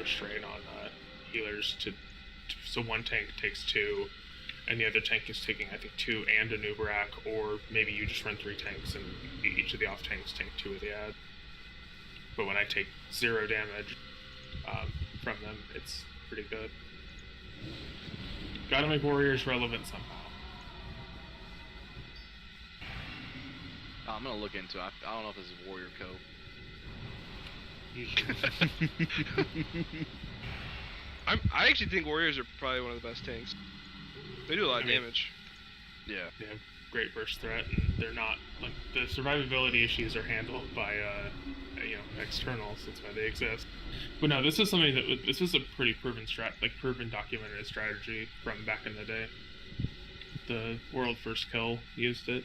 a strain on healers so one tank takes 2, and the other tank is taking, I think, 2 and a Nubarak, or maybe you just run 3 tanks and each of the off tanks take 2 of the ad. But when I take 0 damage from them, it's pretty good. Gotta make warriors relevant somehow. I'm gonna look into it. I don't know if this is warrior code. I actually think warriors are probably one of the best tanks. They do a lot of damage. Yeah. They have great burst threat, and they're not like the survivability issues are handled by externals. That's why they exist. But no, this is something this is a pretty proven proven documented strategy from back in the day. The world first kill used it.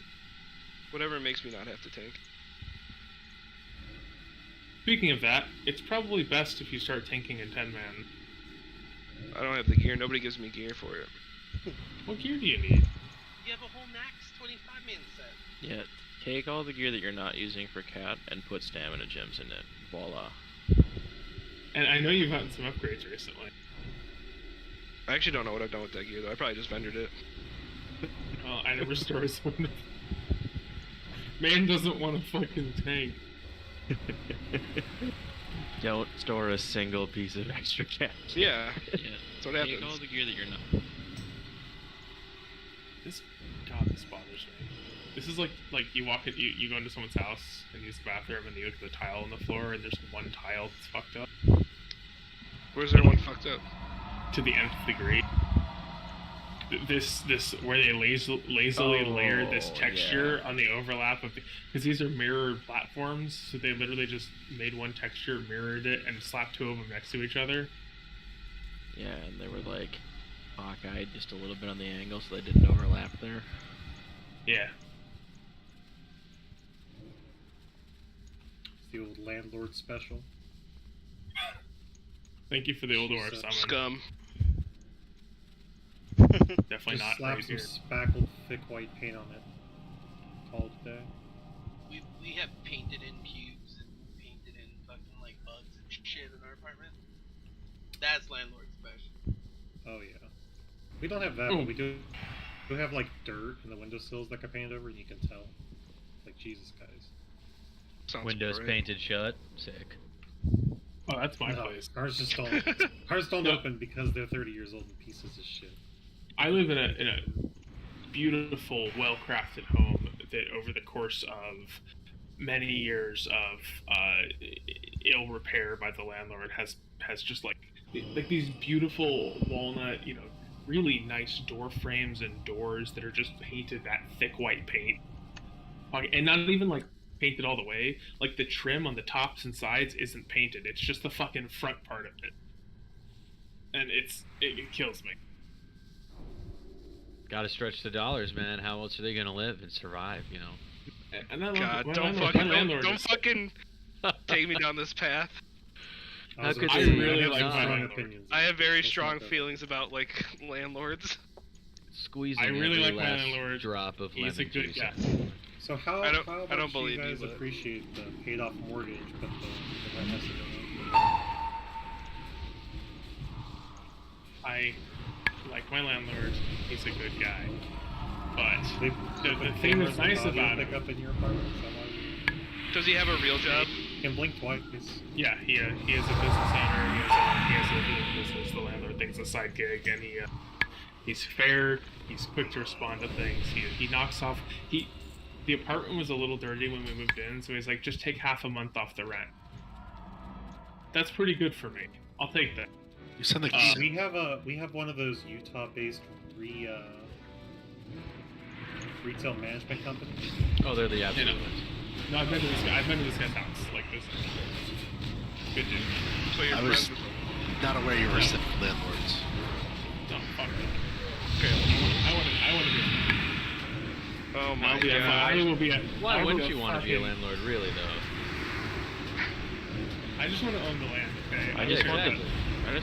Whatever makes me not have to tank. Speaking of that, it's probably best if you start tanking in 10-man. I don't have the gear. Nobody gives me gear for it. What gear do you need? You have a whole max 25-man set. Yeah, take all the gear that you're not using for cat and put stamina gems in it. Voila. And I know you've gotten some upgrades recently. I actually don't know what I've done with that gear though. I probably just vendored it. Oh, I never stored some. Man doesn't want to fucking tank. Don't store a single piece of extra cash. Yeah. Yeah. That's what happens. Take all the gear that you're not. This bothers me. This is like you walk in, you go into someone's house and use the bathroom and you look at the tile on the floor and there's one tile that's fucked up. Where's there one fucked up? To the nth degree. This where they lazily layer this texture on the overlap of because these are mirrored platforms, so they literally just made one texture, mirrored it, and slapped 2 of them next to each other. Yeah, and they were like Hawkeye just a little bit on the angle, so they didn't overlap there. Yeah. It's the old landlord special. Thank you for the Ulduar summon. Scum. Definitely Just not slap right some here. spackled thick white paint on it. Call it a day. We have painted in cubes and painted in fucking like bugs and shit in our apartment. That's landlord special. Oh yeah. We don't have that, but we do have like dirt in the windowsills that got painted over, and you can tell. Like Jesus, guys. Sounds Windows great. painted shut. Sick. Oh, that's my No, place. Ours just don't. Ours don't open because they're 30 years old and pieces of shit. I live in a beautiful, well-crafted home that, over the course of many years of ill repair by the landlord, has just like these beautiful walnut, really nice door frames and doors that are just painted that thick white paint, and not even like painted all the way. Like the trim on the tops and sides isn't painted; it's just the fucking front part of it, and it kills me. Gotta stretch the dollars, man. How else are they gonna live and survive, And then God, my don't landlord fucking take me down this path. How could I they really have like my strong landlord. opinions. I have very Let's strong not go. feelings about like landlords. Squeezing I really every like my last landlord. drop of He's a lemon good juice. guy. So how I don't about believe you you, guys but- appreciate the paid off mortgage, but the rent has to go up? I like my landlord. He's a good guy. But They the put thing that's cameras and nice audio about pick him, up in your apartment. Is that why Does he have a real job? you can blink twice? yeah, he is a business owner. He has a business. The landlord thinks a side gig, and he's fair. He's quick to respond to things. He knocks off. The apartment was a little dirty when we moved in, so he's like, just take half a month off the rent. That's pretty good for me. I'll take that. You sound like We have one of those Utah-based retail management companies. Oh, they're the absolute ones. No, I've been to this guy's house. Like this. Good dude. So you're I friends was with him. not aware you were landlords. No, fuck it. Okay. I want to be. Oh my I god. will be. Why I will wouldn't be you want to be a fucking- landlord, really, though? I just want to own the land. Okay. I just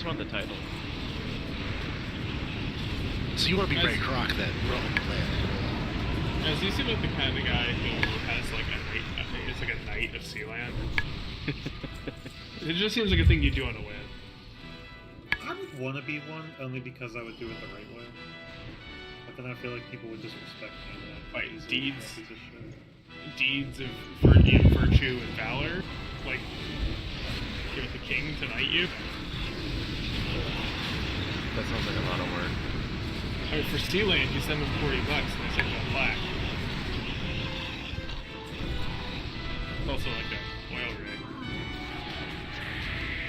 want the title. So you want to be As- Ray Kroc then? Roman land. As you seem like the kind of guy who has like a knight. I think it's like a knight of Sealand. It just seems like a thing you do on a whim. want to be one only because I would do it the right way. But then I feel like people would disrespect me. That Right, he's a deeds. piece of shit. Deeds of virtue and valor, like give the king to knight you. That sounds like a lot of work. I mean, for Sealand, you send them $40 and they send you a plaque. It's also like a oil rig.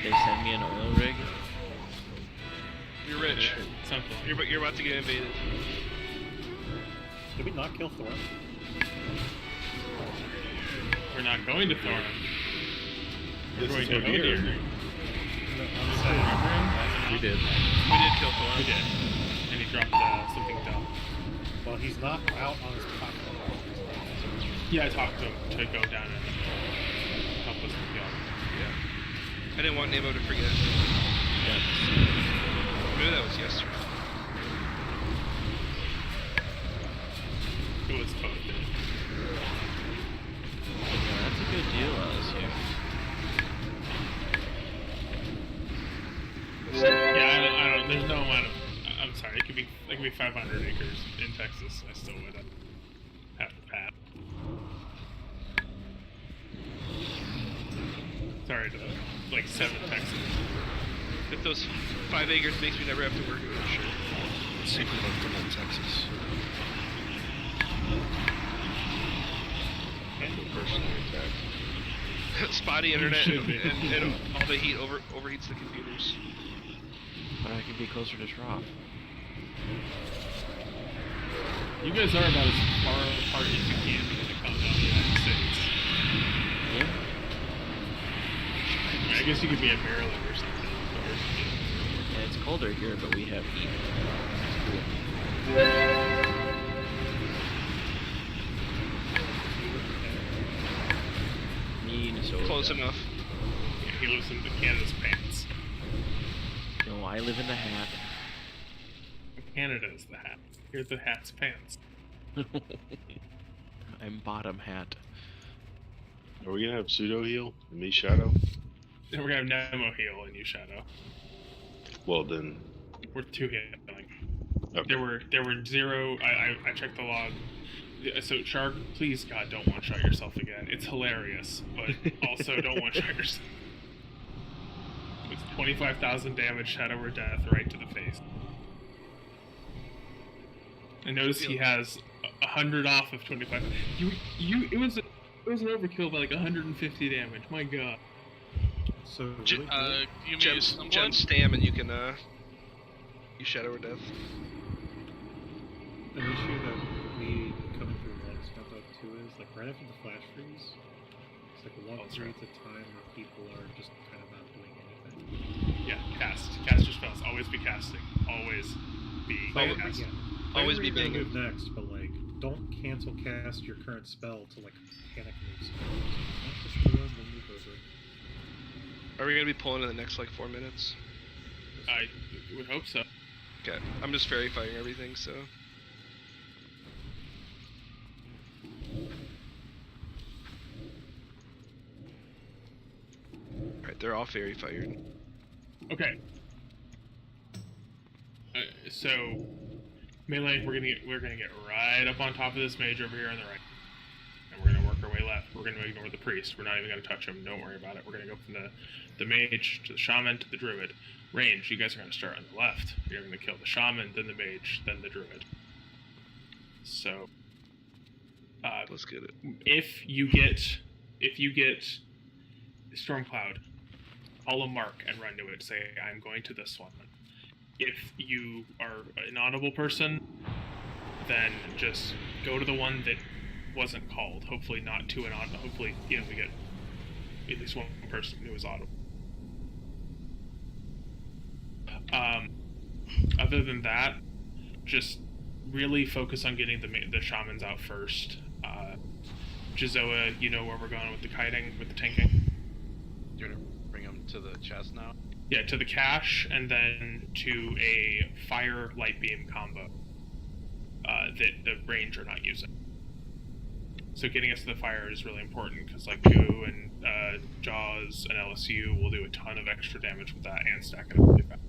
They send me an oil rig. You're rich. Something. You're about to get invaded. Did we not kill Thorn? We're not going to Thorn. We're This going is to what we're Odir. here. Remember him? We did. We did kill Thor. We did. And he dropped something dumb. Well, he's not out on his platform. Yeah, I talked to him to go down and help us kill. Yeah. I didn't want Nemo to forget. Yes. Maybe that was yesterday. It was posted. Yeah, that's a good deal, LSU. Yeah, I don't. There's no amount of. I'm sorry. It could be 500 acres in Texas. I still would have to pass. Sorry to like 7 Texans. If those 5 acres makes me never have to work, sure. Secret of Goodland, Texas. Personal attack. Spotty internet should be. and all the heat overheats the computers. But I can be closer to Shroff. You guys are about as far apart as you can be in the continental United States. Yeah. I mean, I guess you could be in Maryland or something. Yeah, it's colder here, but we have heat. Minnesota. Close enough. Yeah, he lives in Canada's pants. No, I live in the hat. Canada is the hat. Here's the hat's pants. I'm bottom hat. Are we gonna have pseudo heal and me shadow? And we're gonna have Nemo heal and you shadow. Well then, We're 2 healing. okay. There were 0. I checked the log. So Shark, please God, don't one shot yourself again. It's hilarious, but also don't one shot yourself. With 25,000 damage, shadow or death right to the face. And notice he has 100 off of 25. It was an overkill by like 150 damage. My God. So really, You mean Gem stam and you can you shadow or death. an issue that we coming through logs found out too is like right after the flash freeze, it's like a long that's periods of time where people are just kind of not doing anything. Yeah, cast. Caster spells. Always be casting. Always be casting. Always be I agree banging. to move next, but like don't cancel cast your current spell to like panic move spells. Not just do it, then move over. Are we gonna be pulling in the next like 4 minutes? I would hope so. Okay. I'm just fairy firing everything, so. Alright, they're all fairy fired. Okay. So melee, we're gonna get right up on top of this mage over here on the right, and we're gonna work our way left. We're gonna ignore the priest. We're not even gonna touch him. Don't worry about it. We're gonna go from the mage to the shaman to the druid. Range, you guys are gonna start on the left. You're gonna kill the shaman, then the mage, then the druid. So, Let's get it. if you get Stormcloud, call a mark and run to it. Say, I'm going to this one. If you are an audible person, then just go to the one that wasn't called. Hopefully not to an audible. Hopefully, we get at least one person who is audible. Other than that, just really focus on getting the shamans out first. Jizoa, you know where we're going with the kiting, with the tanking? You're gonna bring them to the chest now? Yeah, to the cache, and then to a fire light beam combo that the range are not using. So getting us to the fire is really important, because like Goo and Jaws and LSU will do a ton of extra damage with that and stack it up really fast.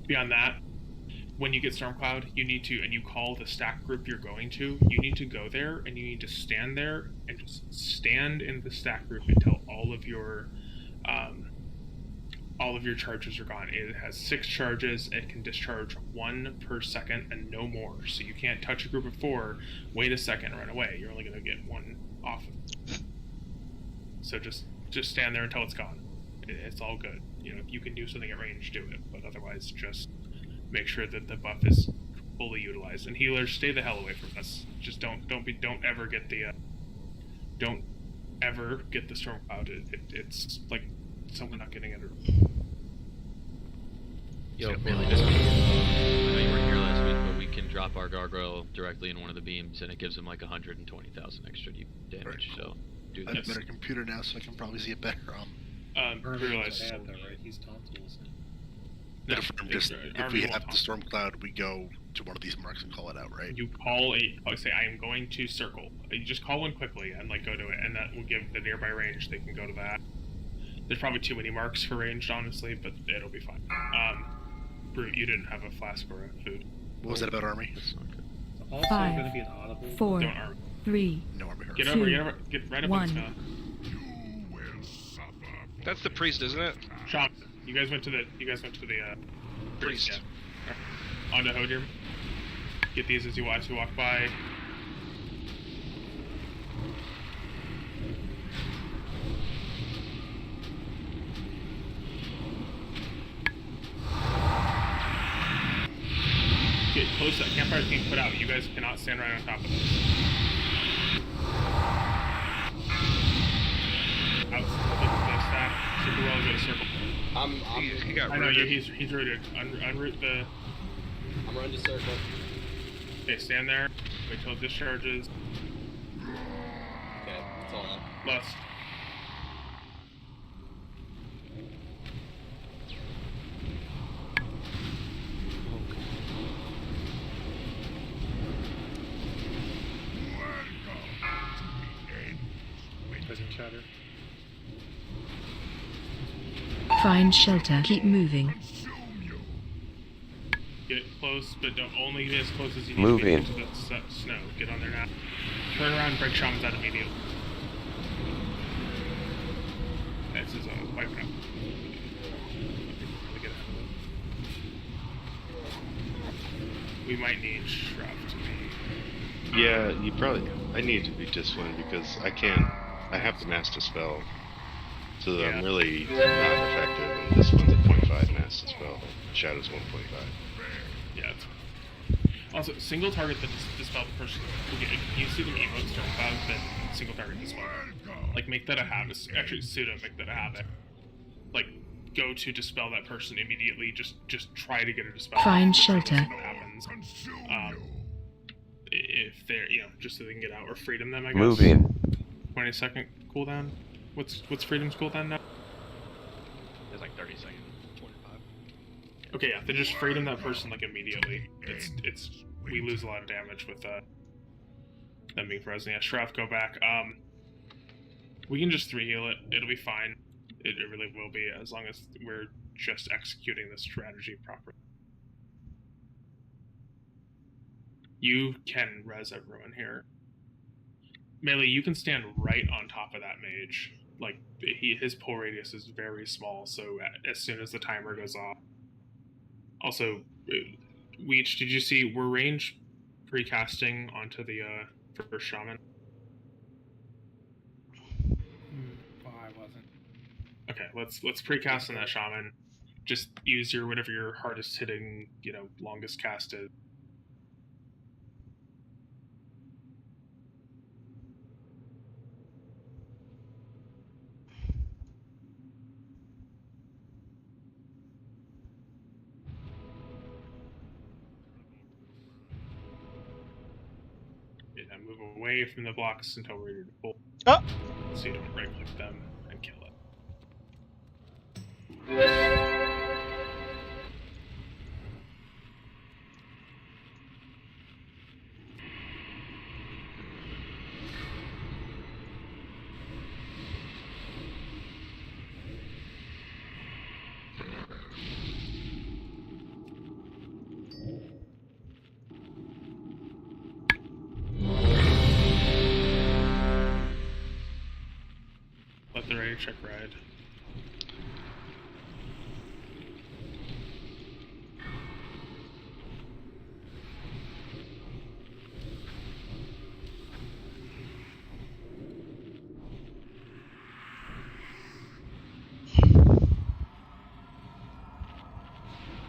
Beyond that, when you get Stormcloud, you need to, and you call the stack group you're going to, you need to go there and you need to stand there and just stand in the stack group until all of your charges are gone. It has 6 charges. It can discharge 1 per second and no more. So you can't touch a group of 4, wait a second, run away. You're only going to get 1 off. So just stand there until it's gone. It's all good. You know, if you can do something at range, do it. But otherwise, just make sure that the buff is fully utilized. And healers, stay the hell away from this. Just don't ever get the Stormcloud. It's like someone not getting it. Yo, Bailey, just I know you weren't here last week, but we can drop our gargoyle directly in one of the beams, and it gives them like 120,000 extra damage. Right. So do I have that. a better computer now, so I can probably see it better. Realize. Bad, though, right? He's tonsil, isn't he? No, If we have the Stormcloud, we go to one of these marks and call it out, right? You call say I am going to circle. You just call one quickly and like go to it, and that will give the nearby range. They can go to that. There's probably too many marks for ranged, honestly, but it'll be fine. Brute, you didn't have a flask or a food. What was that about army? That's not good. It's also 5, going to be an audible. 4, Don't arm. 3. No army hurt. Get Two, over, get right up on 1. Scott. That's the priest, isn't it? Shop. You guys went to the Priest. Yeah. Alright. On to Hodir. Get these as you walk by. Get close to that campfire being put out. You guys cannot stand right on top of this. Out the stack. Super well, go to circle. He got I know rooted. he's rooted. Unroot the. I'm running to circle. Okay, stand there. Wait till it discharges. Okay, that's all up. Lust. Present chatter. Find shelter. Keep moving. Get close, but don't only get as close as you need Moving. to get into the snow. Get on there now. Turn around and break shamans out immediately. This is a wipe out. We might need Shroud to be. Yeah, you probably. I need to be disciplined because I have the master spell, so that I'm really not effective. And this one's a 0.5 master spell. Shadow's 1.5. Yeah. Also, single target that dispel the person. You see them emote Stormcloud, then single target dispel. Like, make that a habit. Actually, pseudo make that a habit. Like, go to dispel that person immediately. Just try to get a dispel. Find shelter. What happens? If they're, just so they can get out, or freedom them, I guess. Moving. 20-second cooldown. What's freedom's cooldown now? There's like 30 seconds. 25. Okay, yeah, then just freedom that person like immediately. We lose a lot of damage with them being frozen. Yeah, Shroud, go back. We can just 3 heal it. It'll be fine. It really will be, as long as we're just executing this strategy properly. You can res everyone here. Melee, you can stand right on top of that mage. Like, his pull radius is very small, so as soon as the timer goes off. Also, Weech, did you see, we're range precasting onto the first shaman? I wasn't. Okay, let's precast on that shaman. Just use whatever your hardest hitting, longest cast is. Move away from the blocks until we're ready to pull. Oh! So you don't right click them and kill it. they're ready to check ride.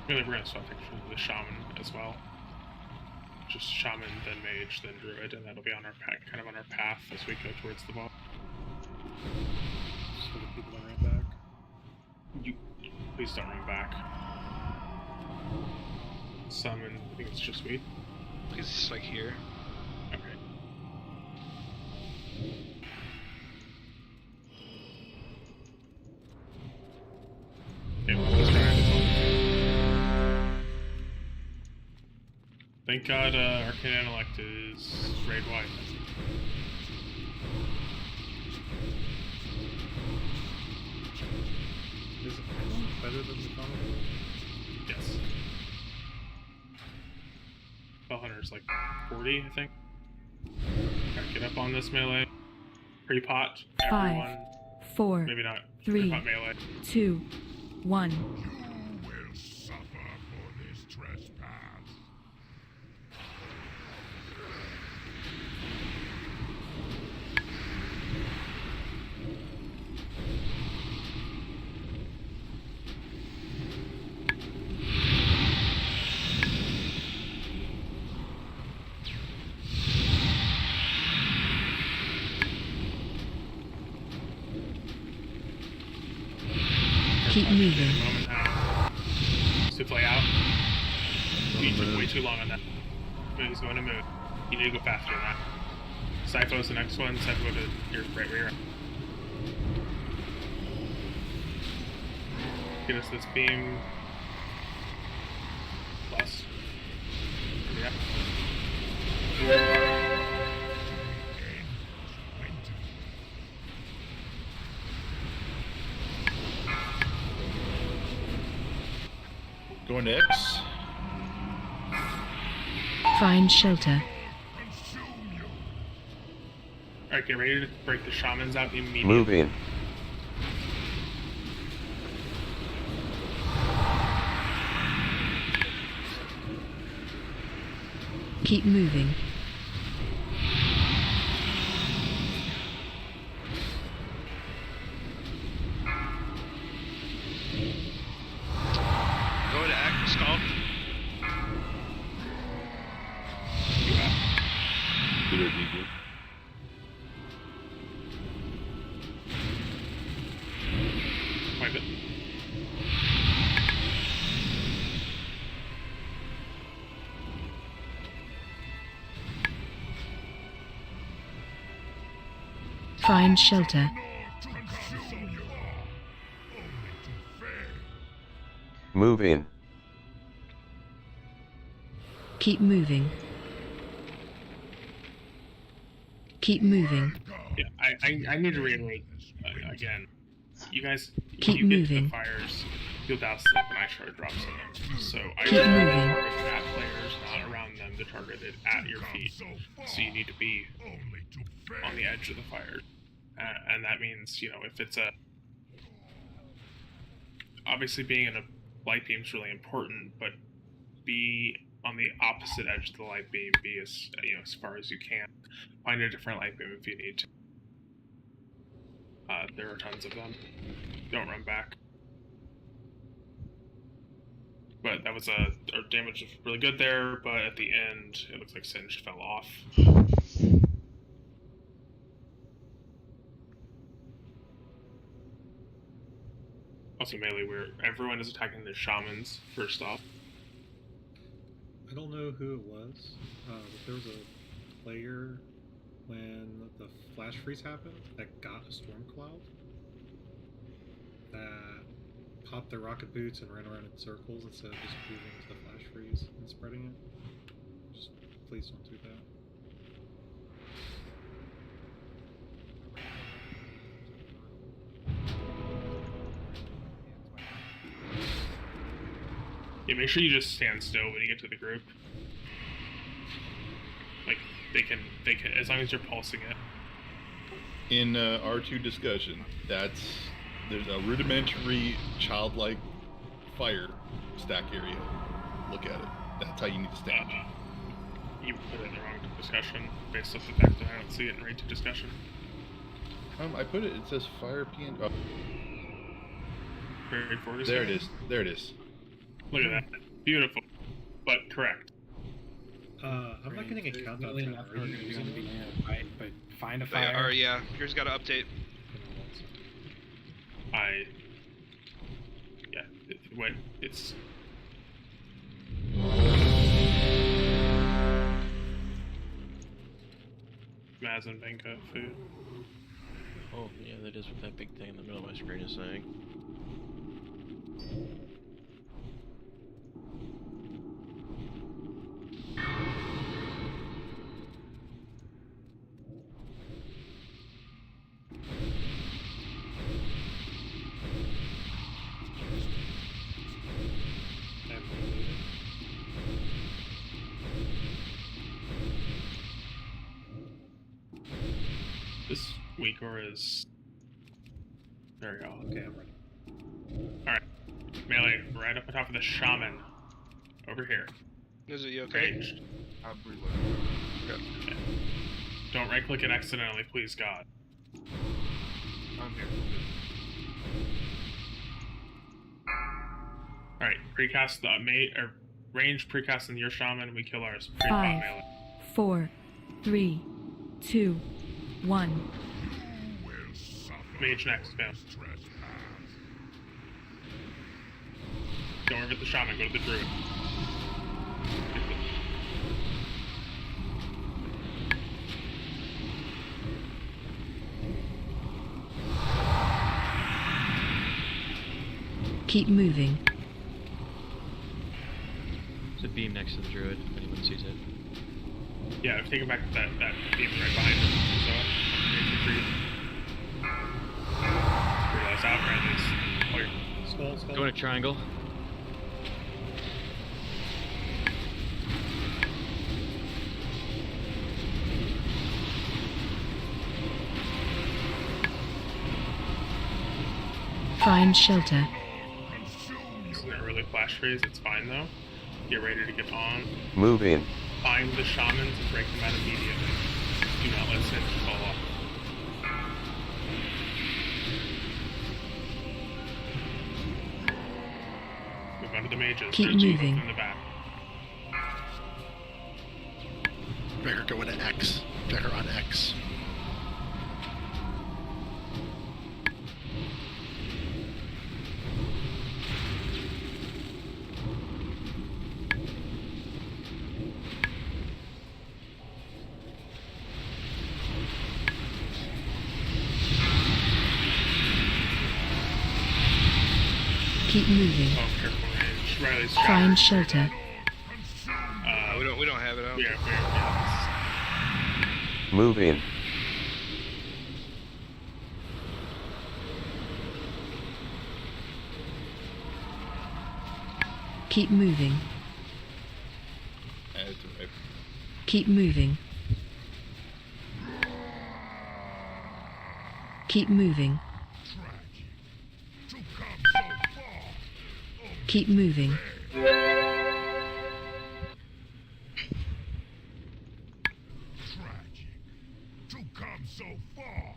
Really, we're gonna swap for the shaman as well. Just shaman, then mage, then druid, and that'll be on our kind of on our path as we go towards the ball. So the people that ran back. You please don't run back. Summon. I think it's just me. Because it's like here. Okay. Okay, well, let's try it. Thank God Arcane Intellect is raid wide. Is it better than the common? Yes. Spell Hunter's like 40, I think. Alright, get up on this melee. Pre-pot. 5, Everyone. 4, Maybe not. 3, Pre-pot melee. 2, 1. will suffer for this trespass. Keep moving. Moment now. Souffle out. You took way too long on that. He's going to move. You need to go faster than that. Sypho's the next one. Sypho, go to your right where you're at. Get us this beam. Plus. Yeah. Going to X. Find shelter. Alright, get ready to break the shamans out immediately. Moving. Keep moving. Go to Act Skull. Good idea. Find it. Find shelter. Moving. Keep moving. Keep moving. Yeah, I need to reiterate again. You guys, Keep when you get to moving. the fires, you'll douse them and I shard drops on them. So I Keep target moving. at players, not around them. To target it at your feet. So you need to be on the edge of the fire, and that means if it's a obviously being in a light beam is really important, but be on the opposite edge of the light beam. Be as far as you can. Find a different light beam if you need to. There are tons of them. Don't run back. But that was our damage was really good there, but at the end, it looks like Singed fell off. Also melee, where everyone is attacking the shamans first off. I don't know who it was, but there was a player when the flash freeze happened that got a storm cloud that popped their rocket boots and ran around in circles instead of just moving into the flash freeze and spreading it. Just please don't do that. Yeah, make sure you just stand still when you get to the group. Like they can as long as you're pulsing it. in R2 discussion. There's a rudimentary childlike fire stack area. Look at it. That's how you need to stand. You put it in the wrong discussion based off the fact that I don't see it in range of discussion. I put it. It says fire PN. Oh. Very forward. There it is. There it is. Look at that. Beautiful, but correct. I'm not getting a countdown. Really enough Are you we're using going to be it? in a fight, but find a fire. Yeah. Here's got to update. Wait, it's. Maz and Benka food. Oh, yeah, that is what that big thing in the middle of my screen is saying. This Weakor is. There we go. Okay, I'm ready. Alright. Melee, right up on top of the shaman. Over here. Is it you okay? Ranged. I'm reloading. Okay. Don't right click it accidentally, please God. I'm here. Alright, precast the mate or range precast in your shaman, we kill ours. Pre-pop 5, melee. 4, 3, 2, 1. Mage next, fail. Don't worry about the shaman, go to the druid. Keep moving. There's a beam next to the druid, if anyone sees it. Yeah, I've taken back that beam right behind him. So, retreat. Realize out, right? Skull. Go in a triangle. Find shelter. Isn't it really flash freeze? It's fine though. Get ready to get on. Moving. Find the shamans and break them out immediately. Do not let Sin fall off. Move on to the mages. Keep There's two moving. in the back. Becker going to X. Becker on X. Keep moving. Oh, careful range. Riley's Find shelter. We don't have it out. Yeah. Moving. Keep moving. That's right. Keep moving. Keep moving. Keep moving. Tragic. To come so far,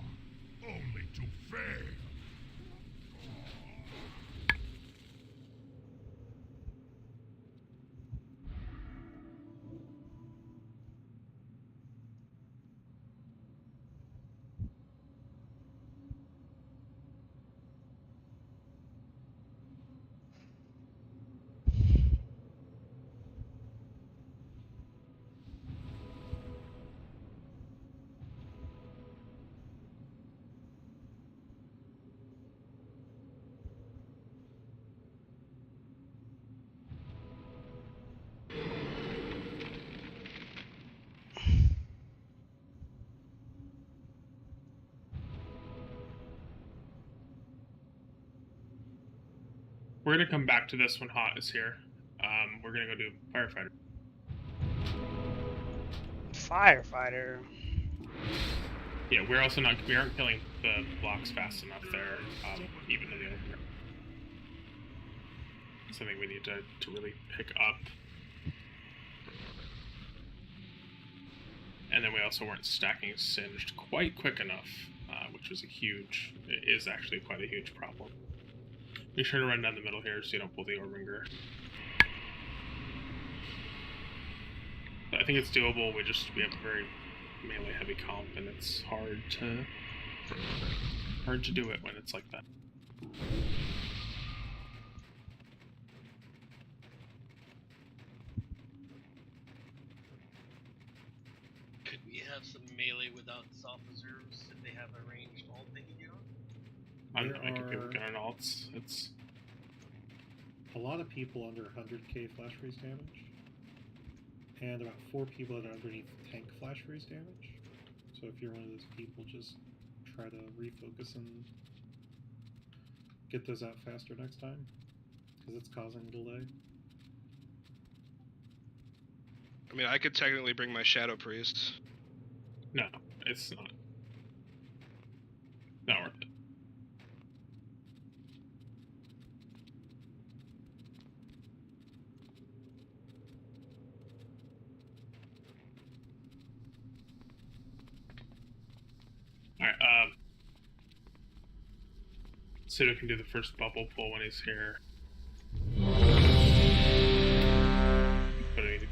only to fail. We're gonna come back to this when Hot is here. We're gonna go do Firefighter. Firefighter. Yeah, we aren't killing the blocks fast enough there, even in the open. Something we need to really pick up. And then we also weren't stacking Singed quite quick enough, which was is actually quite a huge problem. Be sure to run down the middle here so you don't pull the Orbinger. I think it's doable, we have a very melee heavy comp, and it's hard to do it when it's like that. Could we have some melee without soft reserves if they have a ranged ult they can get on? I don't know, I could people get on alts. It's a lot of people under 100k flash freeze damage, and about 4 people that are underneath tank flash freeze damage. So if you're one of those people, just try to refocus and get those out faster next time, because it's causing delay. I mean, I could technically bring my Shadow Priest. no, it's not. Not worth it. Alright, Pseudo can do the first bubble pull when he's here. But I need to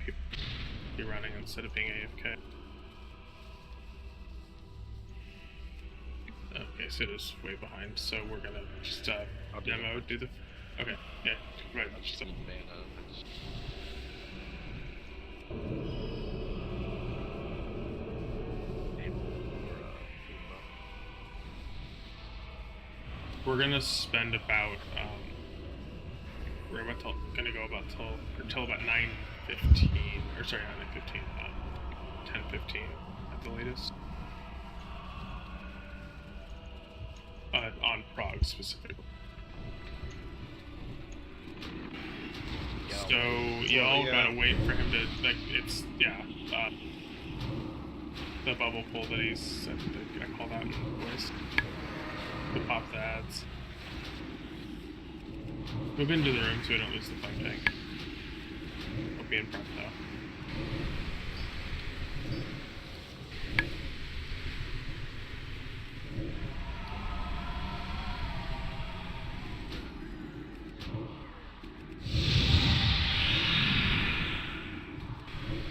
be running instead of being AFK. Okay, Pseudo's way behind, so we're gonna just demo, do the... Okay, yeah, right. Just need mana. We're gonna spend about gonna go about till about 9:15, or sorry, not 9:15, 10:15 at the latest. On Prague specifically. So y'all gotta wait for him to the bubble pull that he's I call that in the voice. To pop the ads. Move into the room so we don't lose the flame tank. We'll be in front though.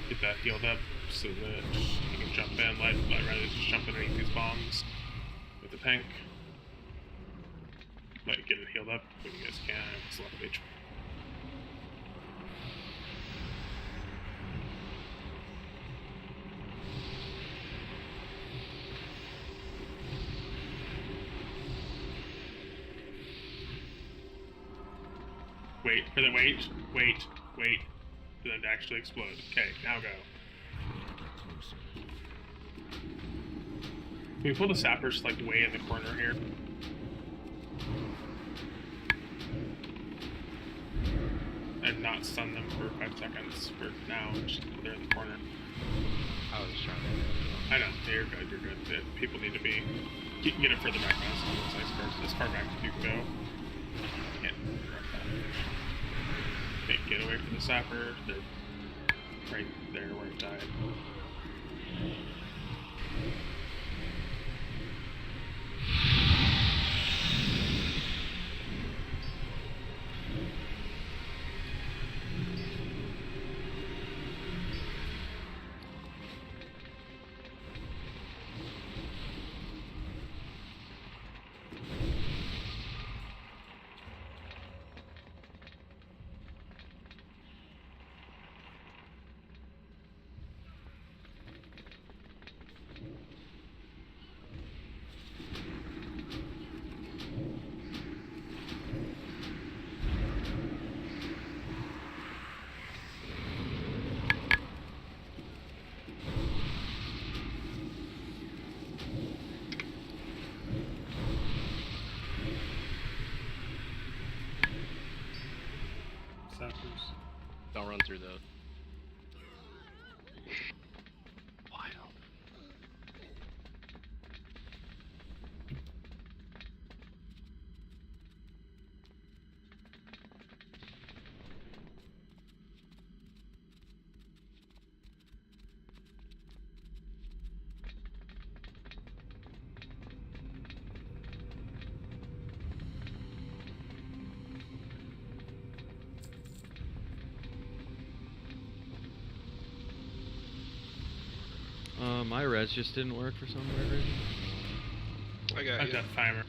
Get that healed up so that you can jump in, let Riley just jump underneath these bombs with the tank. Let get it healed up when you guys can. It's a lot of HP. Wait for them to actually explode. Okay, now go. Can we pull the sappers like way in the corner here? And not stun them for 5 seconds for now, just they're in the corner. I was trying to... I know, you're good. People need to be... Get it further back now, so it's nice cars. As far back as you can go. Can't interrupt that. Okay, get away from the sapper. They're right there where it died. Don't run through those. Wild. My res just didn't work for some weird reason. I got I've you. got timer.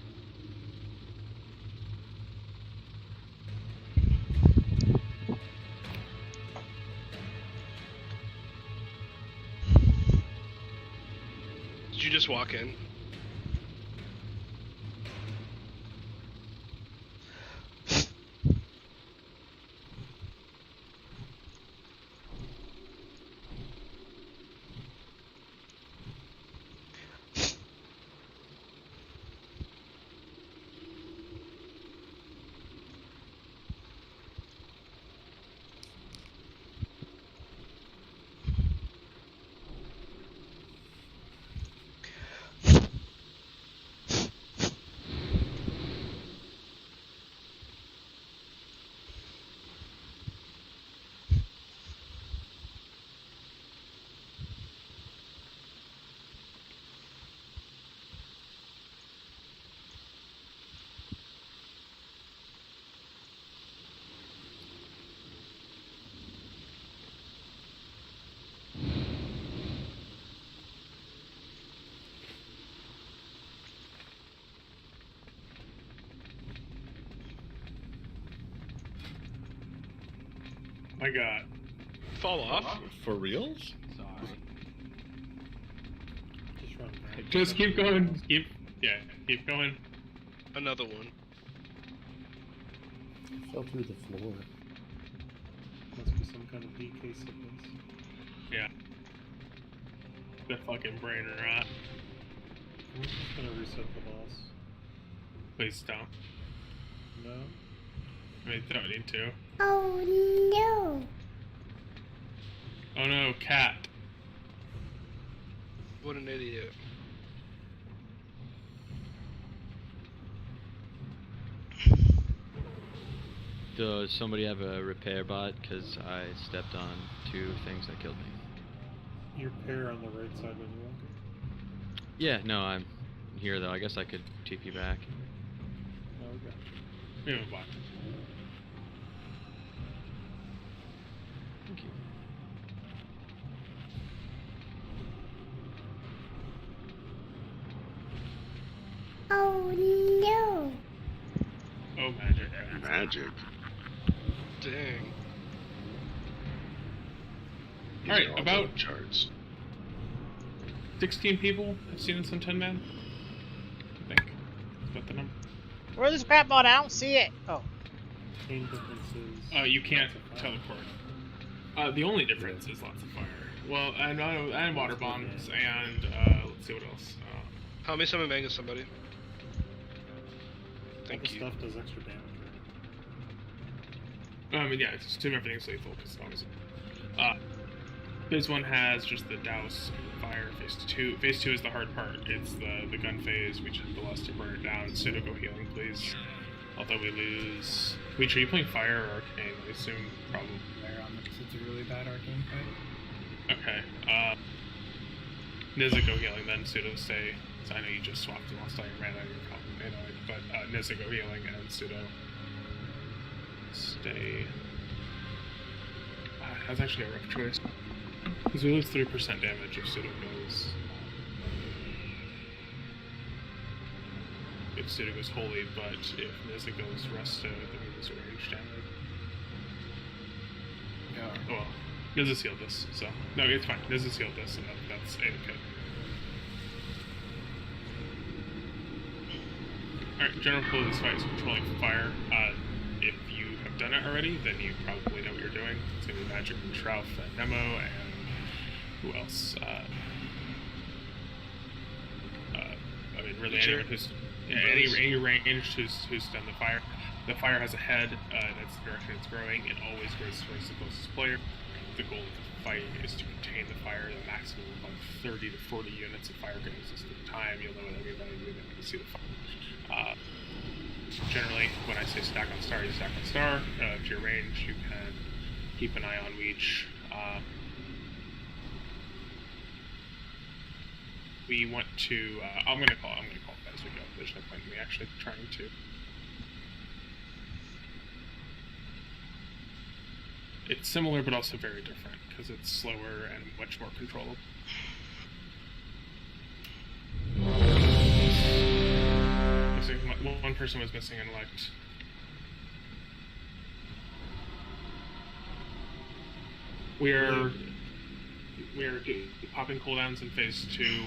Did you just walk in? My God. Fall off? For reals? Sorry. Just run back. Just keep going. Keep going. Another one. Fell through the floor. Must be some kind of DK sickness. Yeah. The fucking brain rot. I'm just gonna reset the boss. Please don't. No? I mean, don't need to. Oh no! Oh no, cat. What an idiot. Does somebody have a repair bot? Because I stepped on 2 things that killed me. Your pair on the right side when you walk in. Yeah, no, I'm here though. I guess I could TP back. Oh, okay. We have a bot. Thank you. Oh no! Oh, magic. Magic. Dang. These Alright, are all about- double charts. 16 people have seen this on 10 man. I think. Is that the number? Where's this crap mod? I don't see it. Oh. Main differences. You can't teleport. The only difference is lots of fire. Well, and water bombs, and let's see what else. Help me summon Manga somebody. All Thank the you. stuff does extra damage. I mean, yeah, it's just everything's lethal because it's always. Phase 1 has just the douse fire. Phase 2 is the hard part. It's the gun phase. We just the last to burn it down. Pseudo go healing, please. Although we lose. Wait, are you playing fire or arcane? I assume probably. Fire on because it's a really bad arcane fight. Okay. Nizza go healing, then pseudo stay. So I know you just swapped and lost all your mana. You're probably annoyed, but Nizza go healing and pseudo stay. That's actually a rough choice. Because we lose 3% damage if pseudo goes. If pseudo goes holy, but if Nizza goes resto, then we lose range damage. Yeah. Well, Nizza sealed this, so. No, it's fine. Nizza sealed this, and that's A-okay. Alright, general flow of this fight is controlling fire. If you have done it already, then you probably know what you're doing. It's going to be Magic and Shrouf and Nemo, and who else? I mean, really anyone who's any ranged who's done the fire. The fire has a head, that's the direction it's growing. It always grows towards the closest player. The goal of the fight is to contain the fire to the maximum of like 30 to 40 units of fire gun resistance at a time. You'll know what everybody doing when you see the fire. Generally, when I say stack on star, you stack on star. If you're ranged, you can keep an eye on Weech. We want to. I'm gonna call it as we go. There's no point in me actually trying to. It's similar, but also very different because it's slower and much more controllable. One person was missing in elect. We're popping cooldowns in phase 2.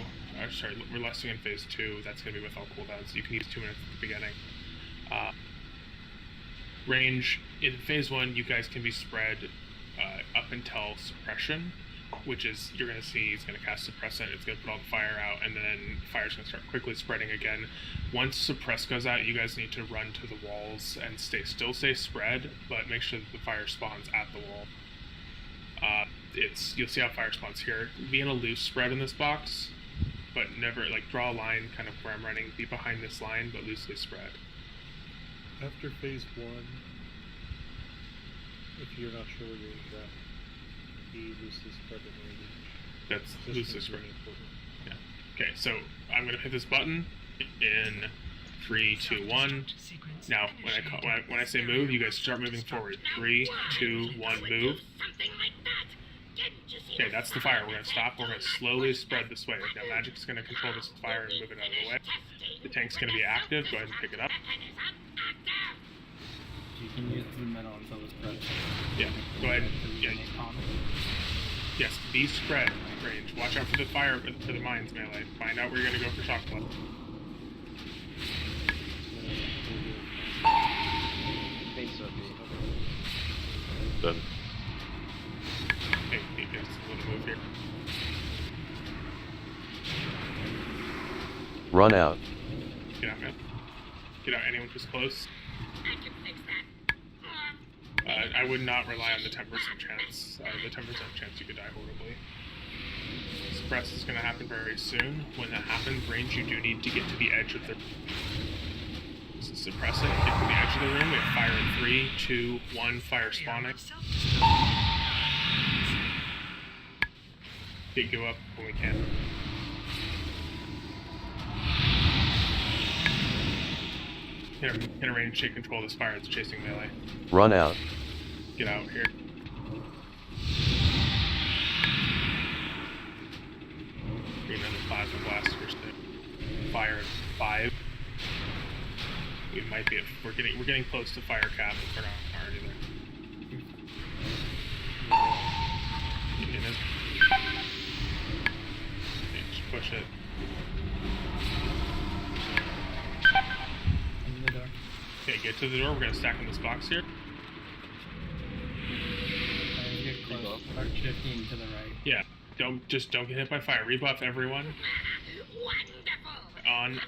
Sorry, we're lessening in phase 2. That's going to be with all cooldowns. You can use 2 minutes at the beginning. Range in phase 1, you guys can be spread up until suppression, which is you're going to see he's going to cast suppressant. It's going to put all the fire out, and then fire's going to start quickly spreading again. Once suppress goes out, you guys need to run to the walls and still stay spread, but make sure that the fire spawns at the wall. You'll see how fire spawns here. Be in a loose spread in this box, but never draw a line kind of where I'm running. Be behind this line, but loosely spread. After phase 1, if you're not sure where you're at, be loosely spread in the range. That's loosely spread. Yeah. Okay, so I'm gonna hit this button in 3, 2, 1. Now, when I say move, you guys start moving forward. 3, 2, 1, move. Okay, that's the fire. We're gonna stop. We're gonna slowly spread this way. Now, Magic's gonna control this fire and move it out of the way. The tank's gonna be active. Go ahead and pick it up. You can use the metal until it's spread. Yeah, go ahead. Yeah. Yes, be spread range. Watch out for the fire, for the mines melee. Find out where you're gonna go for shock blood. Done. Hey, just a little move here. Run out. Get out, man. Get out. Anyone who's close. I would not rely on the 10% chance. The 10% chance you could die horribly. Suppress is going to happen very soon. When that happens, range, you do need to get to the edge of the... This is suppressing. Get to the edge of the room. We have fire in 3, 2, 1. Fire spawning. Okay, go up when we can. Hit a range, take control of this fire that's chasing melee. Run out. Get out here. Another plasma blasters. Fire 5. We might be. We're getting close to fire cap if we're not already there. Okay, just push it. Okay, get to the door. We're gonna stack in this box here. Get close. Start shifting to the right. Yeah. Don't get hit by fire. Rebuff everyone. On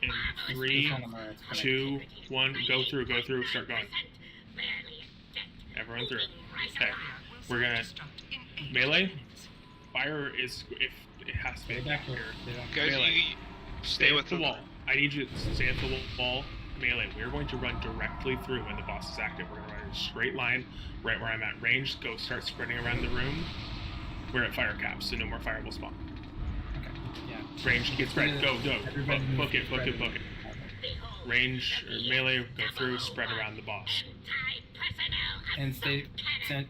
in 3, 2, 1. Go through. Start going. Everyone through. Okay. We're gonna melee. Fire is if it has to be back here. Guys, melee. you stay with the wall. I need you to stay at the wall. Melee. We're going to run directly through when the boss is active. We're going to run in a straight line right where I'm at. Range, go start spreading around the room. We're at fire cap, so no more fire will spawn. Okay, yeah. Range, get spread. Go. Book it. Range, melee, go through, spread around the boss. And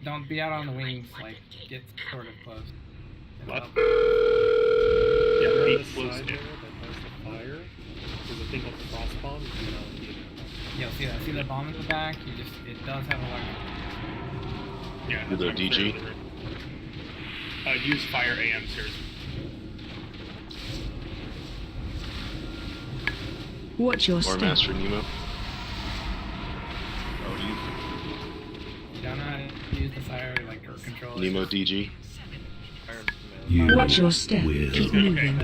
don't be out on the wings, get sort of close. What? Yeah, be the close side in. there that has the fire. There's a thing called frost bomb. You can allocate it. Yeah, see that? See the bomb in the back? It does have a Yeah. With a that's DG? Use fire AMs here. Watch your Or step. Master Nemo. You don't know how to use the fire, or control it. Nemo DG. Watch your step. Keep moving.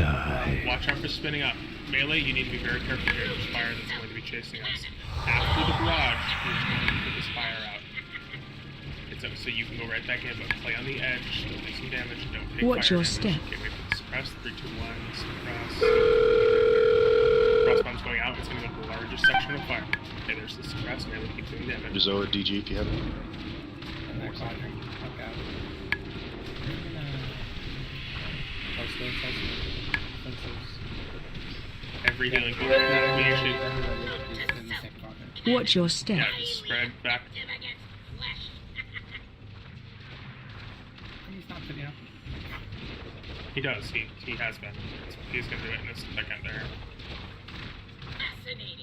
Watch out for spinning up. Melee, you need to be very careful here. There's fire that's going to be chasing us. After the barrage, we're going to put this fire out. It's up so you can go right back in, but play on the edge. Don't take some damage. Don't take Watch fire your damage. step. Okay, wait for the suppress. 3, 2, 1. Suppress. Cross bomb's going out. It's going to go to the largest section of fire. Okay, there's the suppress. Melee, keep doing damage. Zoa DG if you have it. In that quadrant. Okay. Every healing point. We usually... Watch your step. Yeah, just spread back. He's not picking up. He does. He has been. He's going to do it in a second there.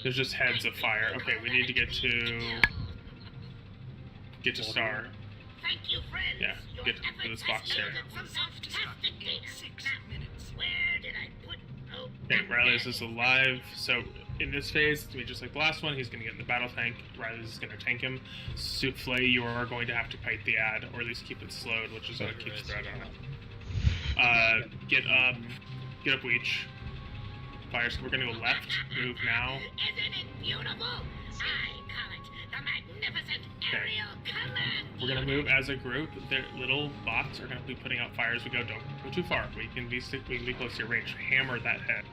There's just heads of fire. Okay, we need to get to star. Yeah, get to this box here. Okay, Riley's is alive. So in this phase, it's gonna be just like the last one. He's gonna get in the battle tank. Riley's is gonna tank him. Souffle, you are going to have to kite the ad, or at least keep it slowed, which is gonna keep spread on it. Get up, Weech. Fire. So we're gonna go left. Move now. Okay. We're gonna move as a group. Their little bots are gonna be putting out fires. We go. Don't go too far. We can be close to your range. Hammer that head.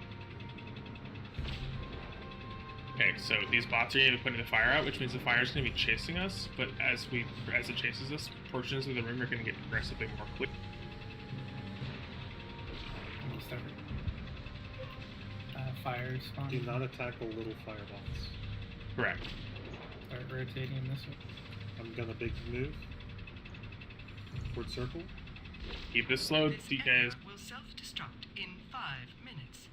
Okay, so these bots are gonna be putting the fire out, which means the fire is gonna be chasing us. But as it chases us, portions of the room are gonna get progressively more clear. Fires spawn. Do not attack the little firebots. Correct. Start rotating this way. I'm gonna big move. Toward circle. Keep this slow, DKs. Will self-destruct in 5 minutes.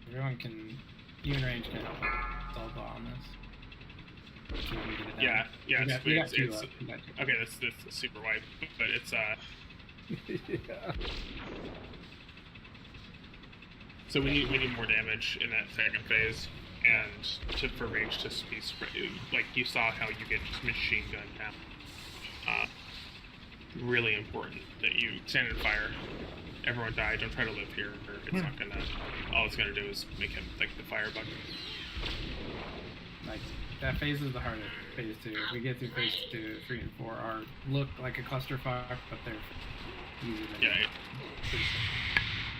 Everyone can, even range can help Ulduar on this. So we get it down. Yeah, we got two it's up. We got two. okay. That's a super wipe, but it's Yeah. So we need more damage in that second phase, and for range to be spread. Like you saw how you get machine gun down. Really important that you stand in fire. Everyone die. Don't try to live here, or it's not gonna. All it's gonna do is make him like the fire bucket. Like that phase is the hardest. Phase 2. If we get through phase 2, 3, and 4, are look like a clusterfuck, but they're easy.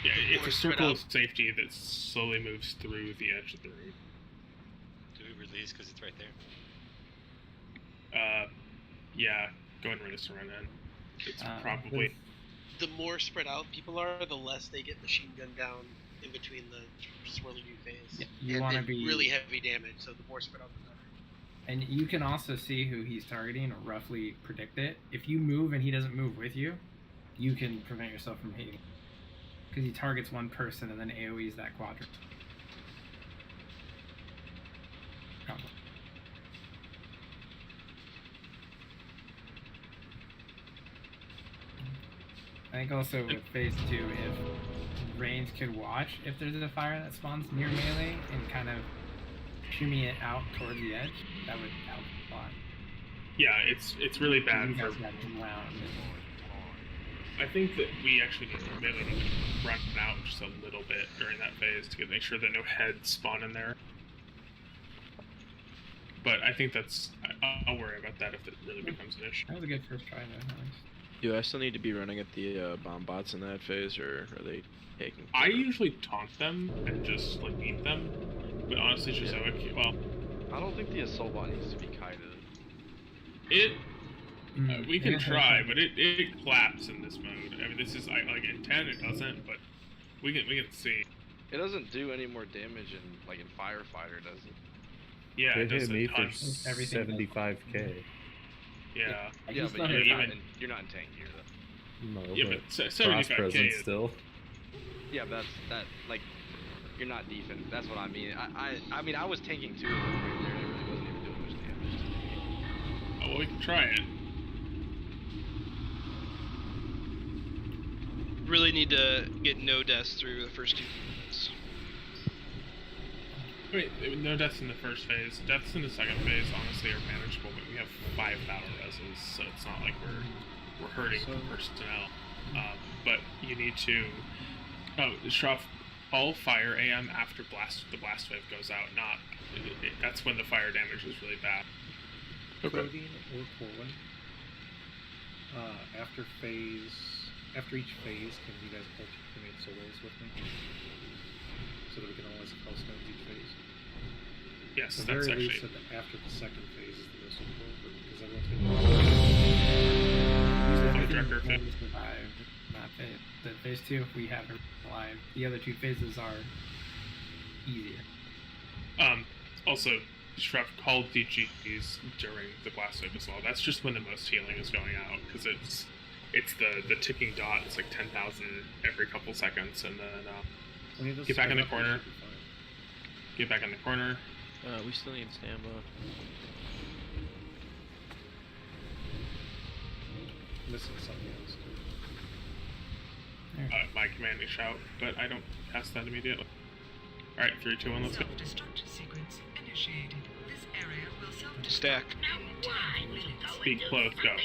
Yeah, it's a circle of safety that slowly moves through the edge of the room. Do we release because it's right there? Yeah, go and release and run in. It's probably... The more spread out people are, the less they get machine gunned down in between the swirling new phase. Yeah, you want to be really heavy damage, so the more spread out the better. And you can also see who he's targeting or roughly predict it. If you move and he doesn't move with you, you can prevent yourself from hitting. Because he targets one person and then AoEs that quadrant. Combo. I think also with phase 2, if range could watch if there's a fire that spawns near melee and kind of shimmy it out towards the edge, that would help a lot. Yeah, it's really bad for... I think that we actually need to run out just a little bit during that phase to make sure that no heads spawn in there. But I think that's... I'll worry about that if it really becomes an issue. That was a good first try though, at least. Do I still need to be running at the bomb bots in that phase, or are they taking... I usually taunt them and just, like, eat them. But honestly, just well... I don't think the assault bot needs to be kited. We can try, but it claps in this mode. I mean, this is like in 10 it doesn't, but we can see. It doesn't do any more damage in Firefighter, does it? Yeah, it does me a for ton. 75k. Yeah. Yeah, but you're not in tank gear though. No, yeah, but 75k is still. Yeah, but you're not defense. That's what I mean. I mean I was tanking too. It really wasn't even doing much damage to me. Oh, well, we can try it. Really need to get no deaths through the first 2 phases. Wait, no deaths in the first phase. Deaths in the second phase, honestly, are manageable, but we have 5 battle reses, so it's not like we're hurting personnel. But you need to... Oh, Shroff, all fire AM after the blast wave goes out, not... that's when the fire damage is really bad. Coding or Corwin. After each phase, can you guys alternate solos with me? So that we can always call stones each phase? Yes, the that's very actually... least after the second phase is the most important, because everyone's going to survive. Not phase. The phase 2, if we have her alive, the other 2 phases are easier. Also, Shroff called DGs during the blast wave as well. That's just when the most healing is going out, because it's the ticking dot. It's like 10,000 every couple seconds, and then get back in the corner. Get back in the corner. We still need standby. Missing something else. My commanding shout, but I don't cast that immediately. Alright, 3, 2, 1, let's go. Self-destruct sequence initiated. This area will self-destruct. Stack. Be close, go.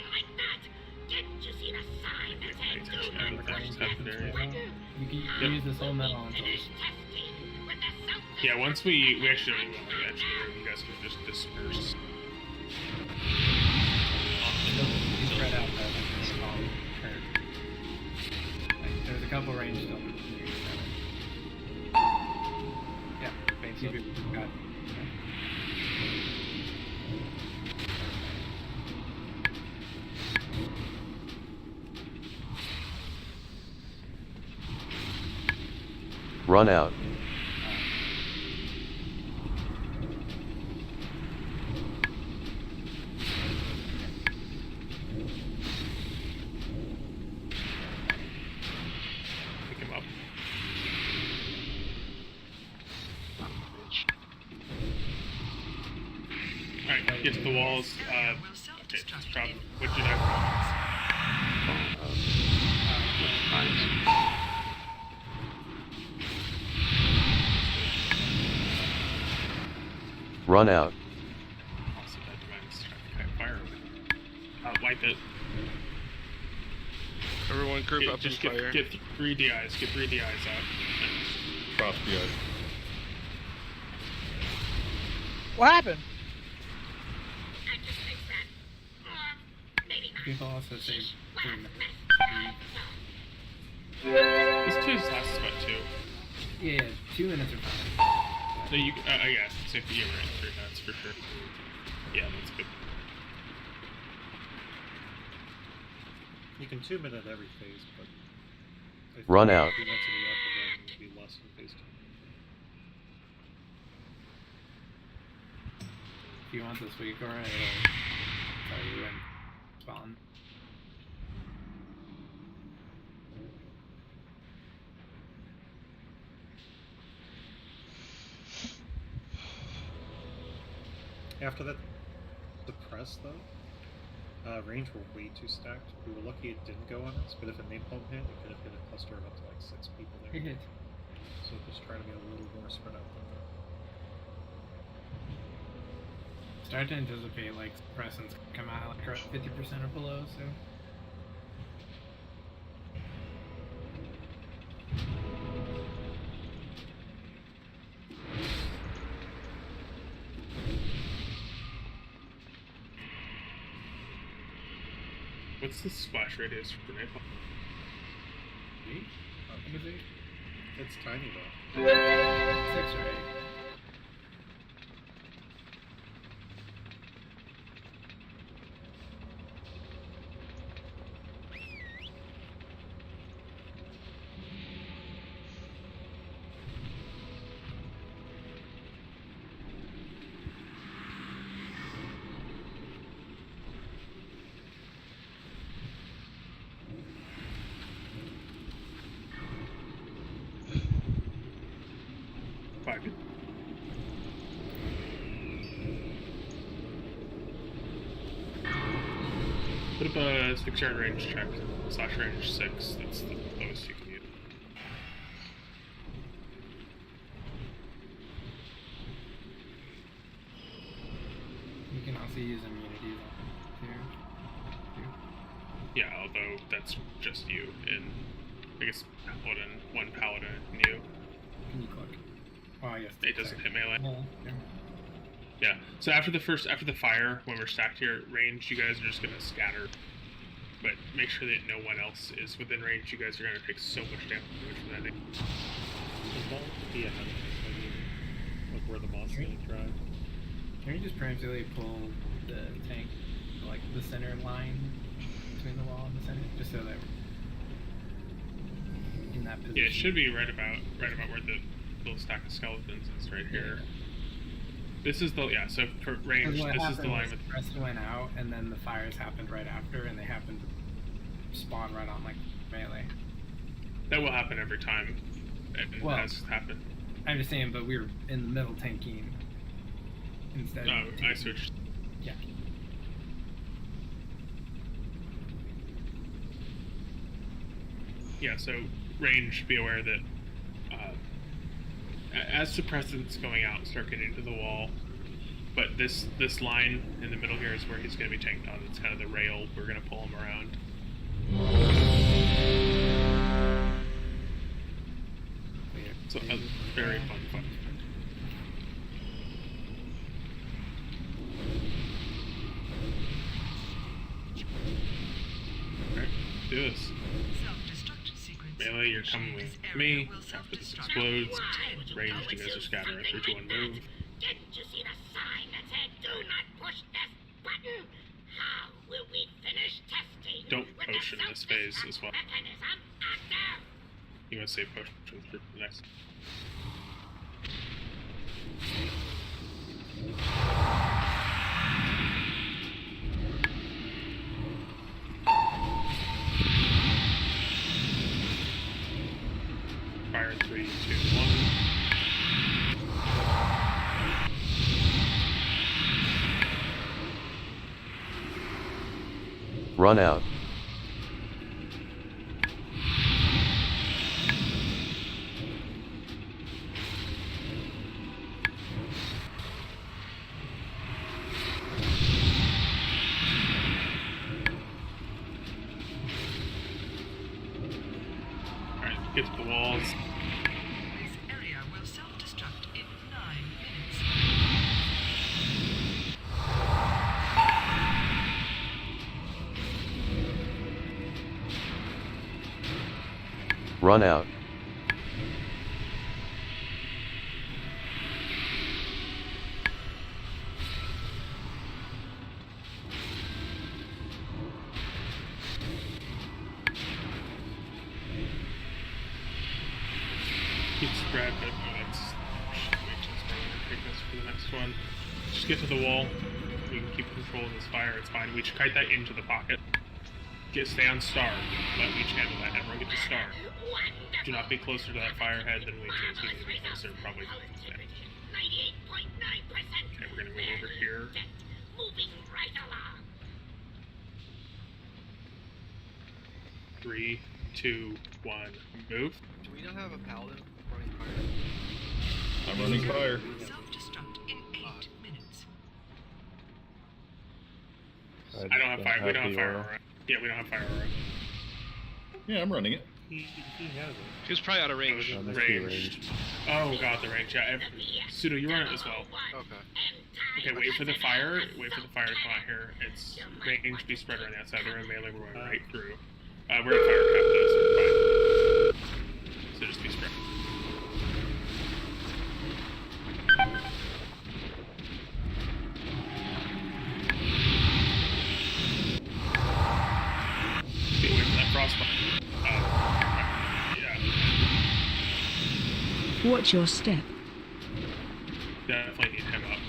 You can use this whole metal on top. Yeah, once we actually edge the room, you guys can just disperse. You spread out there's a couple range still. Yeah, thanks. You got it. Run out. Pick him up. Alright, get to the walls. Okay, drop. What'd you die Run out. Also, that device. Okay, fire him. Wipe it. Everyone group up Just and fire. get 3 DIs. Get 3 DIs out. Cross the eye. What happened? People also say This 2 lasts about 2. yeah, 2 minutes are fine. No, you, yeah, so if you're right, 3 minutes for sure. Yeah, that's good. You can 2-minute every phase, but if Run you out. 2 minutes of the up, then it would be less in phase 2. If you want this week, alright, it'll tell you when spawn. After that, the press though, range were way too stacked. We were lucky it didn't go on us, but if a napalm hit, it could have hit a cluster of up to like 6 people there. It hit. So just try to be a little more spread out than that. Start to anticipate like suppressants come out like 50% or below, so. What's the splash radius for napalm? 8? What is it? It's tiny though. 6 or 8. Put up a 6-yard range check. Slash range 6. That's the lowest you can get. You can also use immunities too. Yeah, although that's just you and I guess Paladin, 1 Paladin and you. Can you click? Oh yes. It doesn't hit melee. Yeah. Yeah. So after the fire, when we're stacked here at range, you guys are just gonna scatter. But make sure that no one else is within range. You guys are gonna take so much damage from that. Don't be ahead of us, I mean, like where the boss is gonna drive. Can you just preemptively pull the tank, like the center line between the wall and the center, just so that in that position? Yeah, it should be right about where the little stack of skeletons is, right here. This is the so for range. This is the line with. The rest went out, and then the fires happened right after, and they happened to spawn right on like melee. That will happen every time. It Well, has happened. I'm just saying, but we were in the middle tanking instead. Oh, I switched. Yeah. Yeah, so range, be aware that as suppressant's going out, start getting into the wall. But this line in the middle here is where he's going to be tanked on. It's kind of the rail. We're going to pull him around. So a very fun fight. Alright, do this. Melee, you're coming with me. After this explodes, ranged, you guys are scattering. 3, 2, 1, move. Didn't you see the sign that said "Do not push this button"? How will we finish testing? Don't potion this phase as well. Mechanism active. You want to save potion for the next. Fire in 3, 2, 1. Run out. Alright, get to the walls. This area will self-destruct in 9 minutes. Run out. Keep spread, but let's wait till it's going to take us for the next one. Just get to the wall. We can keep controlling this fire. It's fine. We should kite that into the pocket. Stay on star. Let Leech handle that. Everyone get to star. Do not be closer to that fire head than Leech is. We need to be closer. Probably. Okay, we're gonna move over here. Moving right along. 3, 2, 1, move. Do we not have a paladin running fire? I'm running fire. Self-destruct in 8 minutes. I don't have fire. We don't have fire aura. Yeah, we don't have fire aura. Yeah, I'm running it. He has it. He was probably out of range. Oh, Ranged. Oh god, the range. Yeah, Pseudo, you run it as well. Okay. Okay, wait for the fire. Wait for the fire to come out here. It's range, be spread around the outside. They're in melee. We're going right through. We're at fire cap though, so we're fine. So just be spread. Okay, wait for that frostbite. Yeah. Watch your step. Definitely need him up.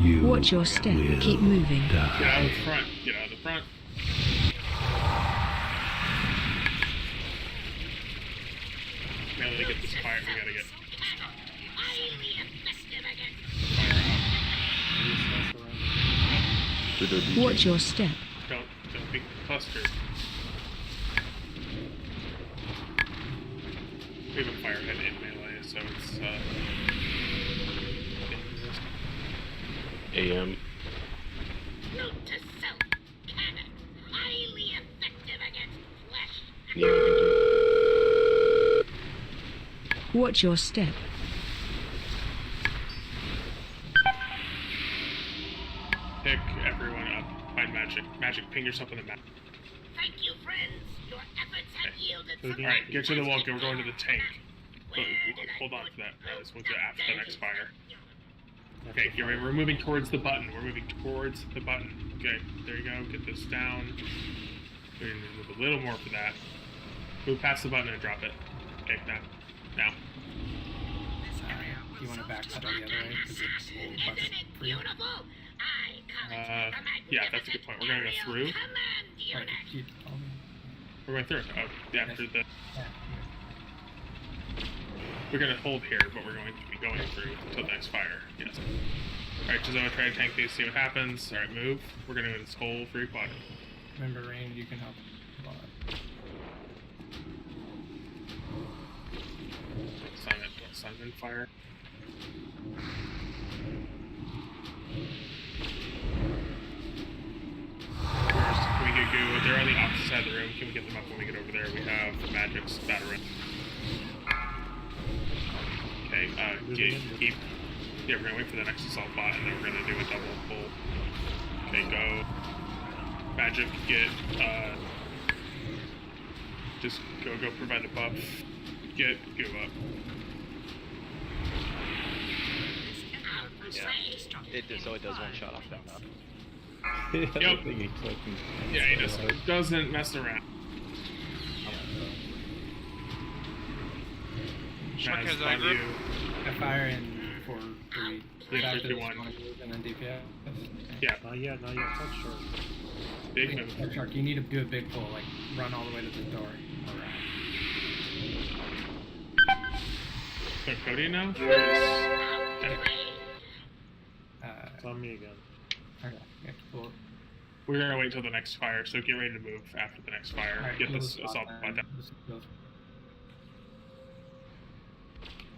You Watch your step. Keep moving. Get out of the front. Get out of the front. Now to get this fire, we gotta get fire out. Watch your step. Don't be clustered. We have a firehead in melee, so it's AM. Note to self. Cannon. Highly effective against flesh. Watch your step. pick everyone up. Find magic. Magic, ping yourself in the map. Thank you, friends. Your efforts have yielded some. Alright, get to the wall. We're going to the tank. Hold on for that. This one's after the next fire. Okay, get ready. We're moving towards the button. We're moving towards the button. Okay, there you go. Get this down. We're going to move a little more for that. Move past the button and drop it. Okay, now. You want to back pedal the other way because it's button free. Yeah, that's a good point. We're going to go through. Right, We're going through. Oh, yeah, through the. Yeah. We're gonna hold here, but we're going to be going through until the next fire. Yes. Alright, Chizoa, try to tank these, see what happens. Alright, move. We're gonna go this whole free quad. Remember, range, you can help. Simon fire. Can we get goo? They're on the opposite side of the room. Can we get them up when we get over there? We have Magic's Batarang. Okay, keep. Yeah, we're gonna wait for the next assault bot, and then we're gonna do a double pull. Okay, go. Magic, get, just go provide the buff. Get goo up. Yeah. So it does one shot off that map. Yep. Yeah, he doesn't mess around. Shotgun's on you. I fire in 4, 3, 2, 1. And then DPS. Yeah. Not yet. Touch shark. Big move. Touch shark, you need to do a big pull, like run all the way to the door. So Cody now? It's on me again. Okay, yeah, cool. We're gonna wait till the next fire, so get ready to move after the next fire. Right, Get this assault bot down.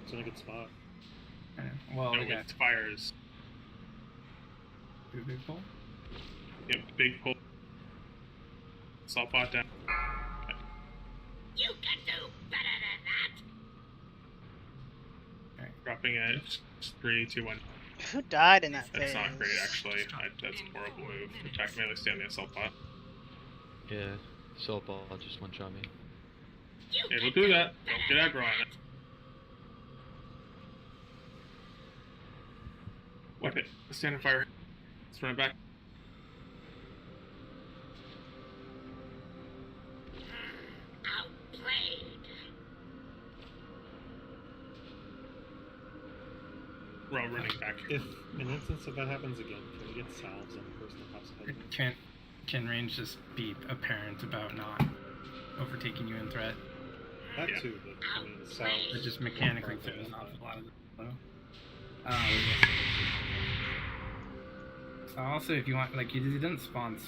It's in a good spot. Well, no, with fires. Do a big pull? Yep, big pull. Assault bot down. Okay. You can do better than that. Alright, dropping it. 3, 2, 1. Who died in that phase? That's not great, actually. That's a horrible move. Attack melee, stay on the assault bot. Yeah, assault ball just one shot me. Okay, we'll do that. Don't get aggro on it. Wipe it. Stand and fire. Let's run it back. Outplayed. We're all running back. If an instance of that happens again, can we get salves on the person that pops ahead of me? Can range just be apparent about not overtaking you in threat? That too, but I mean, salves. It just mechanically throws off a lot of the flow. Also, if you want, like, he doesn't spawn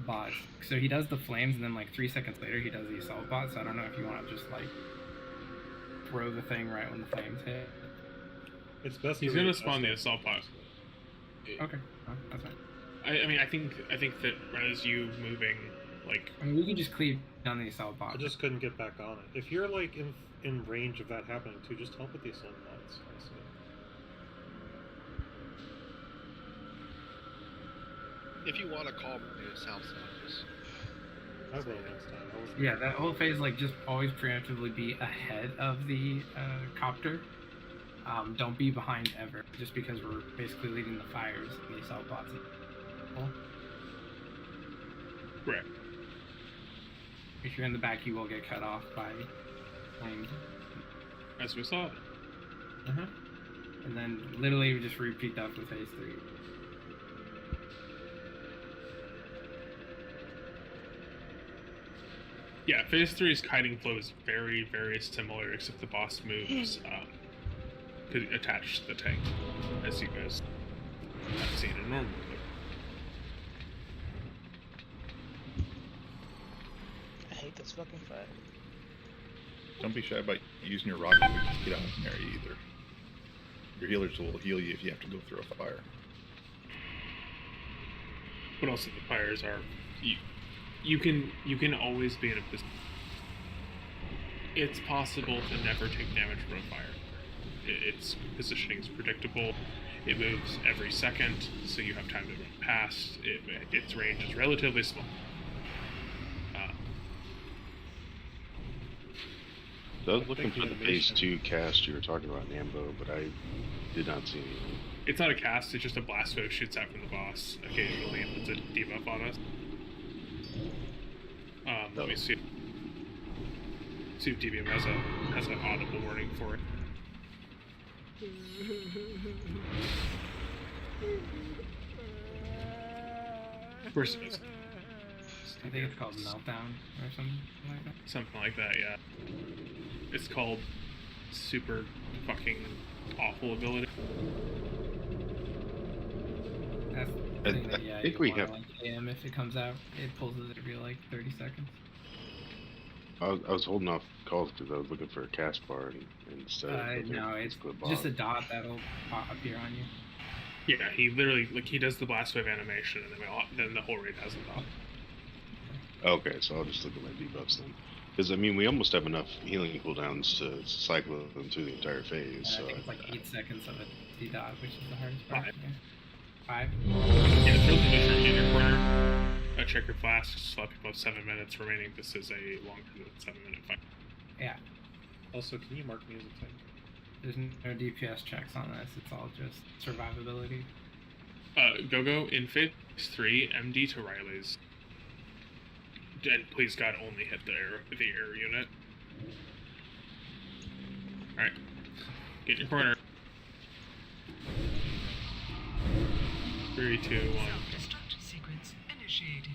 bots, so he does the flames, and then like 3 seconds later he does the assault bot. So I don't know if you want to just like throw the thing right when the flames hit. It's best. He's gonna spawn the assault bot. Okay, that's fine. I mean, I think that as you moving, like. I mean, we can just cleave down the assault bot. I just couldn't get back on it. If you're like in range of that happening too, just help with the assault bots. Honestly. If you want to call me to south side, I will next time. Yeah, that whole phase, like, just always preemptively be ahead of the copter. Don't be behind ever, just because we're basically leading the fires and the assault bots. Correct. If you're in the back, you will get cut off by flames. As we saw. And then literally we just repeat that for phase 3. Yeah, phase 3's kiting flow is very, very similar, except the boss moves attached to the tank, as you guys have seen in normal mode. I hate this fucking fight. Don't be shy about using your rocket boots to get out of an area either. Your healers will heal you if you have to go through a fire. But also the fires are you can always be in a position. It's possible to never take damage from a fire. Its positioning is predictable. It moves every second, so you have time to run past. Its range is relatively small. I was looking for the phase 2 cast you were talking about, Nambo, but I did not see anything. It's not a cast, it's just a blast wave shoots out from the boss occasionally and puts a debuff on us. Let me see. See if DBM has an audible warning for it. Of course it is. I think it's called Meltdown or something like that. Something like that, yeah. It's called super fucking awful ability. That's I the thing that, yeah, think you we wanna, have- like, AM if it comes out. It pulls it every like 30 seconds. I was holding off calls because I was looking for a cast bar and instead of No, it's clip just off. a dot that'll appear on you. Yeah, he literally, like, he does the blast wave animation, and then the whole raid has it off. Okay, so I'll just look at my debuffs then. Because, I mean, we almost have enough healing cooldowns to cycle them through the entire phase. And So I think it's like 8 seconds of a D dot, which is the hardest part. 5. Yeah. 5? Yeah, throw the mission in your corner. Check your flasks. Slot people have 7 minutes remaining. This is a longer than 7-minute fight. Yeah. Also, can you mark me as a tank? There's no DPS checks on this. It's all just survivability. Go in phase 3, MD to Riley's. And please God, only hit the air unit. Alright. Get in your corner. 3, 2, 1. Self-destruct sequence initiated.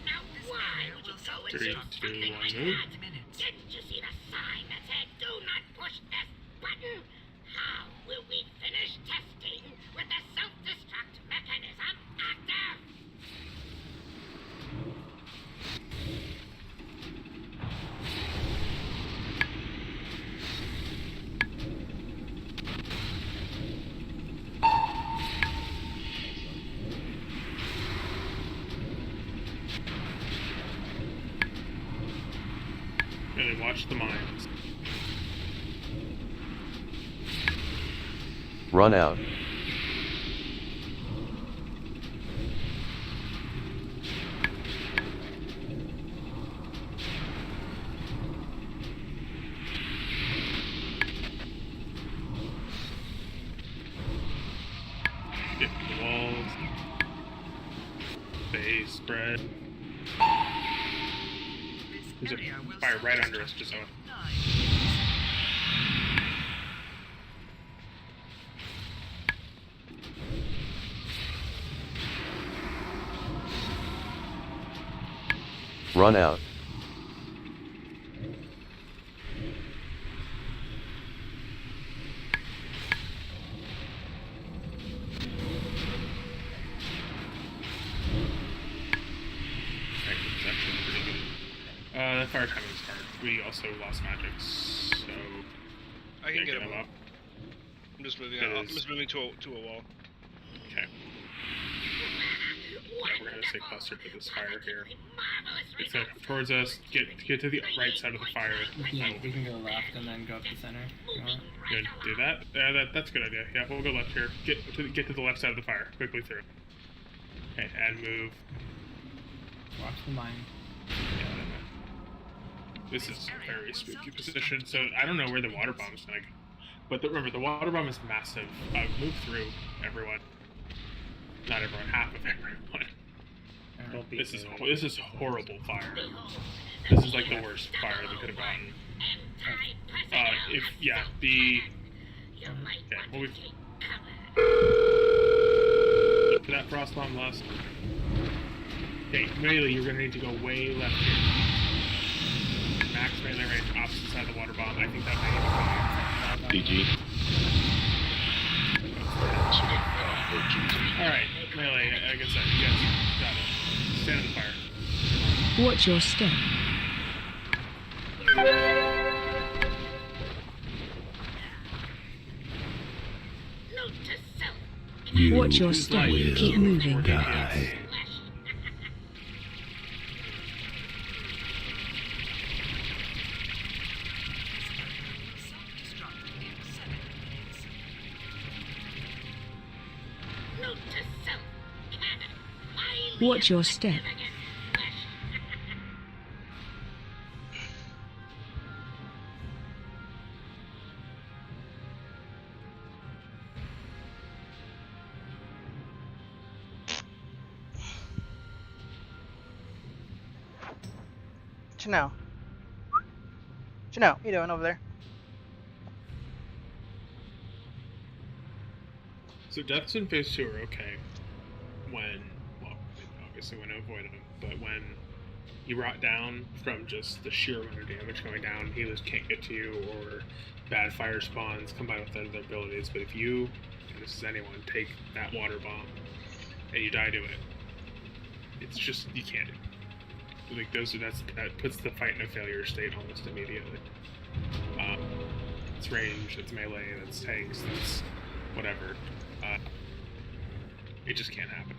Now This why area would will you go Three, into two, something one, like move. that? Didn't you see the sign that said, "Do not push this button"? How will we finish testing with the self-destruct mechanism active? Really watch the mines. Run out. Get the walls. Phase spread. There's a fire right under us, just so. Run out. That's actually pretty good. The fire timing is hard. We also lost magic, so. I can get him him up. I'm just moving. That I'm is- just moving to a wall. Okay. Yeah, we're gonna stay cluster to this fire here. It's gonna come towards us. Get to the right side of the fire. We can go left and then go up the center. If you want. Good. Do that. That's a good idea. Yeah, we'll go left here. Get to the left side of the fire. Quickly through. Okay, and move. Watch the mine. This is a very spooky position. So I don't know where the water bomb is gonna go. But remember, the water bomb is massive. Move through, everyone. Not everyone. Half of everyone. This is horrible fire. This is like the worst fire we could have gotten. Okay, well, look for that frost bomb last. Okay, melee, you're gonna need to go way left here. Max melee range, opposite side of the water bomb. I think that might be PG. Alright, melee, like I said, you guys got it. Stand in the fire. Watch your step. Watch your step. Keep moving. Die. Watch your step. Chino. Chino, what you doing over there? So deaths in phase 2 are okay when, well, obviously want to avoid him. But when you rot down from just the sheer amount of damage going down, healers can't get to you, or bad fire spawns combined with other abilities. But if you, and this is anyone, take that water bomb and you die to it, it's just, you can't. Like that puts the fight in a failure state almost immediately. It's range, it's melee, that's tanks, that's whatever. It just can't happen.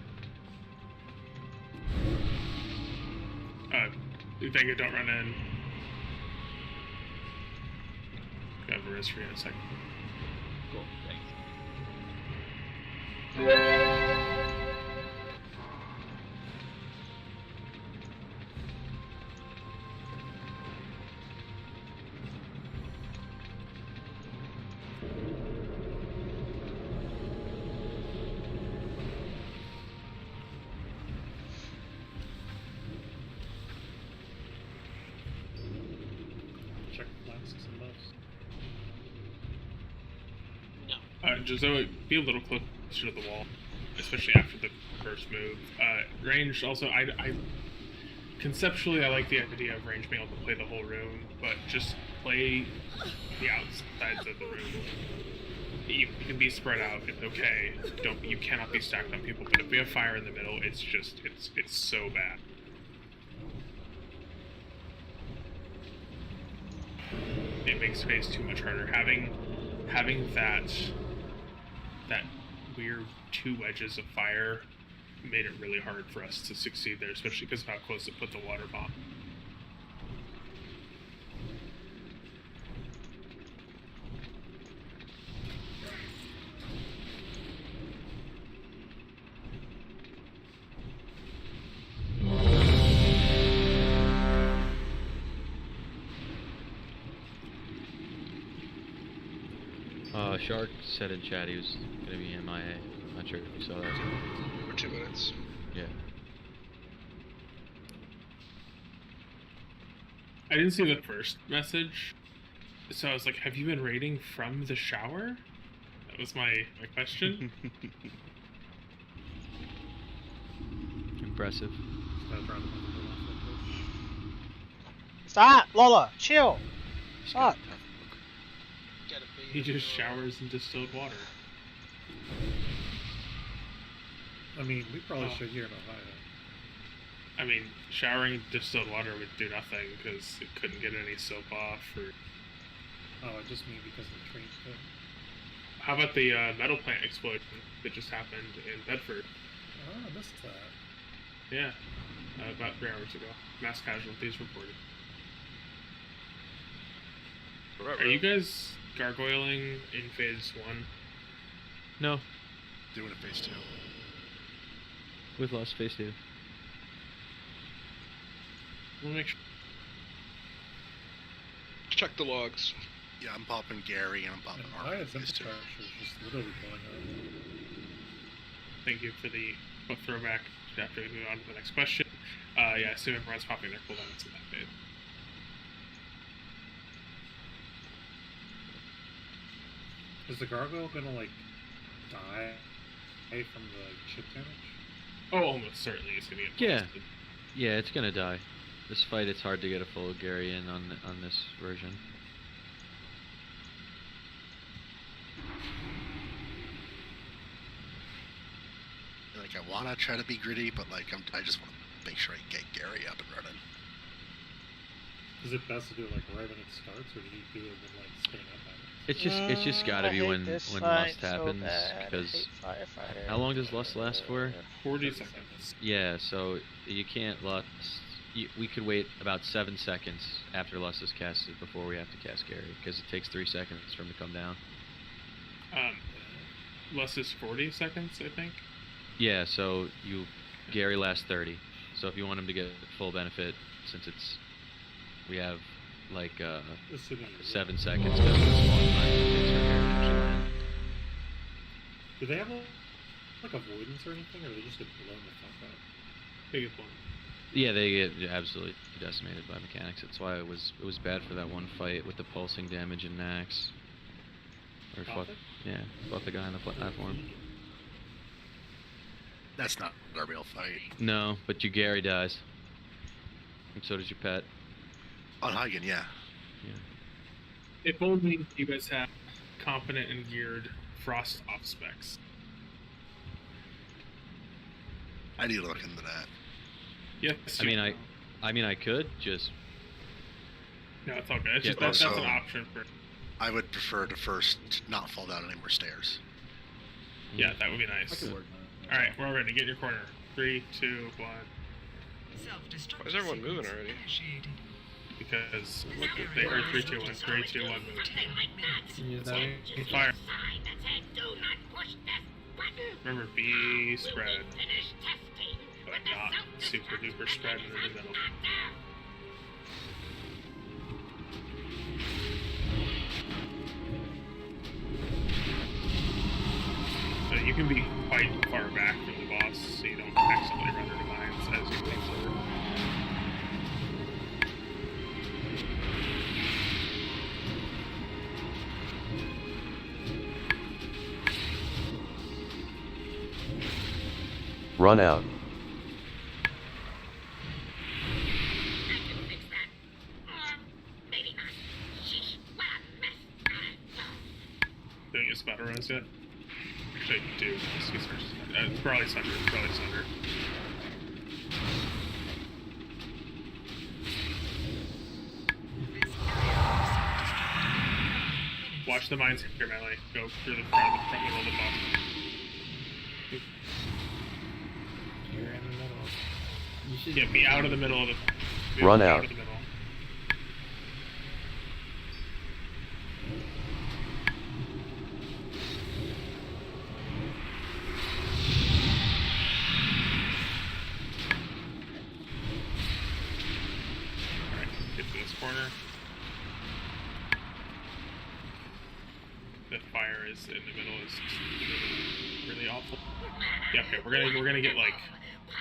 Vega, don't run in. I have a risk for you in a second. Cool, thanks. Check flasks and buffs. Jozo, be a little closer to the wall, especially after the first move. Range, also, I conceptually, I like the idea of range being able to play the whole room, but just play the outsides of the room. You can be spread out, it's okay. You cannot be stacked on people, but if we have fire in the middle, it's just, it's so bad. It makes space too much harder. Having that weird 2 wedges of fire made it really hard for us to succeed there, especially because of how close it put the water bomb. Shark said in chat he was gonna be MIA. I'm not sure if you saw that. For 2 minutes. Yeah. I didn't see the first message, so I was like, have you been raiding from the shower? That was my question. Impressive. Stop, Lola, chill. Stop. He just showers in distilled water. I mean, we probably should here in Ohio. I mean, showering in distilled water would do nothing because it couldn't get any soap off. Or Oh, I just mean because of the train pit. how about the metal plant explosion that just happened in Bedford? Oh, I missed that. Yeah, about 3 hours ago. Mass casualties reported. Are you guys gargoyling in phase 1? No. Doing it phase 2. With lost phase 2. We'll make sure. Check the logs. Yeah, I'm popping Gary and I'm popping Mark. Ohio's infrastructure is just literally going on. Thank you for the throwback after we move on to the next question. Yeah, I assume everyone's popping their cooldowns in that phase. Is the gargoyle gonna like die from the chip damage? Oh, almost certainly it's gonna get Yeah. blasted. Yeah, it's gonna die. This fight, it's hard to get a full Gary in on this version. Like, I wanna try to be gritty, but like, I just want to make sure I get Gary up and running. Is it best to do it like right when it starts, or do you do it with like spinning up at it? It's just gotta be when lust happens, because how long does lust last for? 40 seconds. Yeah, so you can't lust. We could wait about 7 seconds after lust is casted before we have to cast Gary, because it takes 3 seconds for him to come down. Less is 40 seconds, I think. Yeah, so Gary lasts 30. So if you want him to get full benefit, since we have like 7 seconds, because it's a long time it takes for Gary to actually land. Do they have like avoidance or anything, or are they just get blown the fuck up? They get blown. Yeah, they get absolutely decimated by mechanics. That's why it was bad for that one fight with the pulsing damage and Nax. Or fuck, yeah, fuck the guy on the platform. That's not a real fight. No, but your Gary dies. And so does your pet. On Hagen, yeah. If only you guys have competent and geared frost off specs. I need to look into that. Yes. I mean, I could just. No, it's all good. It's Yeah, just that's an also- option for. I would prefer to first not fall down any more stairs. Yeah, that would be nice. All right, we're all ready. Get in your corner. 3, 2, 1. Self-destruct Why is everyone moving sequence already? initiated. Because they heard 3, 2, 1. 3, 2, 1. Move. Use that. Fire. Remember, be spread, but not super duper spread in the middle. So you can be quite far back from the boss, so you don't accidentally run into mines as you move forward. Run out. Don't use battle rounds yet? Actually, do. It's probably Sunder. It's probably Sunder. Watch the mines here, melee. Go through the front middle of the boss. You're in the middle. You should Yeah, be out of the middle of the. Run out out. of the middle. Alright, get to this corner. The fire is in the middle is really awful. Yeah, okay, we're gonna get like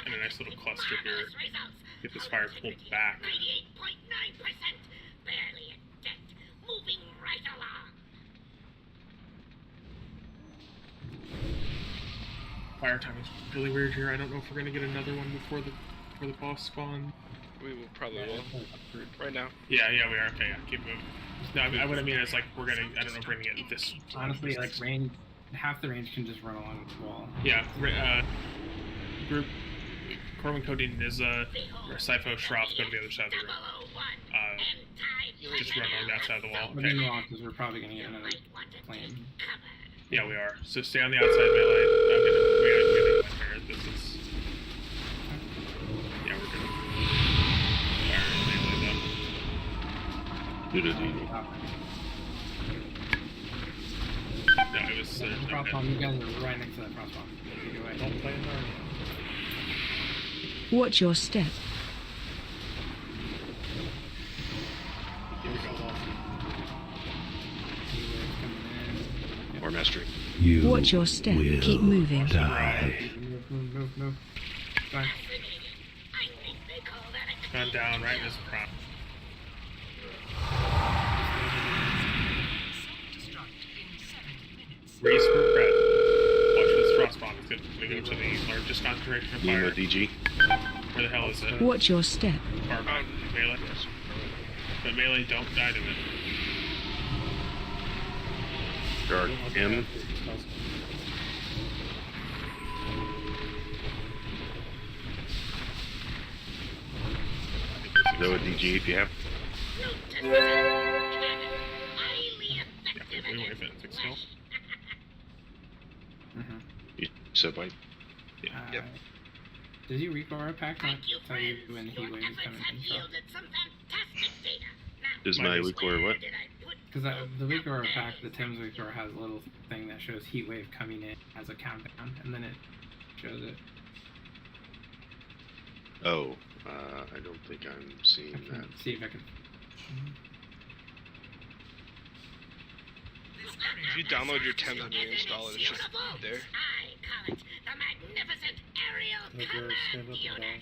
in a nice little cluster here. Get this fire pulled back. 98.9%, barely a dent, moving right along. Fire time is really weird here. I don't know if we're gonna get another one before the boss spawn. We will probably will. Right now. Yeah, we are. Okay, yeah, keep moving. No, I mean, what I mean is like I don't know if we're gonna get this. honestly like range. Half the range can just run along the wall. Yeah, group Corwin, Cody, Nizza, Sypho, Shroff go to the other side of the room. Just run along that side of the wall. But Okay. meanwhile, because we're probably gonna get another plane. Yeah, we are. So stay on the outside melee. We gotta here. This is. Yeah, we're good. Fire melee though. Who did he? No, it was. Frost bomb, you guys are right next to that frost bomb. Either way. Don't play in there. Watch your step. Here we go. Or mastery. Watch your step. Keep moving. Move. Fine. Gone down right in his prop. Re-spread. Watch this frost bomb. It's gonna go to the largest concentration of Nemo fire. DG. Where the hell is it? Watch your step. Far back. Melee. But melee, don't die to it. Dark M. Go with DG if you have. Yeah, we wave it. Fix skill. You said bite. Yep. Does your Recor pack not tell you when heat wave is coming in? Is my Lucor what? Because the Recor pack, the Tim's Recor, has a little thing that shows heat wave coming in as a countdown, and then it shows it. Oh, I don't think I'm seeing that. See if I can. If you download your Thames and reinstall it, it's just there. I call it the magnificent aerial Stand up command and unit. down.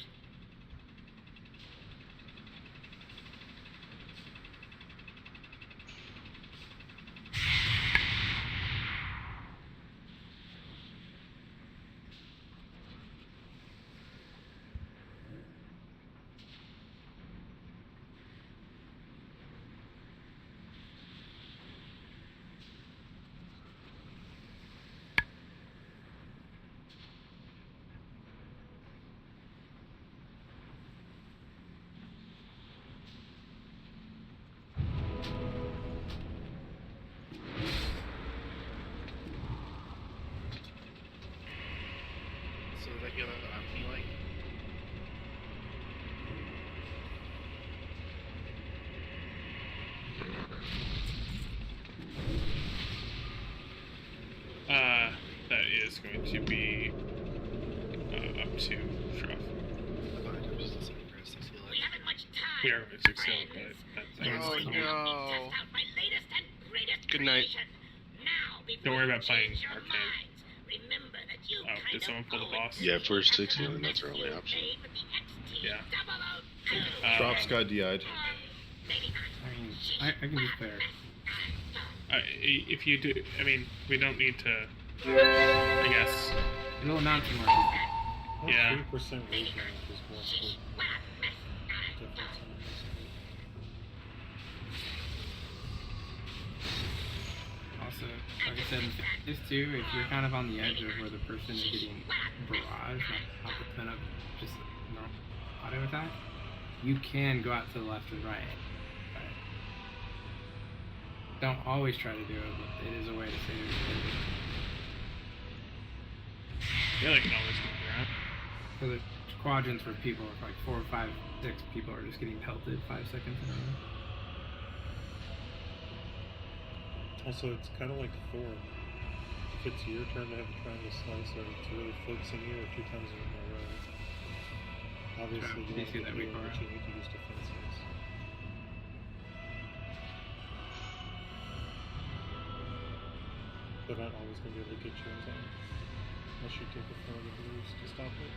is going to be up to Shruff. We haven't much time. We are at 6 hill, but that's Oh, no. My latest and greatest Good night. creation. Now, Don't worry about playing change your arcade. minds, remember that you Oh, did someone pull the boss? Yeah, for 6 healing, that's our only option. Yeah. Drops got DI'd. I mean, I can just play her. If you do, I mean, we don't need to. I guess. It'll not too much. Yeah. 3% rage damage is more important difference in this. Also, like I said, this too, if you're kind of on the edge of where the person is getting barrage, not the pin up, just auto attack, you can go out to the left and right. But don't always try to do it, but it is a way to save it. Yeah, they can always move around. So the quadrants where people are like 4, 5, 6 people are just getting pelted 5 seconds in a row. Also, it's kind of like Thor. If it's your turn to have a triangle slicer, it's really focusing you 2 times in a row. Obviously, you want to do it, but you need to use defenses. They're not always going to be able to get you in time, unless you take affirmative moves to stop it.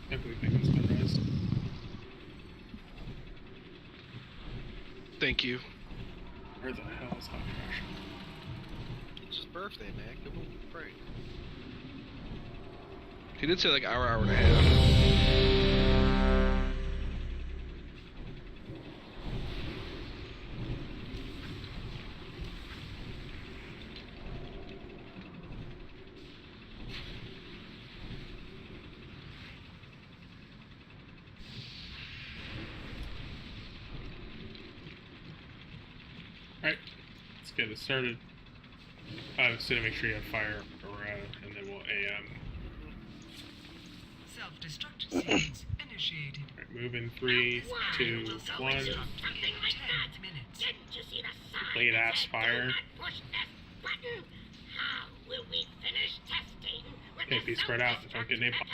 I believe I can spend rest. Thank you. Where the hell is Hot Crash? It's his birthday, man. Give him a break. He did say like hour and a half. Alright, let's get it started. So to make sure you have fire aura, and then we'll AM. Self-destruct sequence initiated. Alright, move in 3, 2, 1. Late ass fire. Okay, be spread out. Don't get napalm.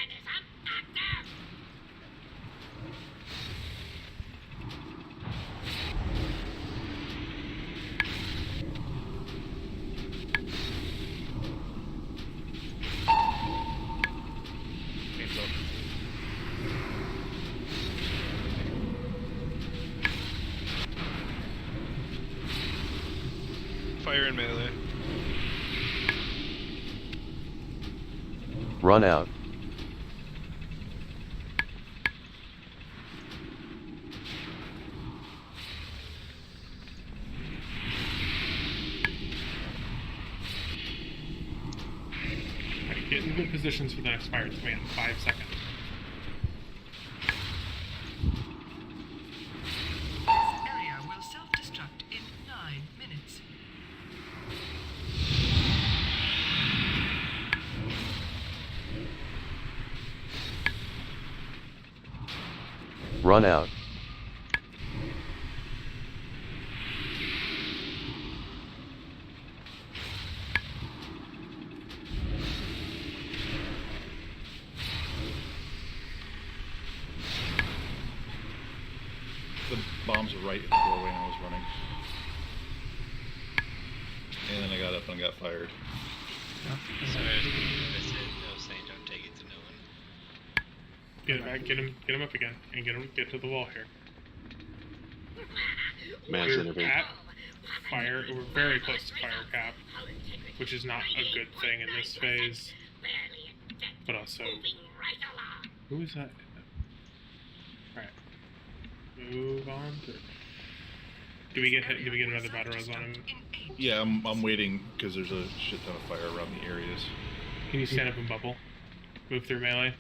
Fire in melee. Run out. Alright, get in good positions for the next fire command. 5 seconds. This area will self-destruct in 9 minutes. Run out. bombs were right in the doorway and I was running. And then I got up and got fired. Sorry, I was saying don't take it to no one. Get it back, get him up again, and get to the wall here. Man's We're innovate. at fire, we're very close to fire cap, which is not a good thing in this phase. But also, who is that? Alright. Move on through. Do we get another battle res on him? Yeah, I'm waiting because there's a shit ton of fire around the areas. Can you stand up and bubble? Move through melee?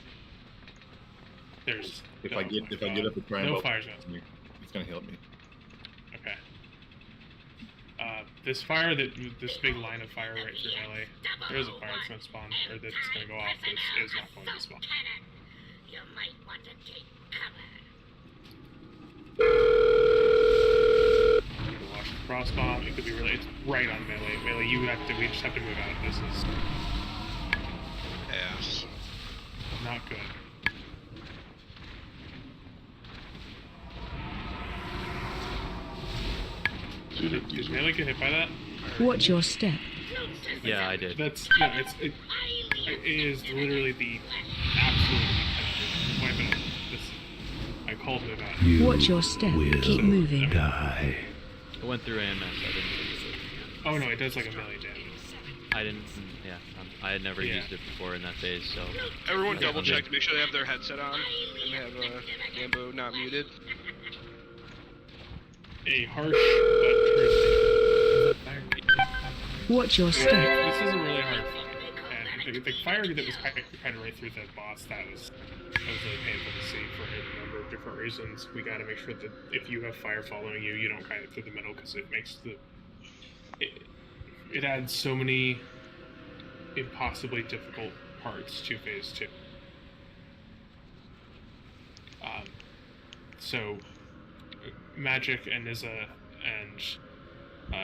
There's If I get up and try and no bubble, fire's gonna. it's gonna heal me. Okay. This big line of fire right through melee, there is a fire that's gonna spawn, or that's gonna go off, is not going to spawn. You might want to take cover. You can watch the frost bomb, it could be really, it's right on melee. Melee, we just have to move out. This is not good. Did melee get hit by that? Watch your step. Yeah, I did. It is literally the absolute weapon of this. I called it out. Watch your step. Keep moving. Die. It went through AMS. I didn't use it. Oh no, it does like a melee damage. I didn't. Yeah, I had never used it before in that phase, so. Everyone double check to make sure they have their headset on and they have Gambo not muted. A harsh but true. Watch your step. This is a really hard fight, and the fire that was kind of right through the boss, that was really painful to see for a number of different reasons. We got to make sure that if you have fire following you, you don't kind of through the middle, because it makes it adds so many impossibly difficult parts to phase 2. So Magic and Nizza and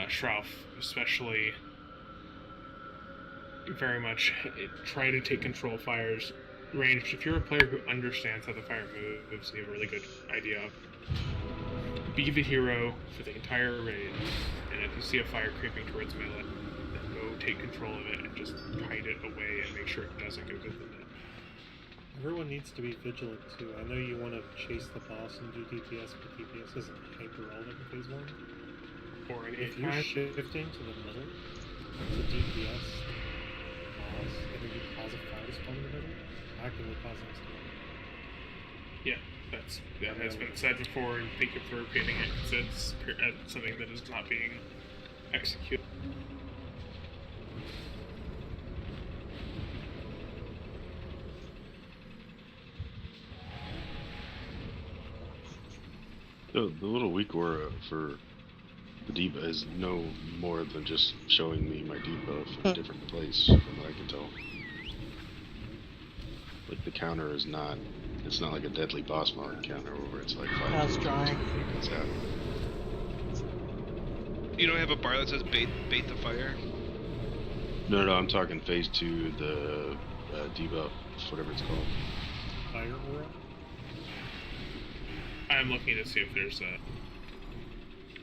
Shrouf especially very much try to take control of fires. Ranged, if you're a player who understands how the fire moves, you have a really good idea of, be the hero for the entire raid, and if you see a fire creeping towards melee, then go take control of it and just hide it away and make sure it doesn't go good with it. Everyone needs to be vigilant too. I know you want to chase the boss and do DPS, but DPS isn't hyper relevant in phase 1. Or if you're shifting to the middle, the DPS, boss, and then you cause a fire to spawn in the middle, actively causing us to run. Yeah, that has been said before, and thank you for repeating it, because it's something that is not being executed. The little weak aura for the debuff is no more than just showing me my debuff in a different place, from what I can tell. Like, the counter is not, it's not like a deadly boss mark counter where it's like 5 That's drying. seconds out. You don't have a bar that says bait the fire? No, I'm talking phase 2, the debuff, whatever it's called. Fire aura? I'm looking to see if there's a...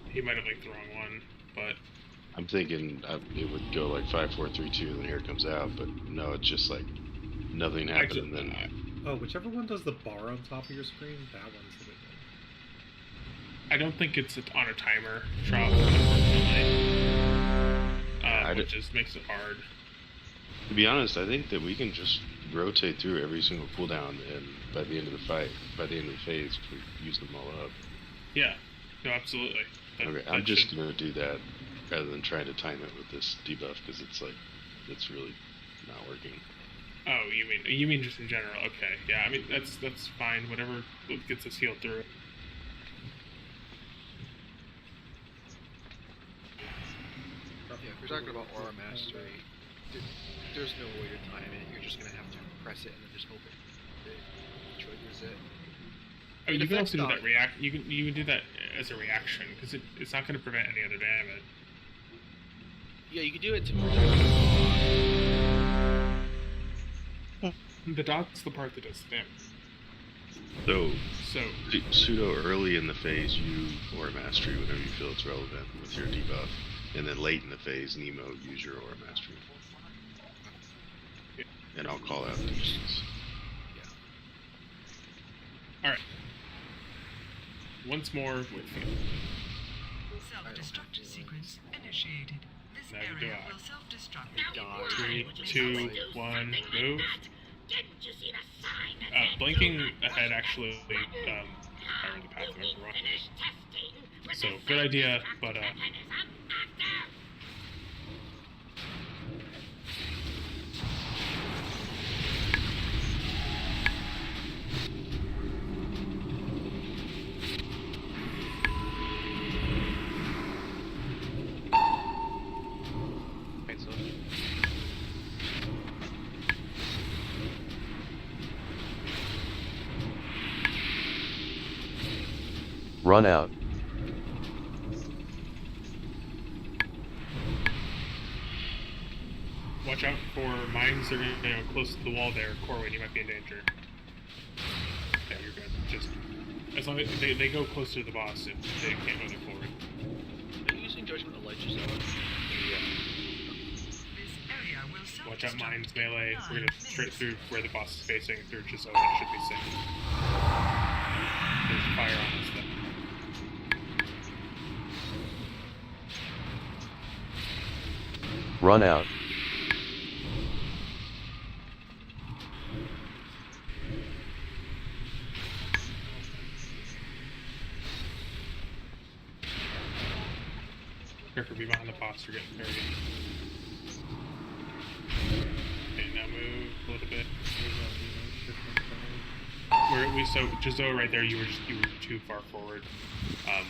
He might have linked the wrong one, but... I'm thinking it would go like 5, 4, 3, 2, and then here it comes out, but no, it's just like nothing happened and then... Oh, whichever one does the bar on top of your screen, that one's the big one. I don't think it's on a timer, unfortunately. Which just makes it hard. To be honest, I think that we can just rotate through every single cooldown, and by the end of the fight, by the end of the phase, we use them all up. Yeah, no, absolutely. Okay, I'm just gonna do that rather than trying to time it with this debuff, because it's like, it's really not working. Oh, you mean just in general? Okay, yeah. I mean that's fine. Whatever gets us healed through. Yeah, if you're talking about aura mastery, there's no way to time it. You're just gonna have to press it and then just hope it triggers it. I mean, you can also do that You can do that as a reaction, because it's not going to prevent any other damage. Yeah, you can do it to protect the dot's the part that does the damage. So, So pseudo early in the phase, you Aura Mastery whenever you feel it's relevant with your debuff, and then late in the phase, Nemo, use your Aura Mastery. And I'll call out distance. Alright. Once more, Whitfield. Self-destruct sequence initiated. This Now you area die. will self-destruct. 3, 2, 1, move. Didn't you see the sign that said Blinking do not ahead push actually, this button? fire the path Will we whenever wrong. finish testing with So, the good idea, self-destruct but, mechanism active? Run out. Watch out for mines. They're close to the wall there. Corwin, you might be in danger. Yeah, you're good. Just as long as they go close to the boss, if they can't move forward. Are you using Judgment of Lich as well? Watch out, mines, melee. We're gonna straight through where the boss is facing through Giselle. That should be safe. There's fire on us though. Run out. Careful, be behind the boss. You're getting buried. Okay, now move a little bit. So Giselle right there. You were too far forward.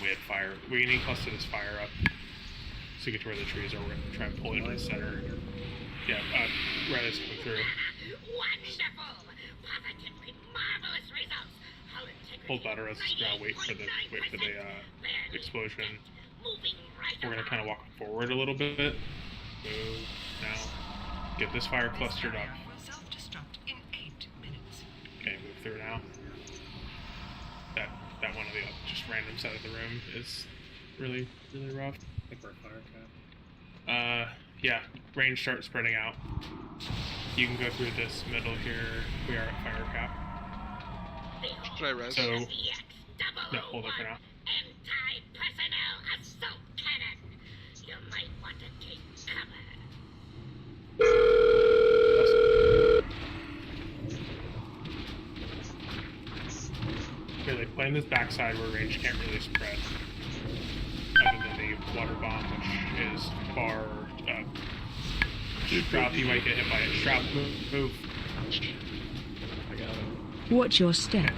We had fire. We need close to this fire up. So get to where the trees are. We're gonna try and pull it into the center. Yeah, right as coming through. Wonderful! Positively marvelous results! Hull integrity Hold ladder as now. Wait for the explosion. We're gonna kind of walk forward a little bit. Move now. Get this fire clustered up. Will self-destruct in 8 minutes. Okay, move through now. That one of the just random side of the room is really rough. I think we're fire cap. Yeah, range starts spreading out. You can go through this middle here. We are at fire cap. Should I res? So, no, hold it for now. Anti-personnel assault cannon! You might want to take cover. Okay, like playing this backside where range can't really spread. Other than the water bomb, which is far Strap, you might get hit by it. Strap, move. I got it. Watch your step.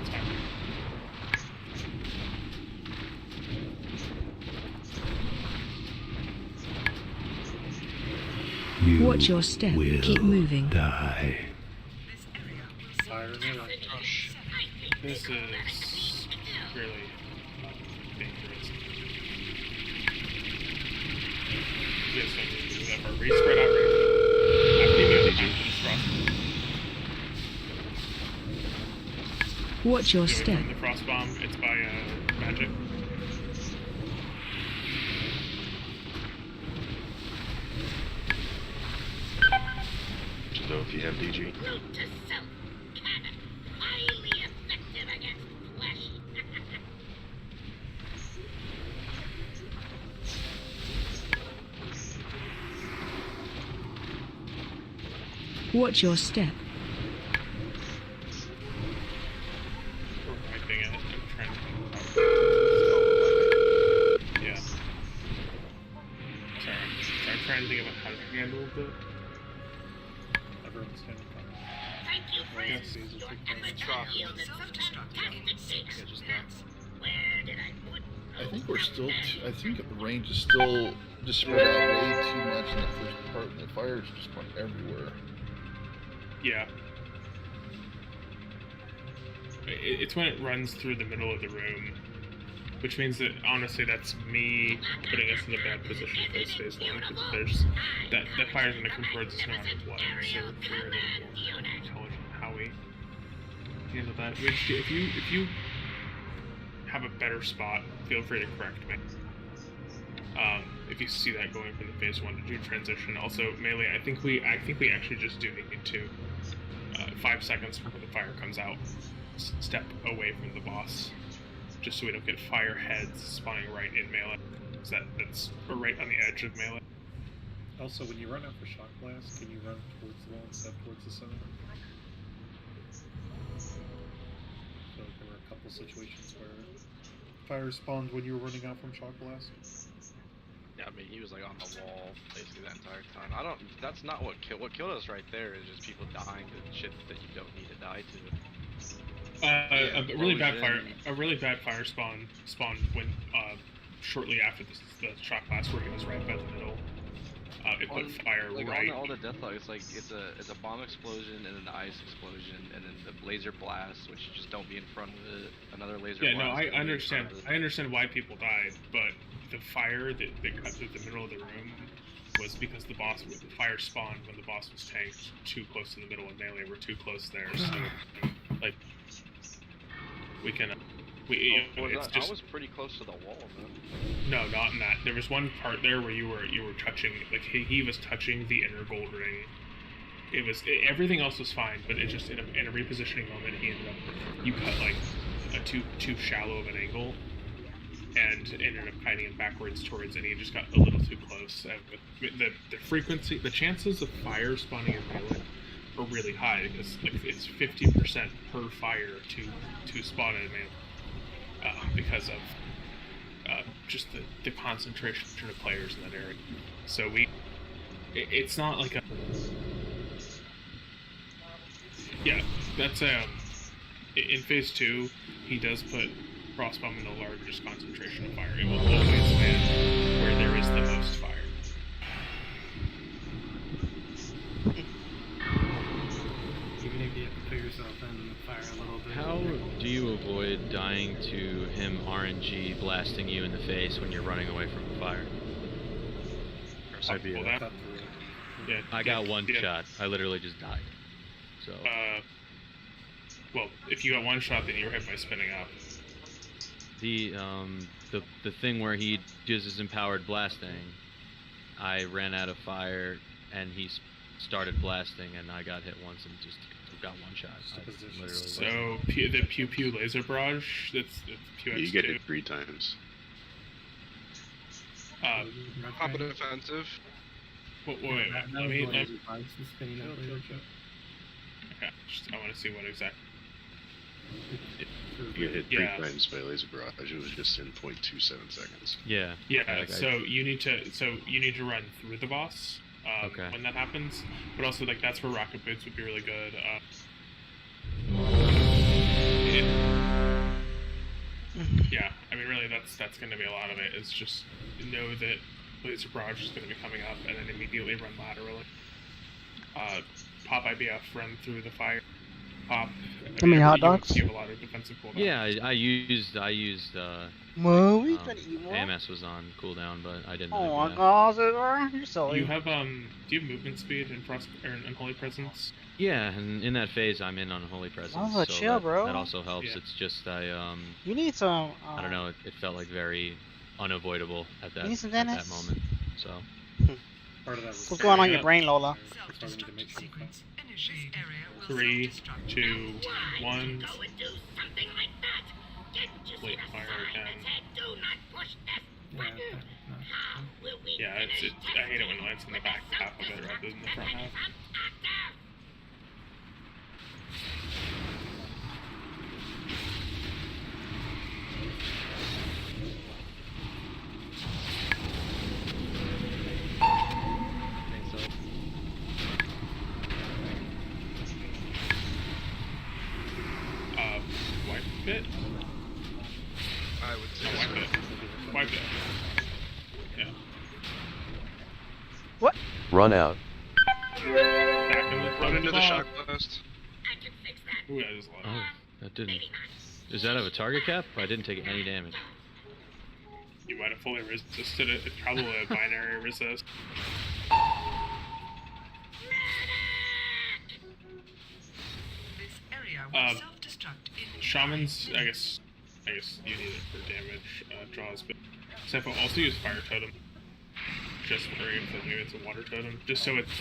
Watch your step. Keep moving. Die. Fire This is really dangerous. You guys don't need to do that part. Spread out range. I'm leaving the time for this frost. Watch your step. The frost bomb, it's by magic. So if you have DG. Note to self, cannon, highly effective against flesh. Watch your step. Yeah. Sorry, I'm trying to think about how to handle it. Everyone's standing up. Thank you, friends. Yes. Your efforts have yielded some fantastic data. Where did I put I think we're still. I think the range is still just spread out way too much in that first part, and the fire is just going everywhere. Yeah. It's when it runs through the middle of the room, which means that honestly that's me putting us in a bad position for this phase one, because there's that fire's gonna come towards us no matter what, so we're a little more intelligent how we handle that. If you have a better spot, feel free to correct me. If you see that going from the phase 1 to 2 transition. Also, melee, I think we actually just do need to 5 seconds before the fire comes out, step away from the boss, just so we don't get fire heads spawning right in melee. That's right on the edge of melee. Also, when you run out for shock blast, can you run towards the wall instead of towards the center? So there were a couple situations where fire spawned when you were running out from shock blast. Yeah, I mean, he was like on the wall basically that entire time. I don't. That's not what killed. What killed us right there is just people dying to shit that you don't need to die to. A really bad fire spawned when shortly after the shock blast where he was right by the middle. It put fire like right. All the deathlock, it's like it's a bomb explosion and then the ice explosion and then the laser blast, which you just don't be in front of it. Another laser blast. Yeah, no, I understand. I understand why people died, but the fire that cut through the middle of the room was because the fire spawned when the boss was tanked too close to the middle, and melee were too close there. So, like, we can. I was pretty close to the wall, man. No, not in that. There was one part there where you were touching, like he was touching the inner gold ring. Everything else was fine, but it just in a repositioning moment he ended up, you cut like a too shallow of an angle, and ended up kiting him backwards towards, and he just got a little too close. The frequency, the chances of fire spawning in melee are really high because like it's 50% per fire to spawn in melee. Because of just the concentration of players in that area. So it's not like a... Yeah, that's in phase 2, he does put crossbow in the largest concentration of fire. It will always land where there is the most fire. Even if you have to put yourself in the fire a little bit. How do you avoid dying to him RNG blasting you in the face when you're running away from the fire? Yeah, I got one shot. I literally just died. So. Well, if you got one shot, then you were hit by spinning up. The thing where he does his empowered blasting, I ran out of fire, and he started blasting, and I got hit once and just got one shot. So the pew pew laser barrage, that's PX2. You get it 3 times. Pop it offensive. Wait, let me. Okay, I want to see what exactly. You get hit 3 times by laser barrage. It was just in 0.27 seconds. Yeah. Yeah. So you need to run through the boss. When that happens, but also like that's where rocket boots would be really good. Yeah, I mean really that's going to be a lot of it. It's just know that laser barrage is going to be coming up, and then immediately run laterally. Pop IBF, run through the fire. Pop. How many hot dogs? You have a lot of defensive cooldowns. Yeah, I used. Well, we can eat more. AMS was on cooldown, but I didn't. Oh my god, you're so. You have do you have movement speed in Frost or in Holy Presence? Yeah, and in that phase I'm in on Holy Presence. Oh, so chill, bro. That also helps. Yeah. It's just You need some. I don't know. It felt like very unavoidable at that You need some at Dennis? that moment. So. Part of that was What's going on in your brain, Lola? 3, 2, 1. Wait, fire again. Yeah, I hate it when it lands in the back half of it rather than the front half. Wipe it? I would say wipe it. Wipe it. Yeah. What? Run out. Run into the shock blast. Ooh, that is a lot. Oh, that didn't. Does that have a target cap? I didn't take any damage. You might have fully resisted it. It's probably a binary resist. Shamans, I guess you need it for damage draws, but Seppo also use Fire Totem. Just or maybe it's a Water Totem, just so it's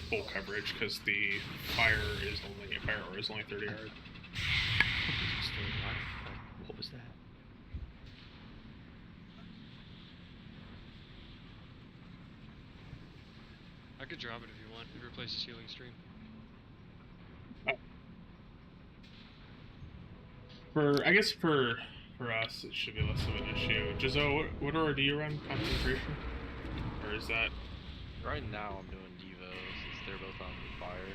full coverage, because the fire aura is only 30 yards. What was that? I could drop it if you want. It replaces healing stream. I guess for us, it should be less of an issue. Jizo, what aura do you run? Concentration? Or is that... Right now I'm doing Devo, since they're both on fire.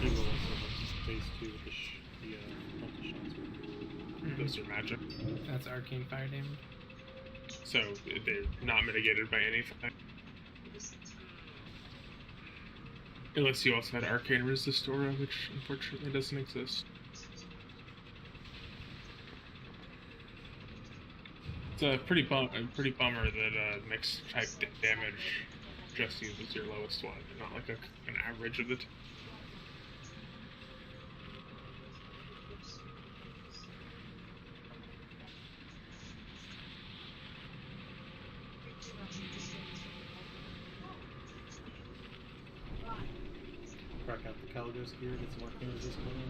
Devo also has phase 2 with the multi shots. Those are magic. That's arcane fire damage. So they're not mitigated by anything. Unless you also had arcane resist aura, which unfortunately doesn't exist. It's a pretty bummer that mixed type damage just uses your lowest one, not like an average of the two. Crack out the Caligos gear, get some arcane resist going on.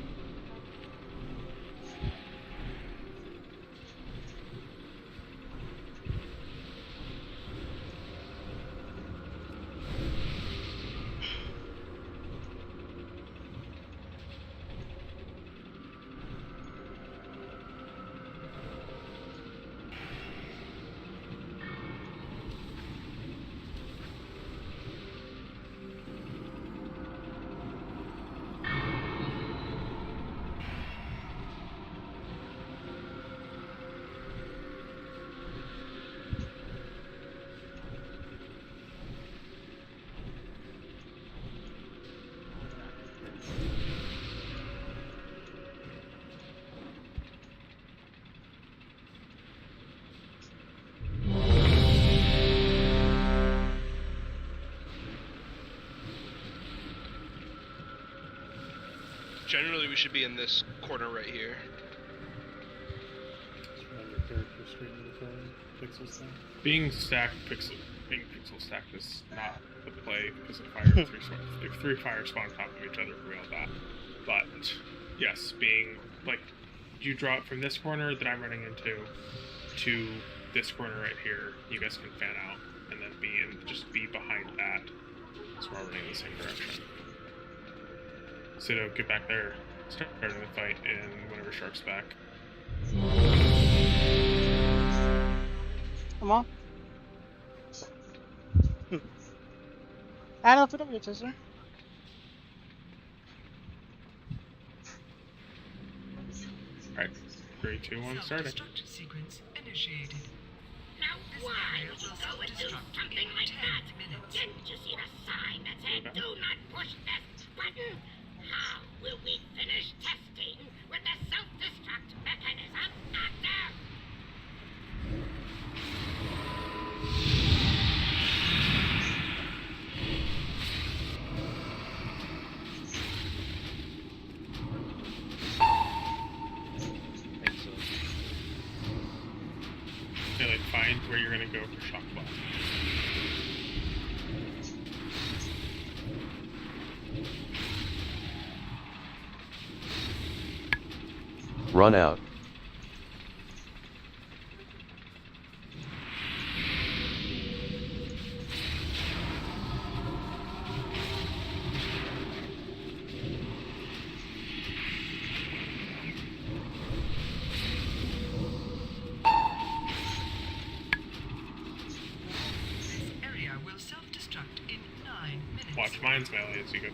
Generally, we should be in this corner right here. Just run your character straight into the corner, pixel stack. Being pixel stacked is not the play because of fire. Three fires spawn on top of each other for real that. But yes, being like you draw it from this corner that I'm running into to this corner right here, you guys can fan out and then just be behind that. So we're all running in the same direction. Sido, get back there. Starting the fight in whenever Shark's back. Come on. Add up it up your sister. Alright, 3, 2, 1, starting. Self-destruct sequence initiated. Now why would you go and do something like that? Didn't you see the sign that said do not push this button? How will we finish testing with the self-destruct mechanism active? Okay, like find where you're gonna go for shock blast. Run out. This area will self-destruct in 9 minutes. Watch Mind's Valley as you go.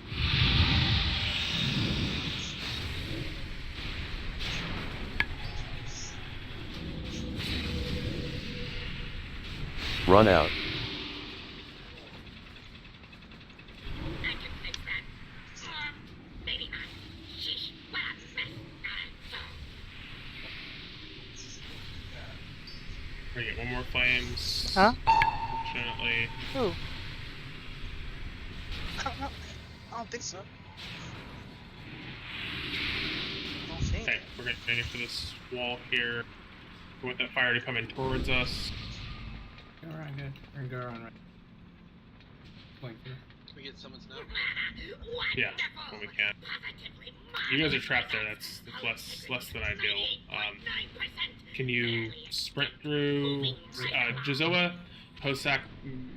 Run out. I can fix that. Or maybe not. Sheesh, what a mess. We're gonna get one more flames. Huh? Fortunately. Who? think so. Okay, we're gonna get to this wall here. We want that fire to come in towards us. Go around, good. We're gonna go around right. Point through. Can we get summons now? Yeah, when we can. You guys are trapped there. That's less than ideal. Can you sprint through? Jazoa, Hosak,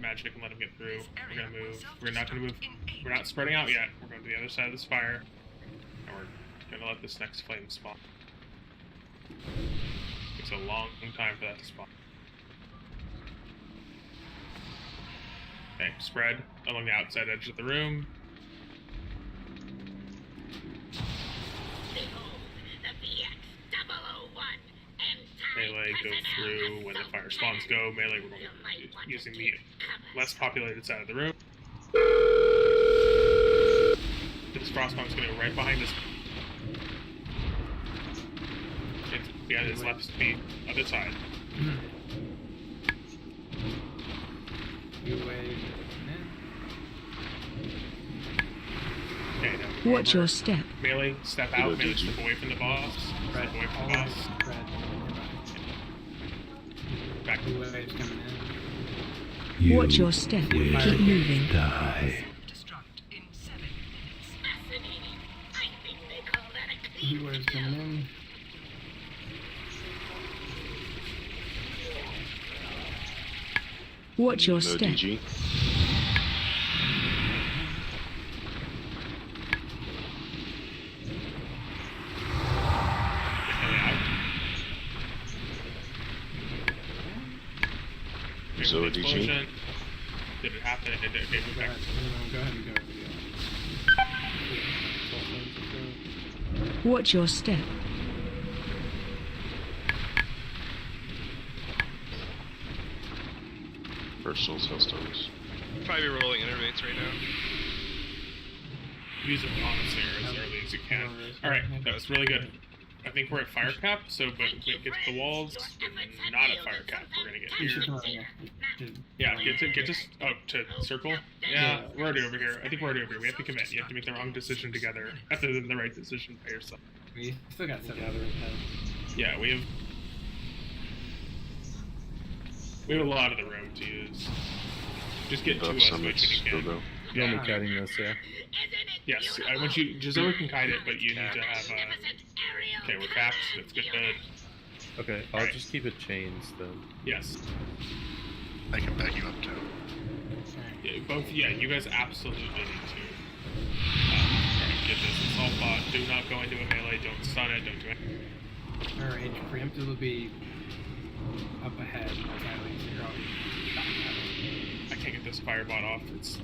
magic, and let him get through. We're gonna move. We're not gonna move. We're not spreading out yet. We're going to the other side of this fire, and we're gonna let this next flame spawn. It's a long time for that to spawn. Okay, spread along the outside edge of the room. Melee, go through when the fire spawns. Go melee. We're going using the less populated side of the room. This frostbomb's going to go right behind this. It's behind his left feet, other side. Okay, now Watch your step. Melee, step out. Melee, step away from the boss. Step away from the boss. Back to the waves coming in. Watch your step. Keep moving. Self-destruct in 7 minutes. Fascinating. I think they call that a clean Waves coming in. Watch your No step. DG. So DG. Explosion. Did it happen? It did. Okay, move back. Go ahead and go. Watch your step. Personal hailstones. Probably rolling innervates right now. Use it honestly as early as you can. Alright, that was really good. I think we're at fire cap, so but when it gets to the walls, we're not at fire cap. We're gonna get here. Yeah, get to circle. Yeah, we're already over here. I think we're already over here. We have to commit. You have to make the wrong decision together rather than the right decision by yourself. We still got 7 Yeah, we have a lot of the room to use. Just get to us as quick as you can. You'll be cutting this, yeah? Yes, I want you. Jazoa can kite it, but you need to have. Okay, we're capped. That's good. Okay, I'll just keep it chains then. Yes. I can back you up too. Yeah, both. Yeah, you guys absolutely need to. Get this assault bot. Do not go into a melee. Don't stun it. Don't do it. Alright, preemptive will be up ahead. Exactly. So you're always I can't get this firebot off. It's.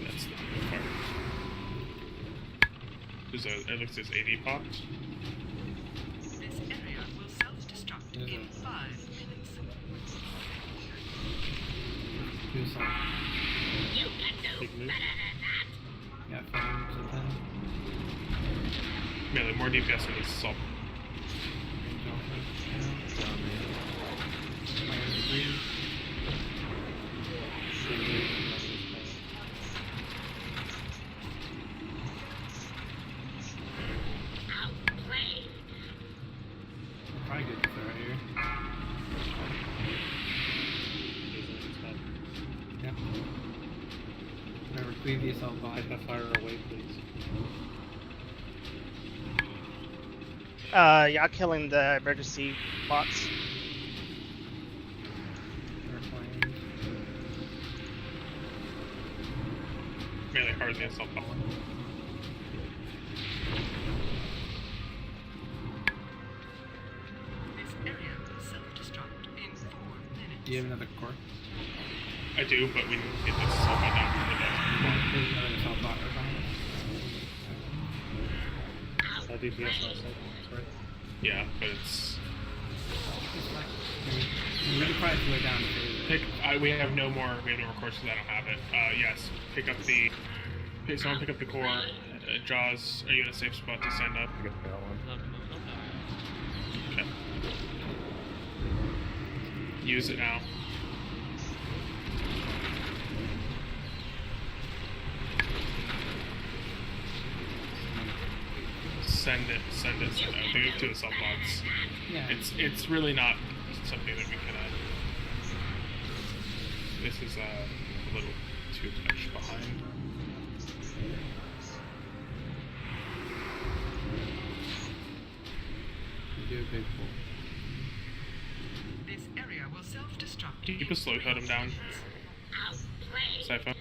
That's the fire. It looks as AD popped. This area will self-destruct in 5 minutes. do some. You can do Big move. better than that. Yeah, flames and then Melee, more DPS in this assault. Outplayed. Probably good to throw right here. Yep. Remember, cleave the assault bot. Take that fire away, please. Y'all killing the emergency bots. Melee hard the assault bot. This area will self-destruct in 4 minutes. Do you have another core? I do, but we need to get this assault bot down to the best. There's another assault bot right behind us. DPS also, right? Yeah, but it's. We could probably slow it down too. We have no more courses. I don't have it. Yes, pick up the. Someone pick up the core. Jaws, are you in a safe spot to send up? I got that one. Okay. Use it now. Send it. I think to the subbots. Yeah. It's really not something that we can. This is a little too much behind. Do a big pull. This area will self-destruct. Keep a slow shut him down. Cypher.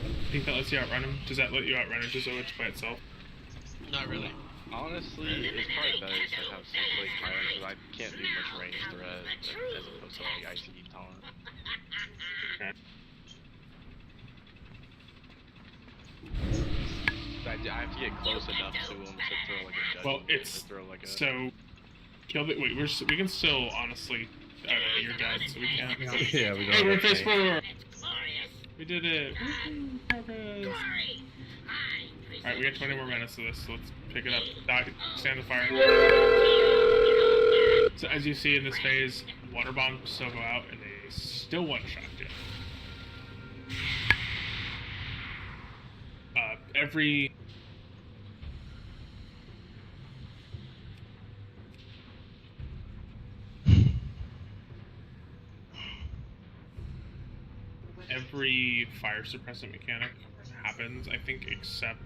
I think that lets you outrun him. Does that let you outrun him just so much by itself? Not really. Honestly, it's probably better to have some like tyrant because I can't do much range threat as opposed to like ICD taunt. Okay. I have to get close enough to him to throw like a judgment. Well, it's so kill the wait. We can still honestly. You're dead, so we can't. Yeah, we don't. Hey, we're have phase change. 4. We did it. Progress. Alright, we got 20 more minutes of this, so let's pick it up. Stand the fire. So as you see in this phase, water bombs still go out, and they still one-shot you. Every fire suppressant mechanic happens, I think, except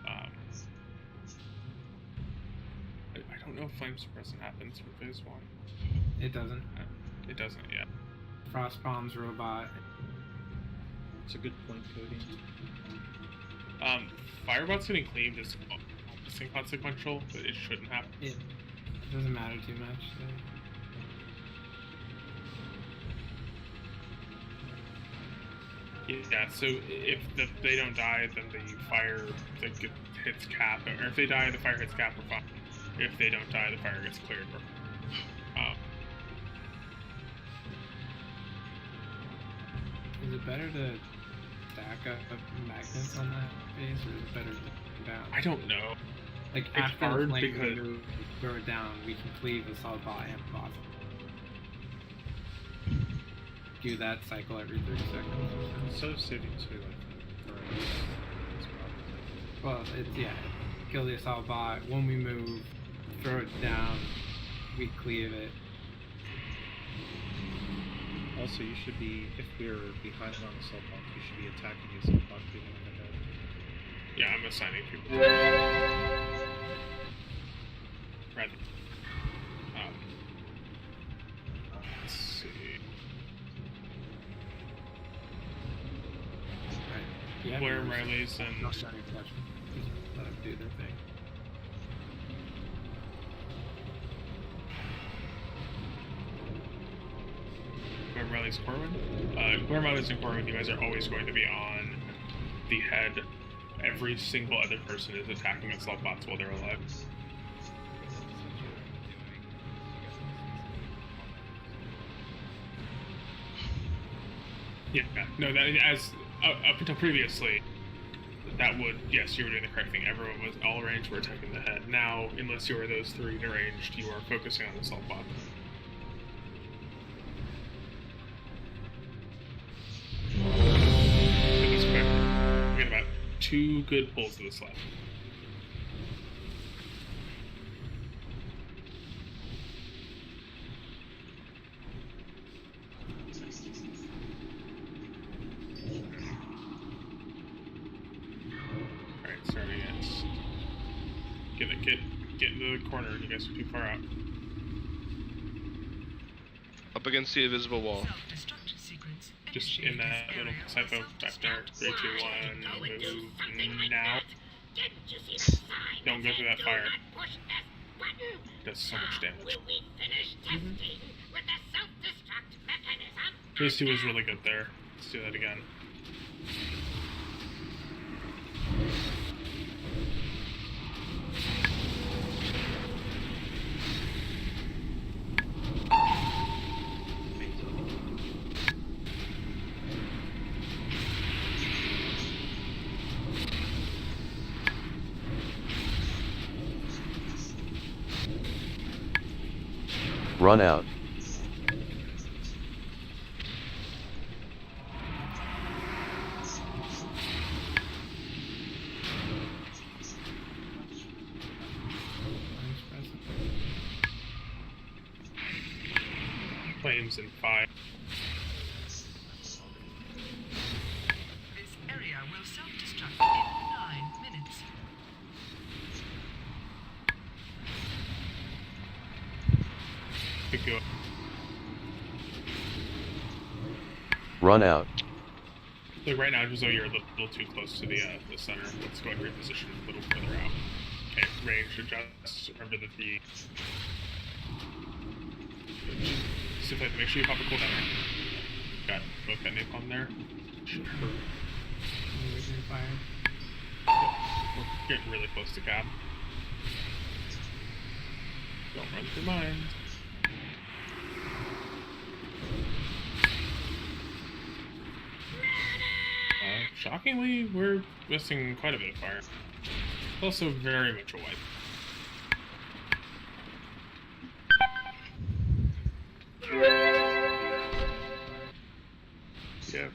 I don't know if flame suppressant happens for phase 1. It doesn't. It doesn't yet. Frost bombs robot. It's a good point, Cody. Firebots getting cleaved is almost inconsequential, but it shouldn't happen. It doesn't matter too much. So. Yeah, so if they don't die, then the fire hits cap, or if they die, the fire hits cap or fine. If they don't die, the fire gets cleared. Is it better to stack up magnets on that phase, or is it better to down? I don't know. Like it's after hard the flame because move, throw it down, we can cleave the solid bot and boss. Do that cycle every 30 seconds or so. Instead of saving 2, I think. Well, it's, yeah. Kill the assault bot. When we move, throw it down, we cleave it. Also, you should be, if we're behind on the assault bot, you should be attacking the assault bot, getting in the head. Yeah, I'm assigning people. Rather. Let's see. Yeah, Blair, Riley's, and no starting touch. Just let them do their thing. Blair, Riley's, Corwin. Blair, Riley's, and Corwin, you guys are always going to be on the head. Every single other person is attacking assault bots while they're alive. Yeah, no, that as up until previously, that would, yes, you were doing the correct thing. Everyone was all ranged, were attacking the head. Now, unless you are those 3 ranged, you are focusing on the assault bot. Do this quick. We got about 2 good pulls of this left. Alright, starting it. Get into the corner, you guys are too far out. Up against the invisible wall. Just in that little cypher back there. 3, 2, 1, move now. Don't go through that fire. It does so much damage. Phase 2 was really good there. Let's do that again. Run out. Flames and fire. This area will self-destruct in 9 minutes. Good go. Run out. Look, right now, Joe, you're a little too close to the center. Let's go and reposition a little further out. Okay, range adjust. Remember that the... So make sure you pop a cooldown there. Got both that napalm there. Should hurt. Fire. We're getting really close to cap. Don't run through mines. Shockingly, we're missing quite a bit of fire. Also very much a wipe. Yeah.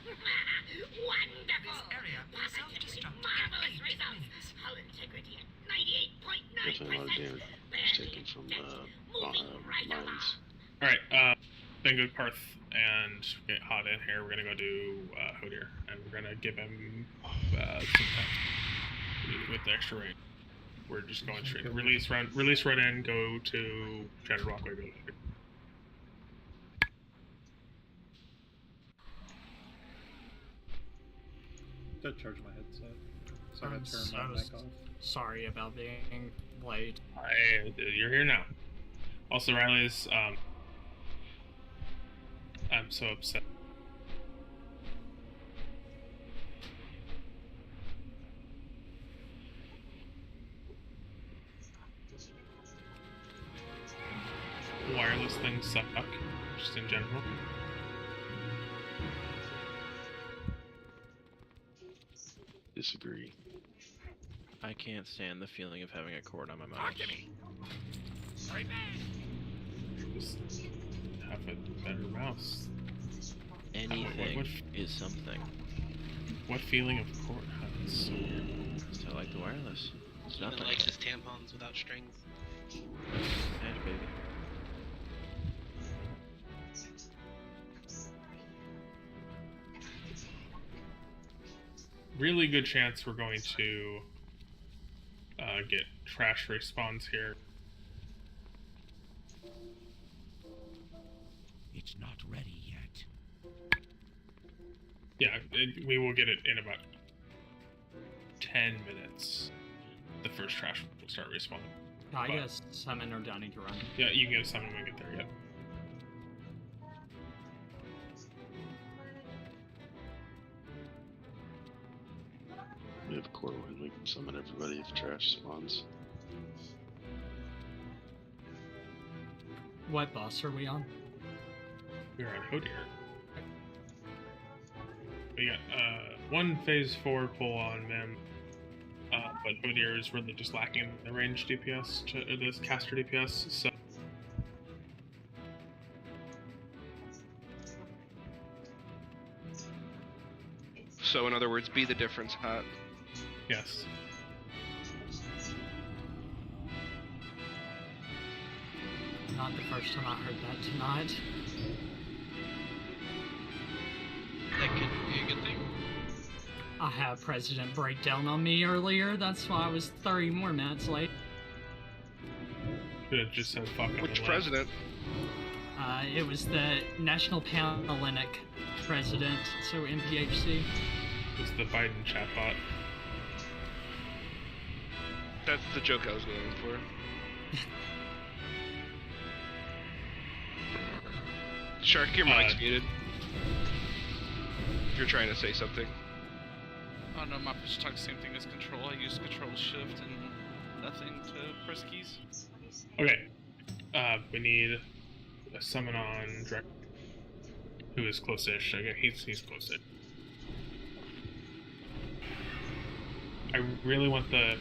This area will self-destruct in 8 minutes. Hull integrity at 98.9%. Definitely a lot of damage just taken from mines. Alright, then go Parth and get hot in here. We're gonna go do Hodir, and we're gonna give him some time with the extra range. We're just going straight. Release run in, go to Shattered Walkway, go later. Don't charge my headset. So I gotta turn my mic off. Sorry about being late. You're here now. Also, Riley's, I'm so upset. Wireless things suck, just in general. Disagree. I can't stand the feeling of having a cord on my mouse. Just have a better mouse. Anything What is something. What feeling of cord? That's so weird. Just I like the wireless. It's Ethan nothing. likes his tampons without strings. Edge, baby. Really good chance we're going to get trash respawns here. It's not ready yet. Yeah, we will get it in about 10 minutes. The first trash will start respawning. I guess summon or do I need to run? Yeah, you can get a summon when we get there, yeah. We have a core when we can summon everybody if trash spawns. What boss are we on? We're on Hodir. We got one phase 4 pull on them, but Hodir is really just lacking the range DPS to this caster DPS, so. So in other words, be the difference, Hat. Yes. Not the first time I heard that tonight. That could be a good thing. I had President breakdown on me earlier, that's why I was 30 more minutes late. Should have just said fuck up. Which president? It was the National Panhellenic president, so NPHC. It was the Biden chatbot. That's the joke I was going for. Shark, your mic's muted. If you're trying to say something. Oh no, my push talk same thing as control. I use control shift and nothing to press keys. Okay. We need a summon on Dragon, who is close-ish. Okay, he's close-ish. I really want the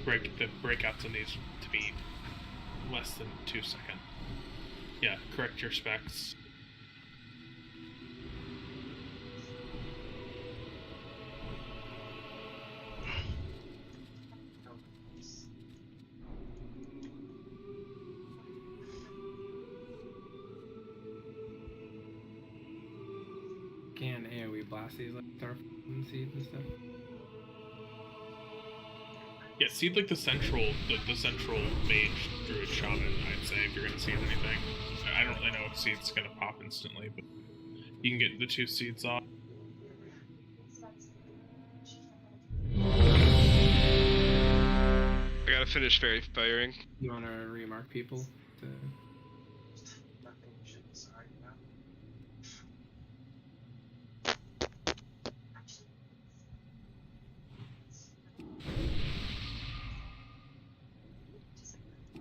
breakouts on these to be less than 2 seconds. Yeah, correct your specs. Can AoE blast these like starf and seeds and stuff? Yeah, seed like the central mage druid shaman, I'd say, if you're gonna seed anything. I don't really know if seed's gonna pop instantly, but you can get the 2 seeds off. I gotta finish fairy firing. You want to remark people? To...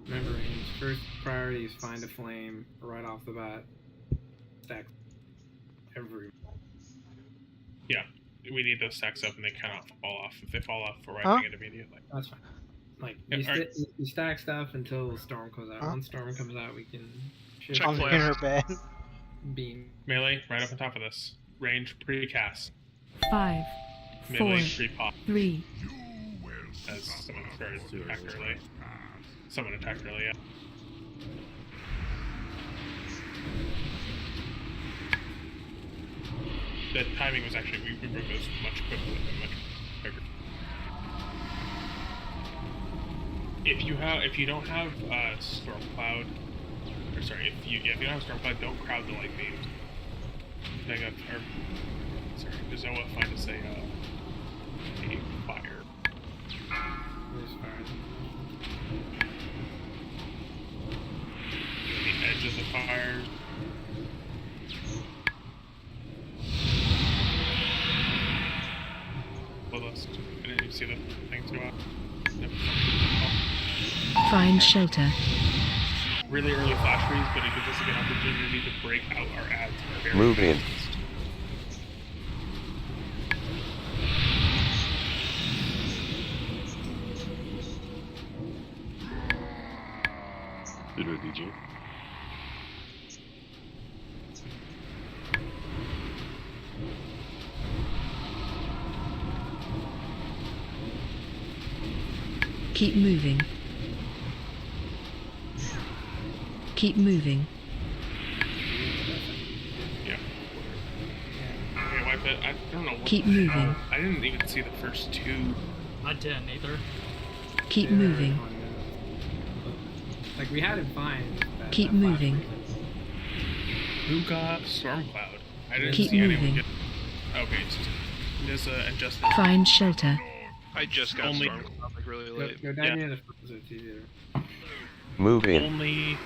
Remember, Aim's first priority is find a flame right off the bat. Stack every. Yeah, we need those stacks up and they cannot fall off. If they fall off, we're wiping it immediately. That's fine. Like, Yeah, you stack stuff until the storm comes out. Once storm comes out, we can shift. On the inner bed. Beam. Melee, right up on top of this. Range pre-cast. 5, Melee 4, pre-pop. 3. As someone started to attack early. Someone attacked early, yeah. The timing was actually, we broke those much quicker and much quicker. If you don't have storm cloud, or sorry, if you don't have storm cloud, don't crowd the light beams. Does Zoa find us a fire? Where's fire? The edge of the fire. Below us. I didn't even see the things go out. Nope. Find shelter. Really early flash freeze, but it gives us a good opportunity to break out our ads. Move in. Good with DJ. Keep moving. Keep moving. Yeah. Okay, wipe it. I don't know what Keep the moving. hell. I didn't even see the first 2. I didn't either. Keep moving. Like, we had it fine. Keep moving. Who got Stormcloud? I didn't Keep see anyone moving. get. Okay, it's Nissa and Justin. Find shelter. I just got Only- Stormcloud like really late. Go down near the so it's easier. Move in. Only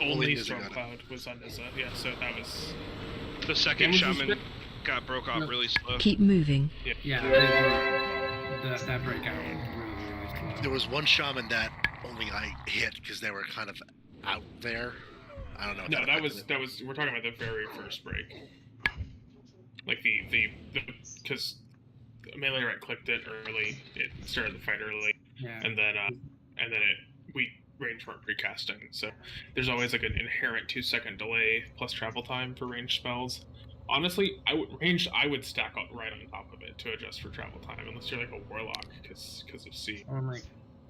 Nissa got it. Stormcloud was on Nissa. Yeah, so that was. The second Damage was shaman good. got broke off really slow. Keep moving. Yeah, that breakout was really slow. There was one shaman that only I hit because they were kind of out there. I don't know. if No, that was affected it. we're talking about the very first break. Like because melee right clicked it early. It started the fight early, Yeah. and then we range weren't precasting. So there's always like an inherent 2-second delay plus travel time for ranged spells. Honestly, I would stack right on top of it to adjust for travel time, unless you're like a warlock, because of C. I'm like,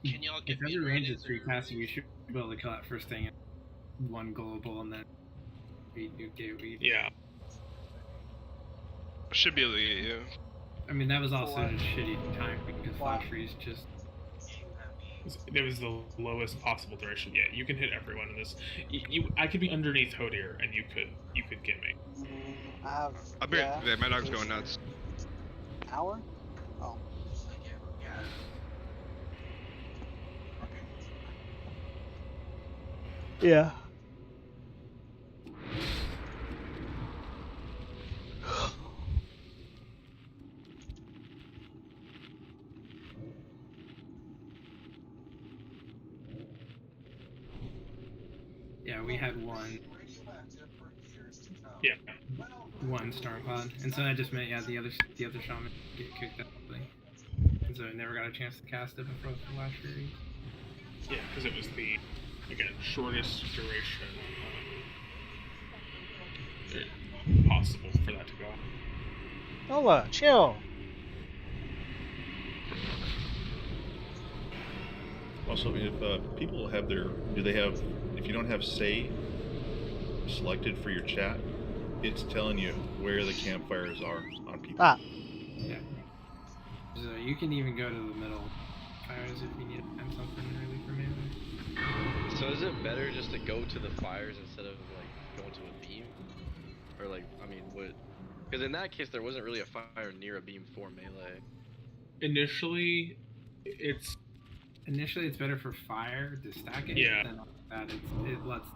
Can y'all if give me every a range is laser? 3 casting, we should be able to kill that first thing in 1 global and then we do AoE. Yeah. Should be able to get you. I mean, that was also a shitty time because Flash Freeze just. It was the lowest possible duration. Yeah, you can hit everyone in this. I could be underneath Hodir, and you could get me. I'll be right there. My dog's going nuts. Hour? Oh. Yeah. Yeah, we had one. Yeah. One Storm Cloud, and so that just meant the other shaman get kicked out, and so I never got a chance to cast it before the Flash Freeze. Yeah, because it was the shortest duration possible for that to go. Nola, chill. Also, if people have their, if you don't have say selected for your chat, it's telling you where the campfires are on people. Ah. Yeah. So you can even go to the middle fires if you need to find something early for melee. So is it better just to go to the fires instead of like going to a beam? Or like, I mean, what? Because in that case, there wasn't really a fire near a beam for melee. Initially, it's better for fire to stack it. Yeah. Then that it lets.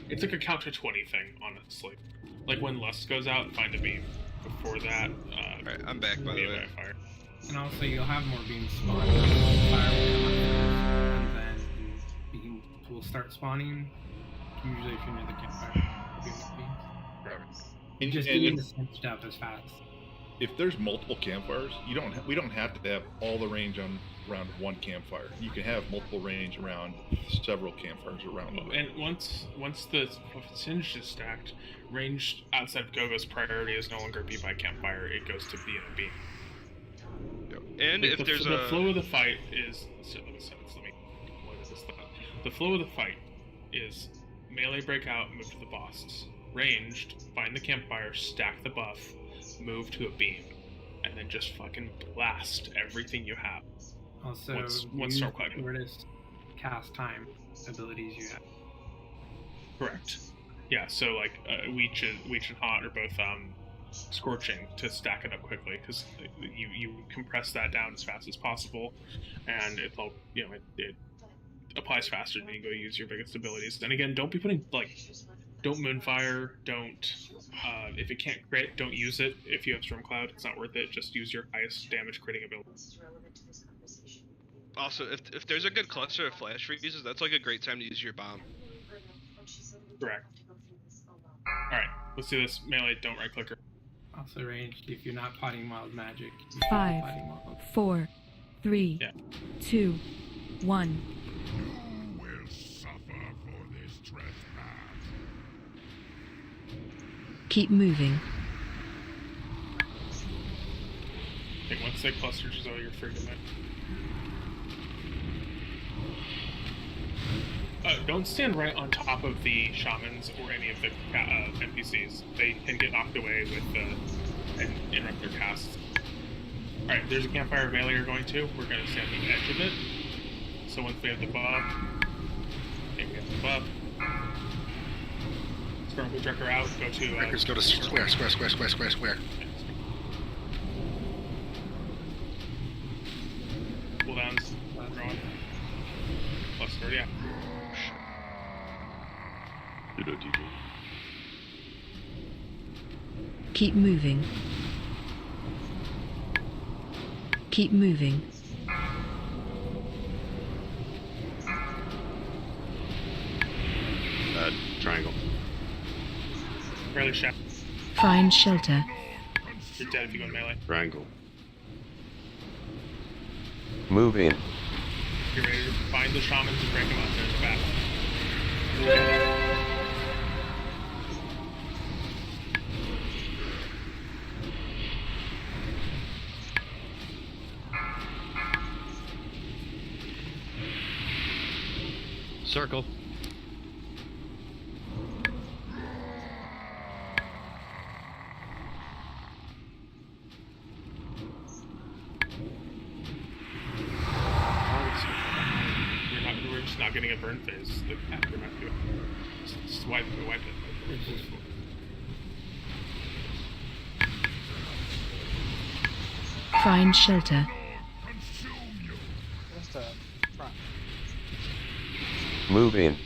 It's like a count to 20 thing, honestly. Like when Lust goes out, find a beam. Before that, Alright, I'm back by the way. Fire. And also, you'll have more beams spawn. Fire will come up, and then beams will start spawning. Usually, if you're near the campfire, there'll be more beams. And Just need to switch up as fast. If there's multiple campfires, we don't have to have all the range around one campfire. You can have multiple range around several campfires around. And once the Singe is stacked, range outside of Gogo's priority is no longer be by campfire. It goes to be in a beam. And Like if there's the flow of the fight is the flow of the fight is melee breakout, move to the boss. Ranged, find the campfire, stack the buff, move to a beam, and then just fucking blast everything you have. Also, once start cutting. shortest cast time abilities you have. Correct. Yeah, so like Leech and Hot are both scorching to stack it up quickly because you compress that down as fast as possible, and it applies faster than you go use your biggest abilities. And again, don't be putting don't Moonfire, don't if it can't crit, don't use it. If you have Stormcloud, it's not worth it. Just use your highest damage critting ability. Also, if there's a good cluster of flash freezes, that's like a great time to use your bomb. Correct. Alright, let's do this. Melee, don't right clicker. Also ranged, if you're not potting wild magic. 5, 4, 3, 2, 1. You will suffer for this trespass. Keep moving. Okay, once they cluster, just all your freaking it. Don't stand right on top of the shamans or any of the NPCs. They can get knocked away with and interrupt their casts. Alright, there's a campfire of melee you're going to. We're going to stand on the edge of it. So once we have the buff, okay, we have the buff. Stormcloud Trekker out, go to... Records go to square. Cooldowns, going. Plus 30, yeah. Keep moving. Keep moving. Triangle. Fairly shallow. Find shelter. You're dead if you go in melee. Triangle. Move in. You're ready to find the shamans and break them up. There's a battle. Circle. We're just not getting a burn phase. We're not doing. Just wipe it. Find shelter. Just front. Move in.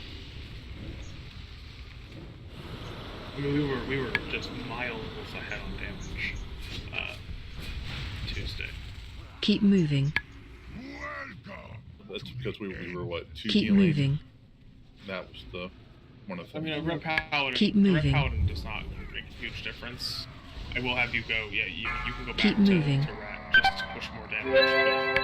I mean, we were just miles ahead on damage Tuesday. Keep moving. That's because we were what, 2 Keep healing? moving. That was the one of the. I mean, a Red Paladin. Keep a Red moving. Paladin does not make a huge difference. I will have you go. Yeah, you can go back Keep to moving. Rat just to push more damage.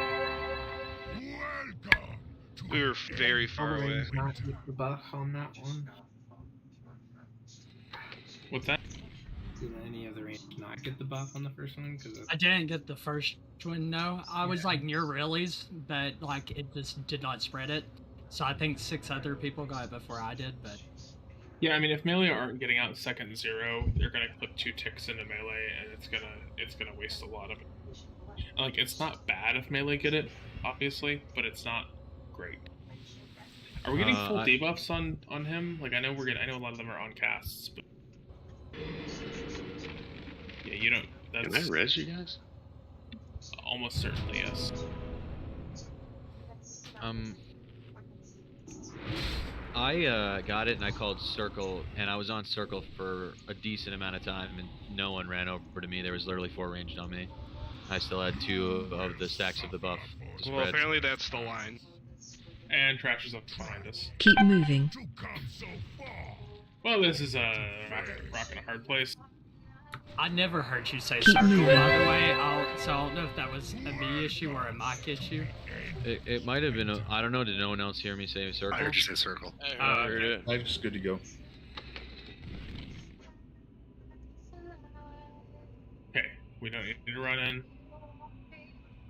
We were very far away. Not with the buff on that one. What's that? Did any of the range not get the buff on the first one? I didn't get the first one, no. I was like near Riley's, but like it just did not spread it. So I think 6 other people got it before I did, but... Yeah, I mean, if melee aren't getting out second 0, they're gonna clip 2 ticks into melee, and it's gonna waste a lot of it. Like, it's not bad if melee get it, obviously, but it's not great. Are we getting full debuffs on him? Like, I know I know a lot of them are on casts, but yeah, you don't. That's Can I res you guys? Almost certainly yes. I got it and I called circle, and I was on circle for a decent amount of time, and no one ran over to me. There was literally 4 ranged on me. I still had 2 of the stacks of the buff to spread. Well, apparently that's the line. And Trash is up behind us. Keep moving. Well, this is a rock in a hard place. I never heard you say Keep circle, moving. by the way. So I don't know if that was a me issue or a mic issue. It might have been. I don't know. Did no one else hear me say circle? I heard you say circle. I heard it. I'm just good to go. Okay, we don't need to run in.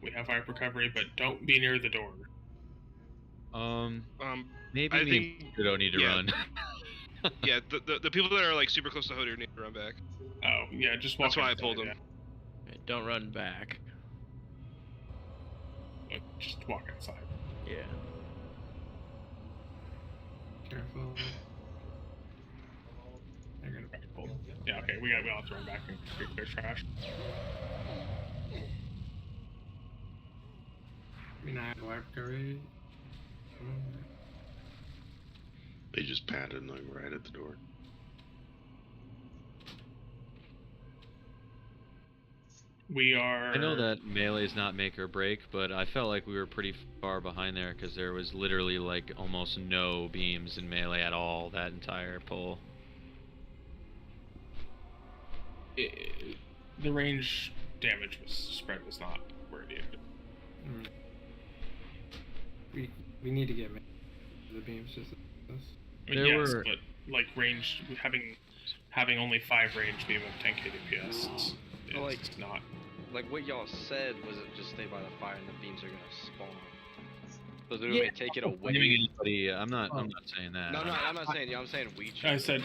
We have fire recovery, but don't be near the door. Maybe I me think and don't need to run. Yeah, the people that are like super close to Hoder need to run back. Oh, yeah, just walk. That's why I inside, pulled him. yeah. Don't run back. Just walk inside. Yeah. Careful. They're gonna Okay, cool. Yeah, okay, we all have to run back and clear Trash. I mean, I have life recovery. They just patted like right at the door. We are. I know that melee is not make or break, but I felt like we were pretty far behind there because there was literally like almost no beams in melee at all that entire pull. The range damage spread was not where it needed. We need to get the beams just this. I mean, yes, but like range having only 5 range beam of 10k DPS is not. Like what y'all said was it just stay by the fire and the beams are gonna spawn. So they're gonna take it away. I'm not saying that. No, I'm not saying you. I'm saying we. I said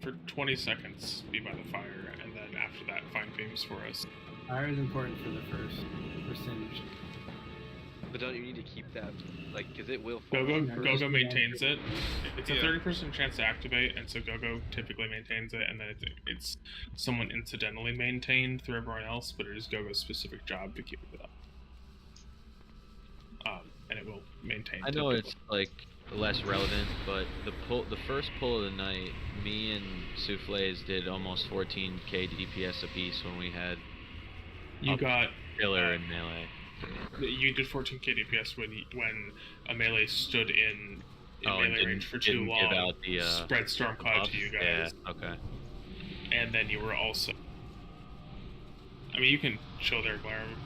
for 20 seconds be by the fire, and then after that find beams for us. Fire is important for the first percentage. But don't you need to keep that, like, because it will. Go-Go maintains it. It's a 30% chance to activate, and so Go-Go typically maintains it, and then it's someone incidentally maintained through everyone else, but it is Go-Go's specific job to keep it up. And it will maintain. I know it's like less relevant, but the first pull of the night, me and Souffles did almost 14k DPS apiece when we had. You got killer in melee. You did 14k DPS when a melee stood in melee range for too long. Give out the, spread storm cloud to you guys. Yeah. Okay. And then you were also. I mean, you can chill there, Glarm.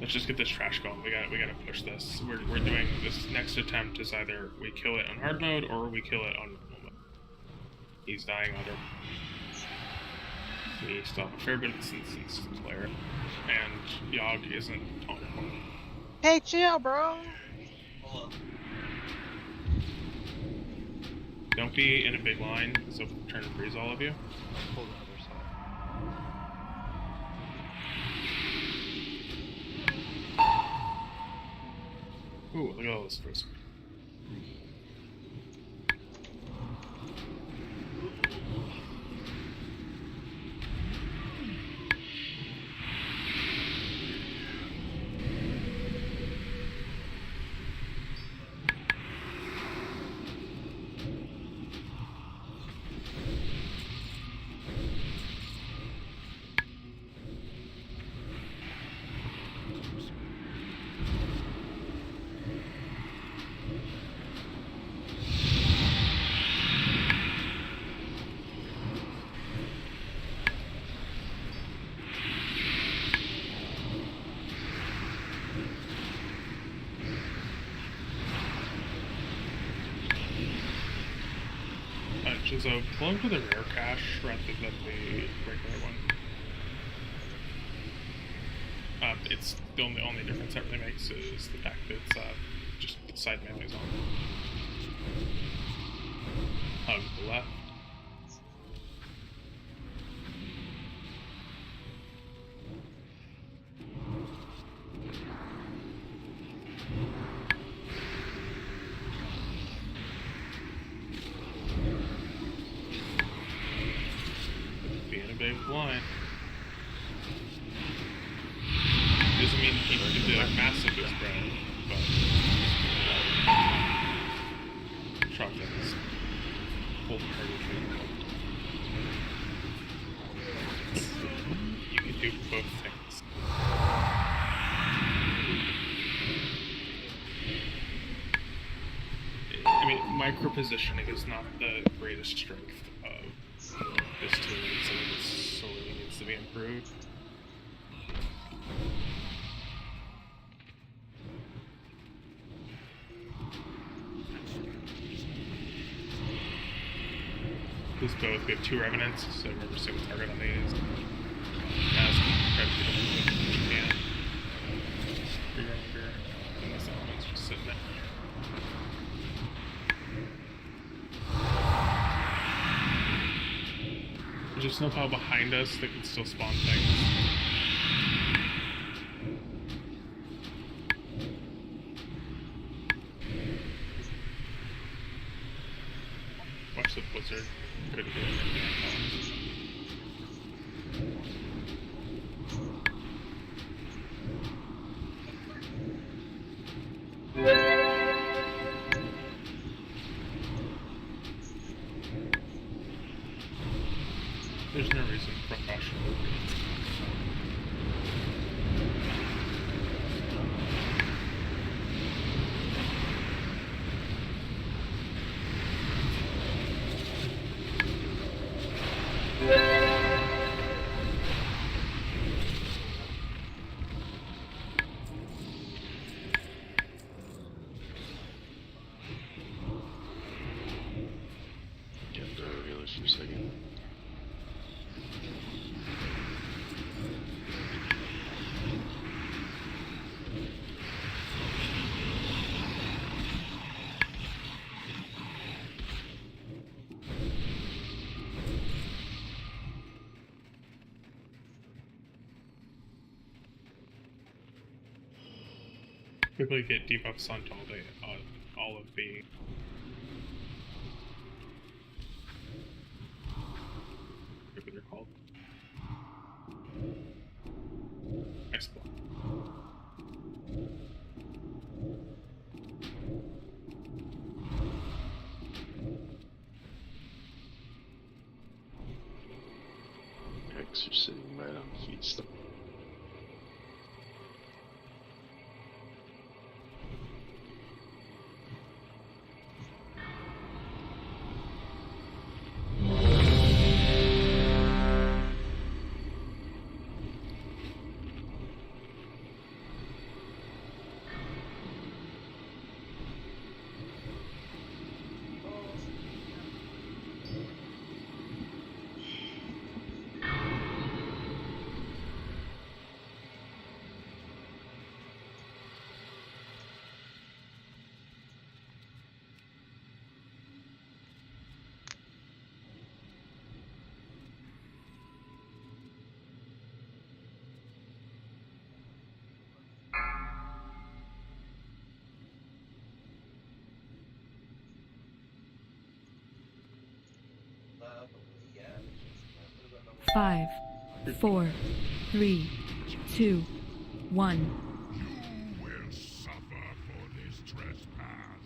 Let's just get this trash going. We gotta push this. We're doing this next attempt is either we kill it on hard mode or we kill it on normal mode. He's dying under. We still have a fair bit of instance to clear, and Yogg isn't on point. Hey, chill, bro. Don't be in a big line, so trying to freeze all of you. Pull the other side. Ooh, look at all this first. which is belong to the rare cache rather than the regular one. It's the only difference that really makes is the fact that it's just side menus on. To the left. Being a big line. Doesn't mean he can do like massive spread, but shotguns full target. You can do both things. I mean, micro positioning is not the greatest strength of this tool. It's something that sorely needs to be improved. These both, we have 2 revenants, so remember single target on these. As compared to what you can. For your longer, and this element's just sitting there. There's a snow pile behind us that can still spawn things. Watch the blizzard. Could be there's no reason for caution. For a second. Quickly get debuffs on all of the whatever they're called. Explode. Hex are sitting right on the feed stuff. Five, 4, 3, 2, 1. You will suffer for this trespass.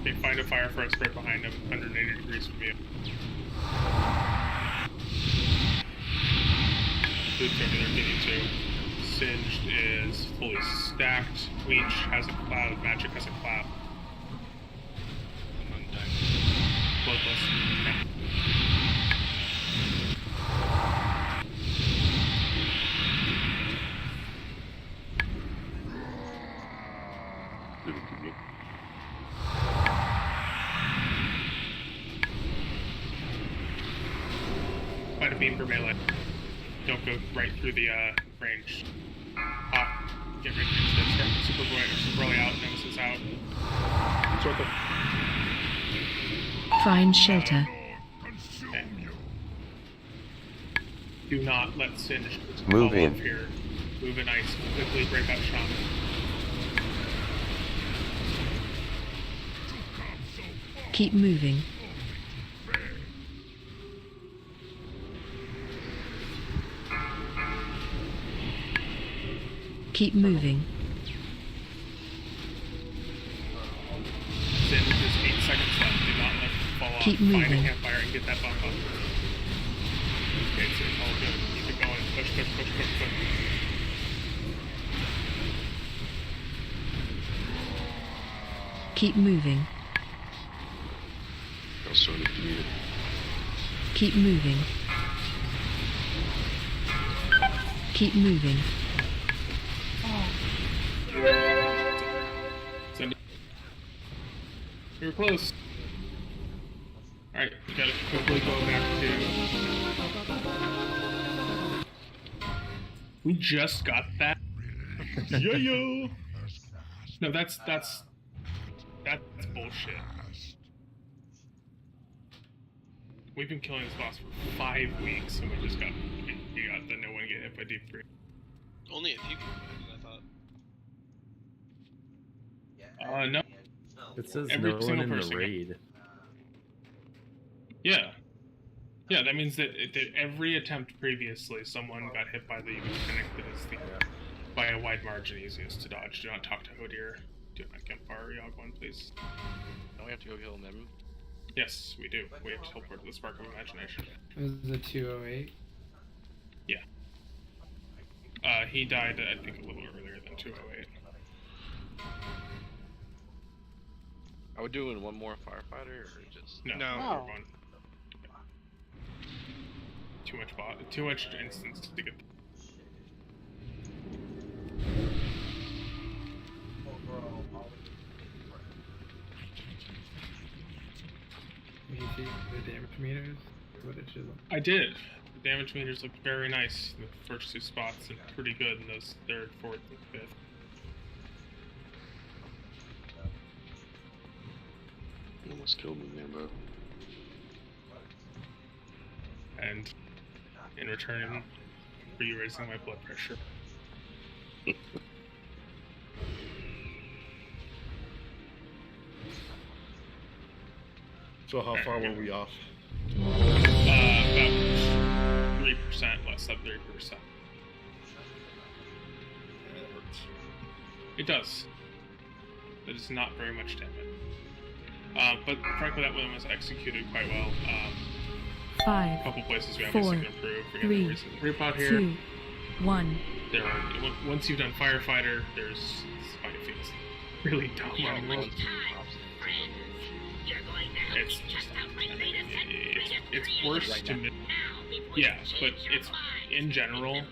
They find a fire forest right behind them, 180 degrees from you. Boots over there getting to. Singed is fully stacked. Leech has a cloud. Magic has a cloud. I'm on deck. bloodless. Okay. Quite a beam for melee. Don't go right through the range. Pop. Get rid of it. Start super bright or super early out. Nemesis out. Circle. Find shelter. Okay. Do not let Singe Move fall in. off here. Move in ice. Quickly break out Shaman. Keep moving. Keep moving. Singe, just 8 seconds left. Do not let it fall off. Keep Find a moving. campfire and get that bump up. Okay, so all good. Keep it going. Push, push, push, push, push. Keep moving. Also need to mute it. Keep moving. Keep moving. Send it. We were close. Alright, we gotta quickly go back to... We just got that? Yo-yo! No, that's bullshit. We've been killing this boss for 5 weeks, and we got the no one get hit by deep free. Only a few people, I thought. No. It says Every no one single in the person. raid. Yeah. Yeah, that means that every attempt previously, someone got hit by the mechanic that is by a wide margin easiest to dodge. Do not talk to Hodir. Do not campfire Yogg1, please. Don't we have to go kill him? Yes, we do. We have to teleport to the Spark of Imagination. This is a 208. Yeah. He died, I think, a little earlier than 208. Are we doing one more firefighter, or just... No. No. One. Too much instance to get... Did you see the damage meters? What it should look. I did. The damage meters looked very nice in the first 2 spots, and pretty good in those 3rd, 4th, and 5th. You almost killed me there, bro. And in return for you raising my blood pressure. So how far were we off? About 3%, less than 3%. It does. That is not very much damage. But frankly, that one was executed quite well. 5, a couple places we 4, obviously can improve. We got 3, no reason to group out here. 2, 1. There are, once you've done firefighter, there's fight feels really dumb. It's just, it's worse to miss. Yeah, but it's in general,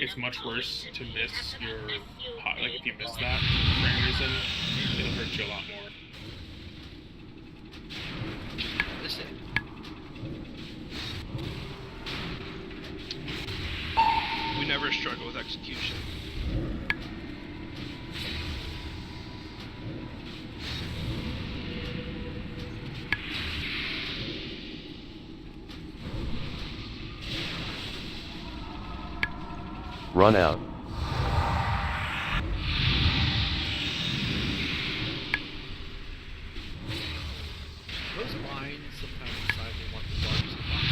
it's much worse to miss your like if you miss that for any reason, it'll hurt you a lot more. Listen. We never struggle with execution. Run out. Those lines sometimes decide they want the largest box.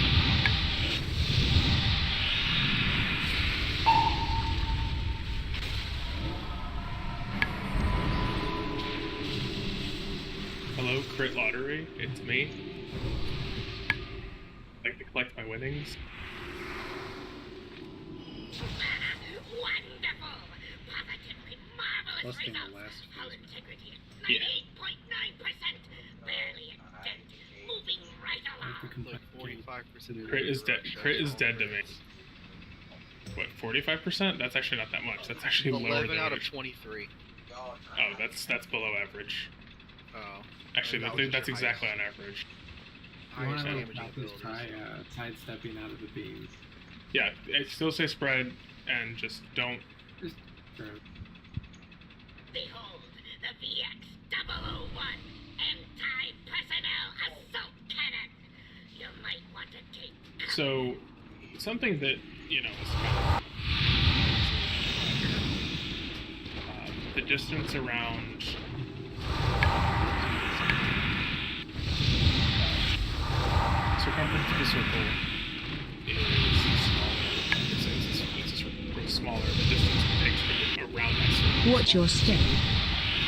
Hello, Crit Lottery. It's me. I'd like to collect my winnings. Wonderful! Positively marvelous Busting the results! last Hull integrity at Yeah. 98.9%! Barely a dent! moving right along. Like 45%. Crit is dead. Crit is dead to me. What, 45%? That's actually not that much. That's actually lower 11 than out of average. 23. Oh, that's below average. Oh. Actually, That I was think just that's your exactly on highest. average. You want Highest to damaging practice, abilities. try sidestepping out of the beams. Yeah, I still say spread, and just don't. Just throw. Behold, the VX-001 anti-personnel assault cannon. You might want to take. So, something that, you know, is kind of, the distance around circumference of the circle is smaller. It's smaller. The distance it takes to get around that circle. Watch your step.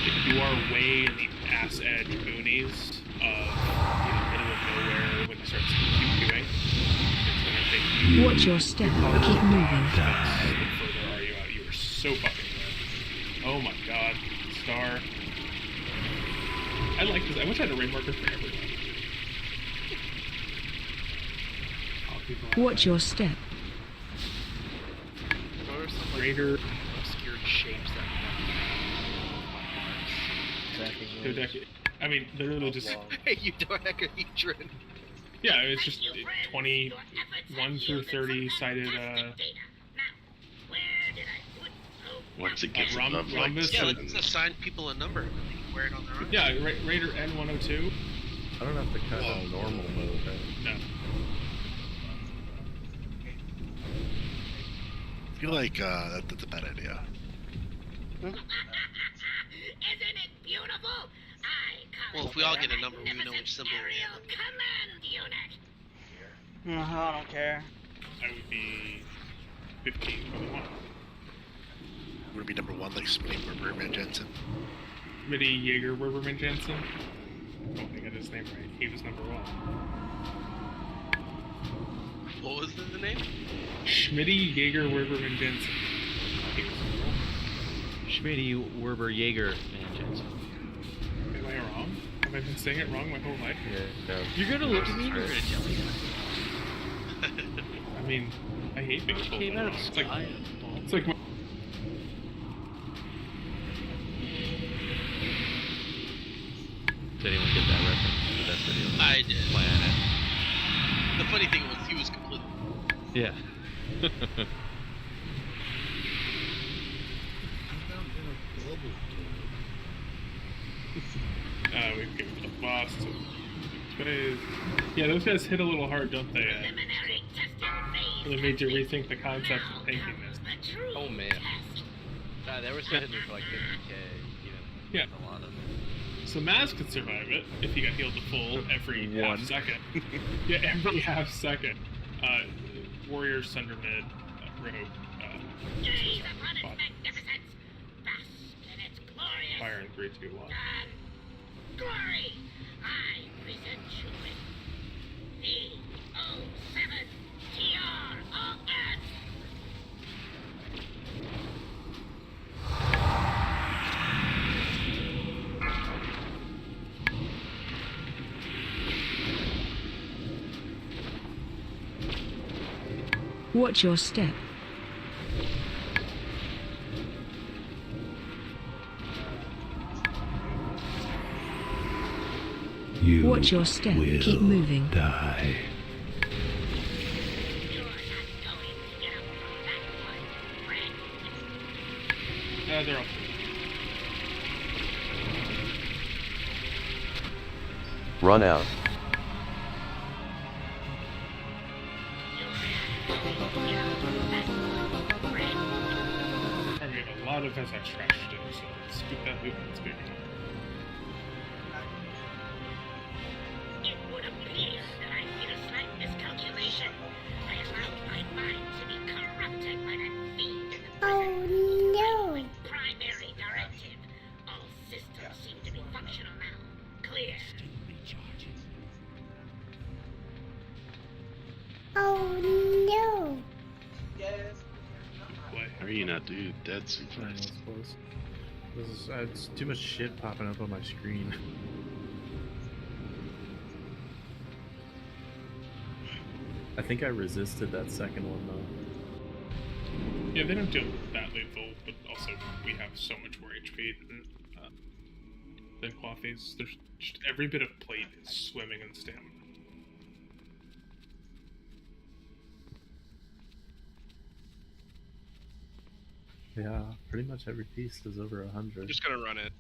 If you are way in the ass edge boonies of, you know, middle of nowhere when it starts QQing, it's gonna take you. Watch your step. Keep moving. The further are you out? You are so fucking good. Oh my god. Star. I like this. I wish I had a raid marker for everyone. Watch your step. What are some Raider. obscure shapes that Dodecahedron. I mean, literally just. Hey, you dodecahedron. Yeah, it's just 21 through 30 sided. Once it gets Rom- above like rhombus. Yeah, let's assign people a number. They can wear it on their arm. Yeah, Raider N102. I don't have to cut in normal mode, right? No. I feel like that's a bad idea. Isn't it beautiful? Well, if we all get a number, we know which symbol we have. Command unit. No, I don't care. I would be 1521. Would it be number one like Smitty Berberman Jensen? Mitty Jaeger Werberman Jensen. Oh, I got his name right. He was number 1. What was the name? Schmitty Jaeger Werberman Jensen. He was number 1. Schmitty Werber Jaeger and Jensen. Am I wrong? Have I been saying it wrong my whole life? Yeah. You're gonna look at me and you're gonna tell me I mean, I hate being told Came that out of wrong. the It's like, sky. it's like my... Did anyone get that reference? That's video. I did. Planet. The funny thing was, he was completely. Yeah. We've given the boss. Yeah, those guys hit a little hard, don't they? Really made you rethink the concept of thinking this. Oh man. Nah, they were still hitting me for like 50k. Even. Yeah. A lot of. So Maz could survive it if he got healed to full every half second. Yeah, every half second. Warrior, Sunder Mid, Rogue, Fire in 3, 2, 1. Glory! I present you with V07 TRON. Watch your step. You Watch your step. will Keep moving. die. They're all. Run out. I mean, a lot of us are trashed it, so let's keep that movement's big enough. It would appear that I made a slight miscalculation. I allowed my mind to be corrupted by that fiend in the prison. No! Primary directive. All systems seem to be functional now. Clear. Oh no! How are you not dead so I know, fast? it's close. This is, it's too much shit popping up on my screen. I think I resisted that second one though. Yeah, they don't deal that lethal, but also we have so much more HP than Clothies. There's just every bit of plate is swimming in stamina. Yeah, pretty much every piece is over 100. I'm just gonna run it.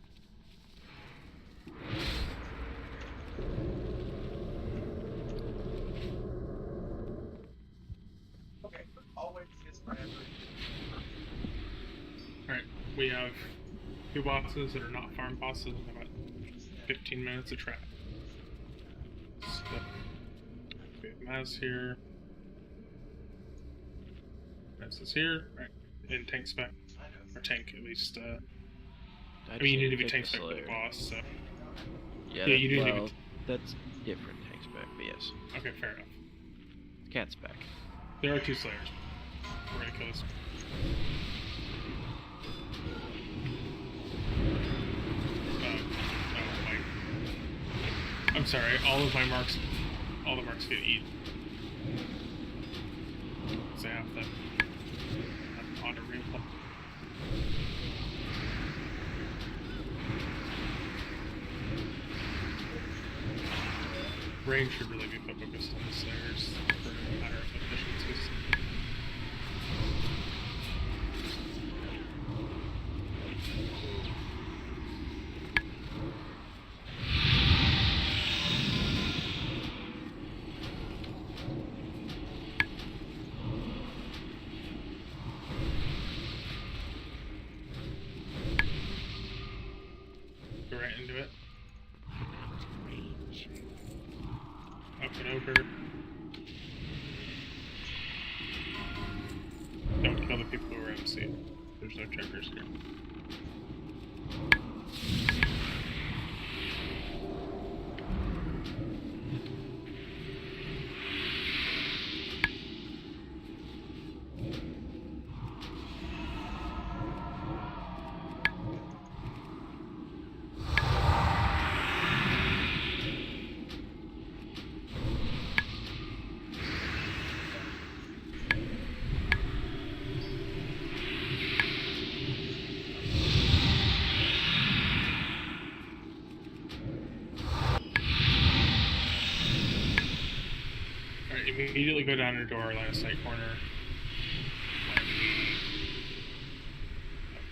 Okay, always is forever. Alright, we have 2 bosses that are not farm bosses in about 15 minutes of trap. So, we have Maz here. Maz is here, right? In tank spec. Or tank, at least. I mean, you need to be tank spec for the boss, so. Yeah, you do well, need to that's different tank spec, but yes. Okay, fair enough. Cat spec. There are 2 slayers. We're gonna kill this. I'm sorry, all the marks get eaten. So I have them auto replay. Range should really be focused on the slayers for a matter of efficiencies. Go right into it. Up and over. Don't kill the people who are MC. There's no checkers here. Immediately go down into our line of sight corner. When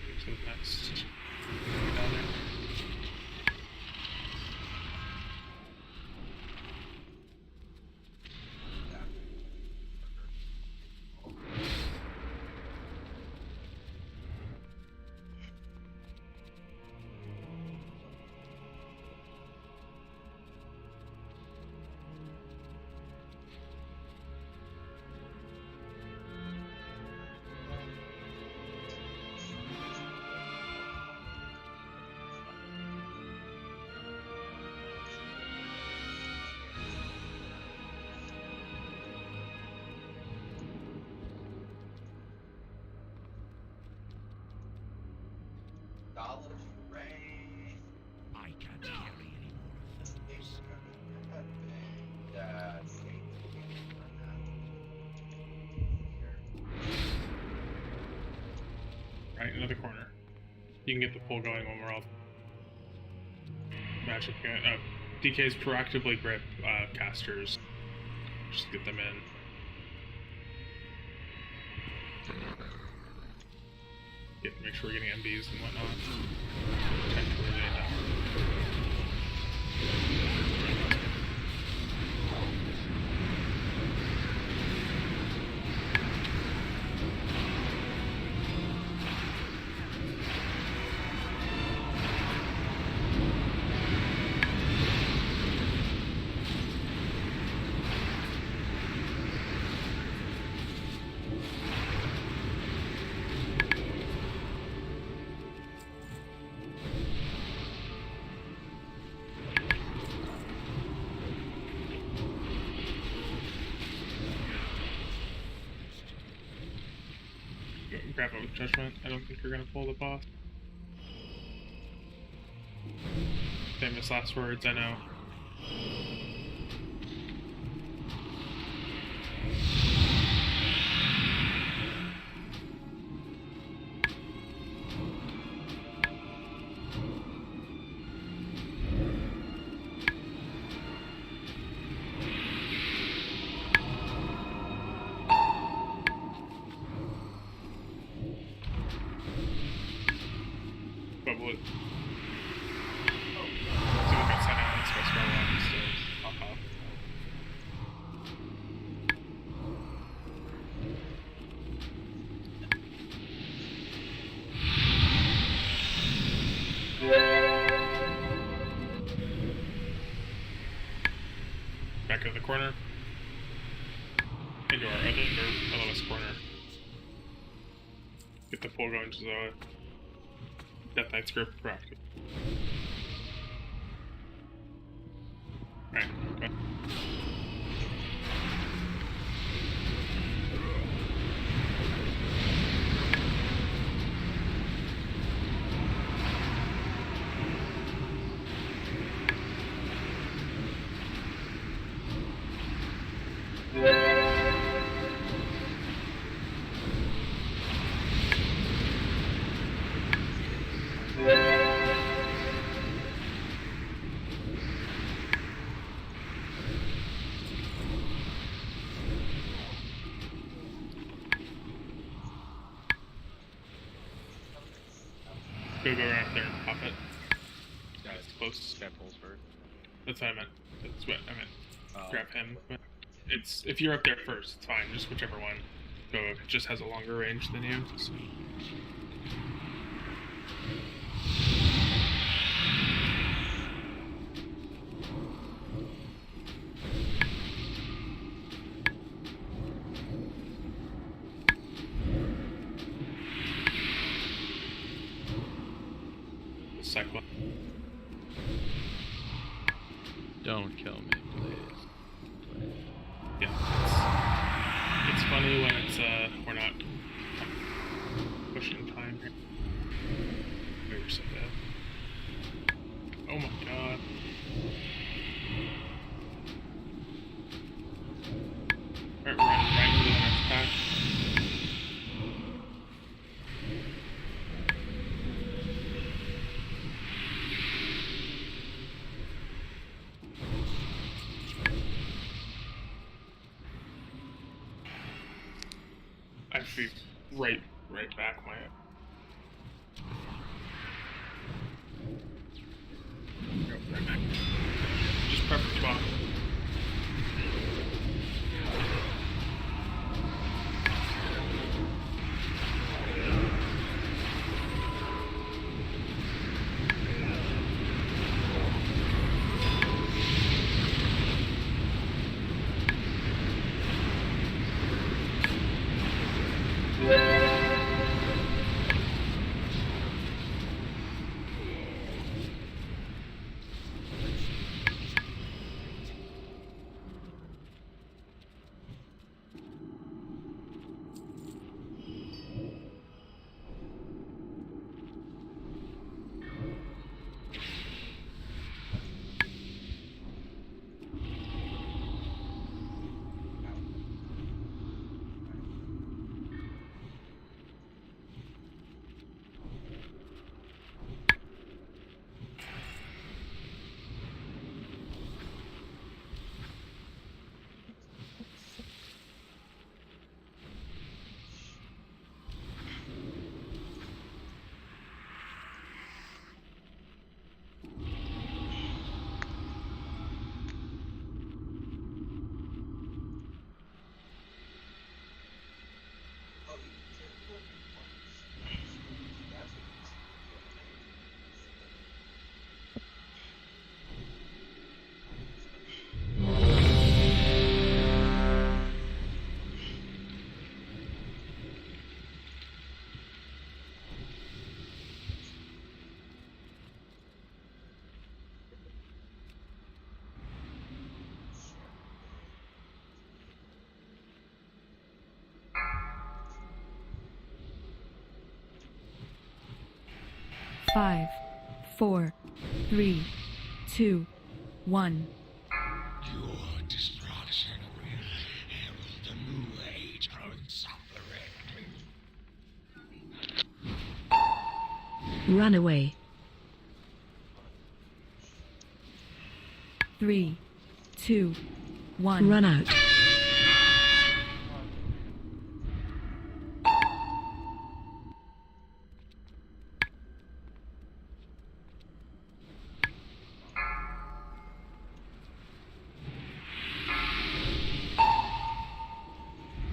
we to the next. Go down there. I can't carry any more of those. Right, another corner. You can get the pull going when we're all magic. DKs proactively grip casters. Just get them in. Make sure we're getting MBs and whatnot. Potentially grab a judgment. I don't think you're gonna pull the boss. Famous last words, I know. back in the corner. Into our other west corner. Get the pull going to the Death Knight's grip proactive. Alright, okay. Go around there and pop it. Yeah, it's close. Guy pulls first. That's what I meant. That's what I meant. Grab him. It's if you're up there first, it's fine. Just whichever one. Go. If it just has a longer range than you. So. Cyclone. Don't kill me, please. Yeah, it's funny when it's we're not pushing time here. We were so bad. Oh my god. Alright, we're running right into the next pack. I have to be right back my right back. Just perfect spot. Five, 4, 3, 2, 1. Your destruction will herald a new age of suffering. Run away. 3, 2, 1. Run out.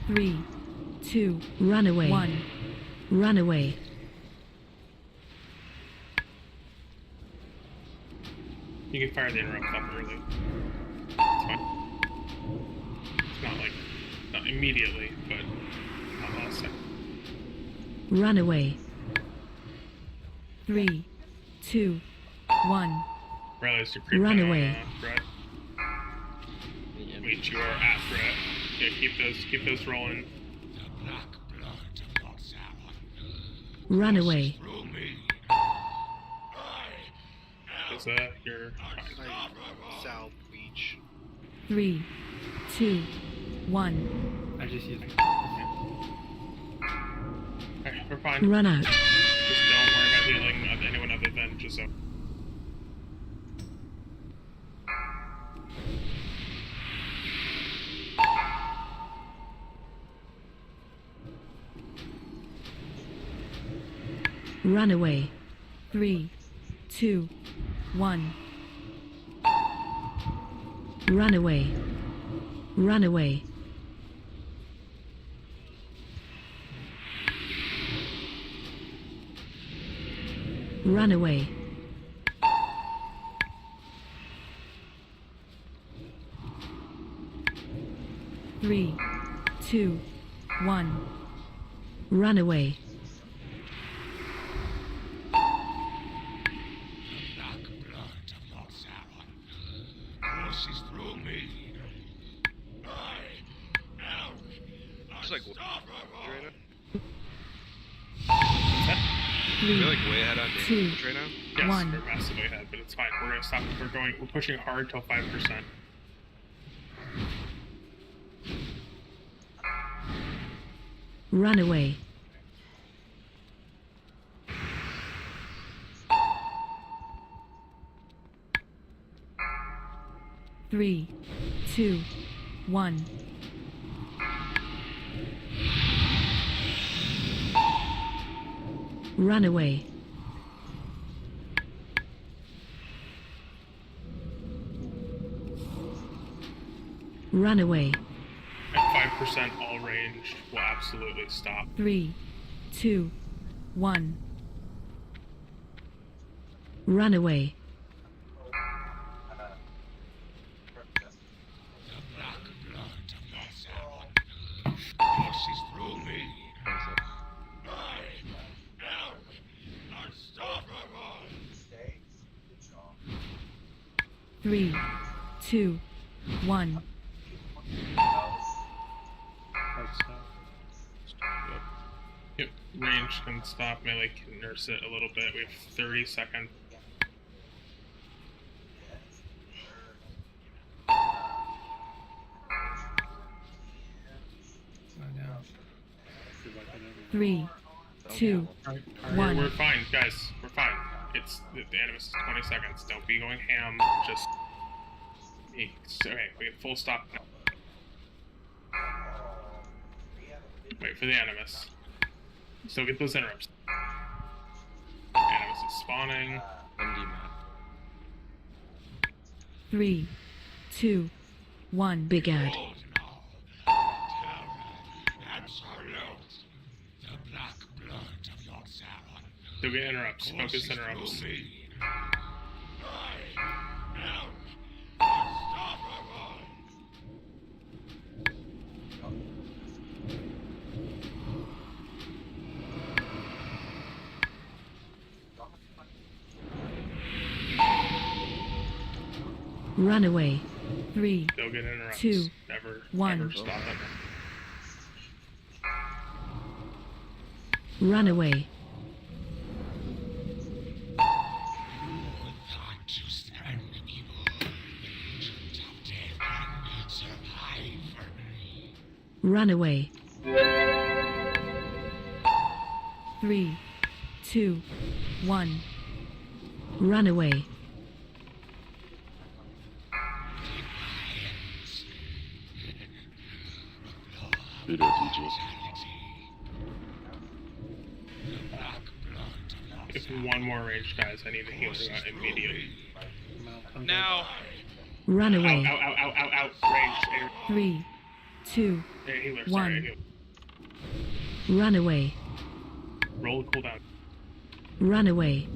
Three, 2, run away. 1, run away. You can fire the interrupt up early. It's fine. It's not like, not immediately, but not last second. Run away. 3, 2, 1. Realize you're creeping Run on, away. Brett. Wait, you are at Brett. Yeah, keep those rolling. Run away. Is you're fine. Sal, Bleach. 3, 2, 1. I just used Okay, we're fine. Run out. Just don't worry about healing anyone other than Giselle. Run away. 3, 2, 1. Run away. Run away. Run away. Three, 2, 1. Run away. Just like Draina. Three, We're like way ahead on two, damage right now. Yes, 1. we're massively ahead, but it's fine. We're gonna stop. We're pushing hard till 5%. Run away. Three, 2, 1. Run away. Run away. At 5% all ranged, we'll absolutely stop. 3, 2, 1. Run away. Passes through me. Three, 2, 1. Yep, range can stop, melee can nurse it a little bit. We have 30 seconds. Three, 2, 1. We're fine, guys. We're fine. It's the animus is 20 seconds. Don't be going ham. Just okay. We have full stop now. Wait for the animus. Still get those interrupts. Animus is spawning. MD man. 3, 2, 1. Big ad. Still get interrupts. Focus interrupts. Run away. 3, Still get interrupts. 2, Never 1. stop it. Run away. Run away. 3, 2, 1. Run away. Budo DG. If one more range, guys, I need to heal that immediately. Now. Run away. Out. Range. 3, 2, Healer, 1. sorry. Run away. Roll the cooldown. Run away.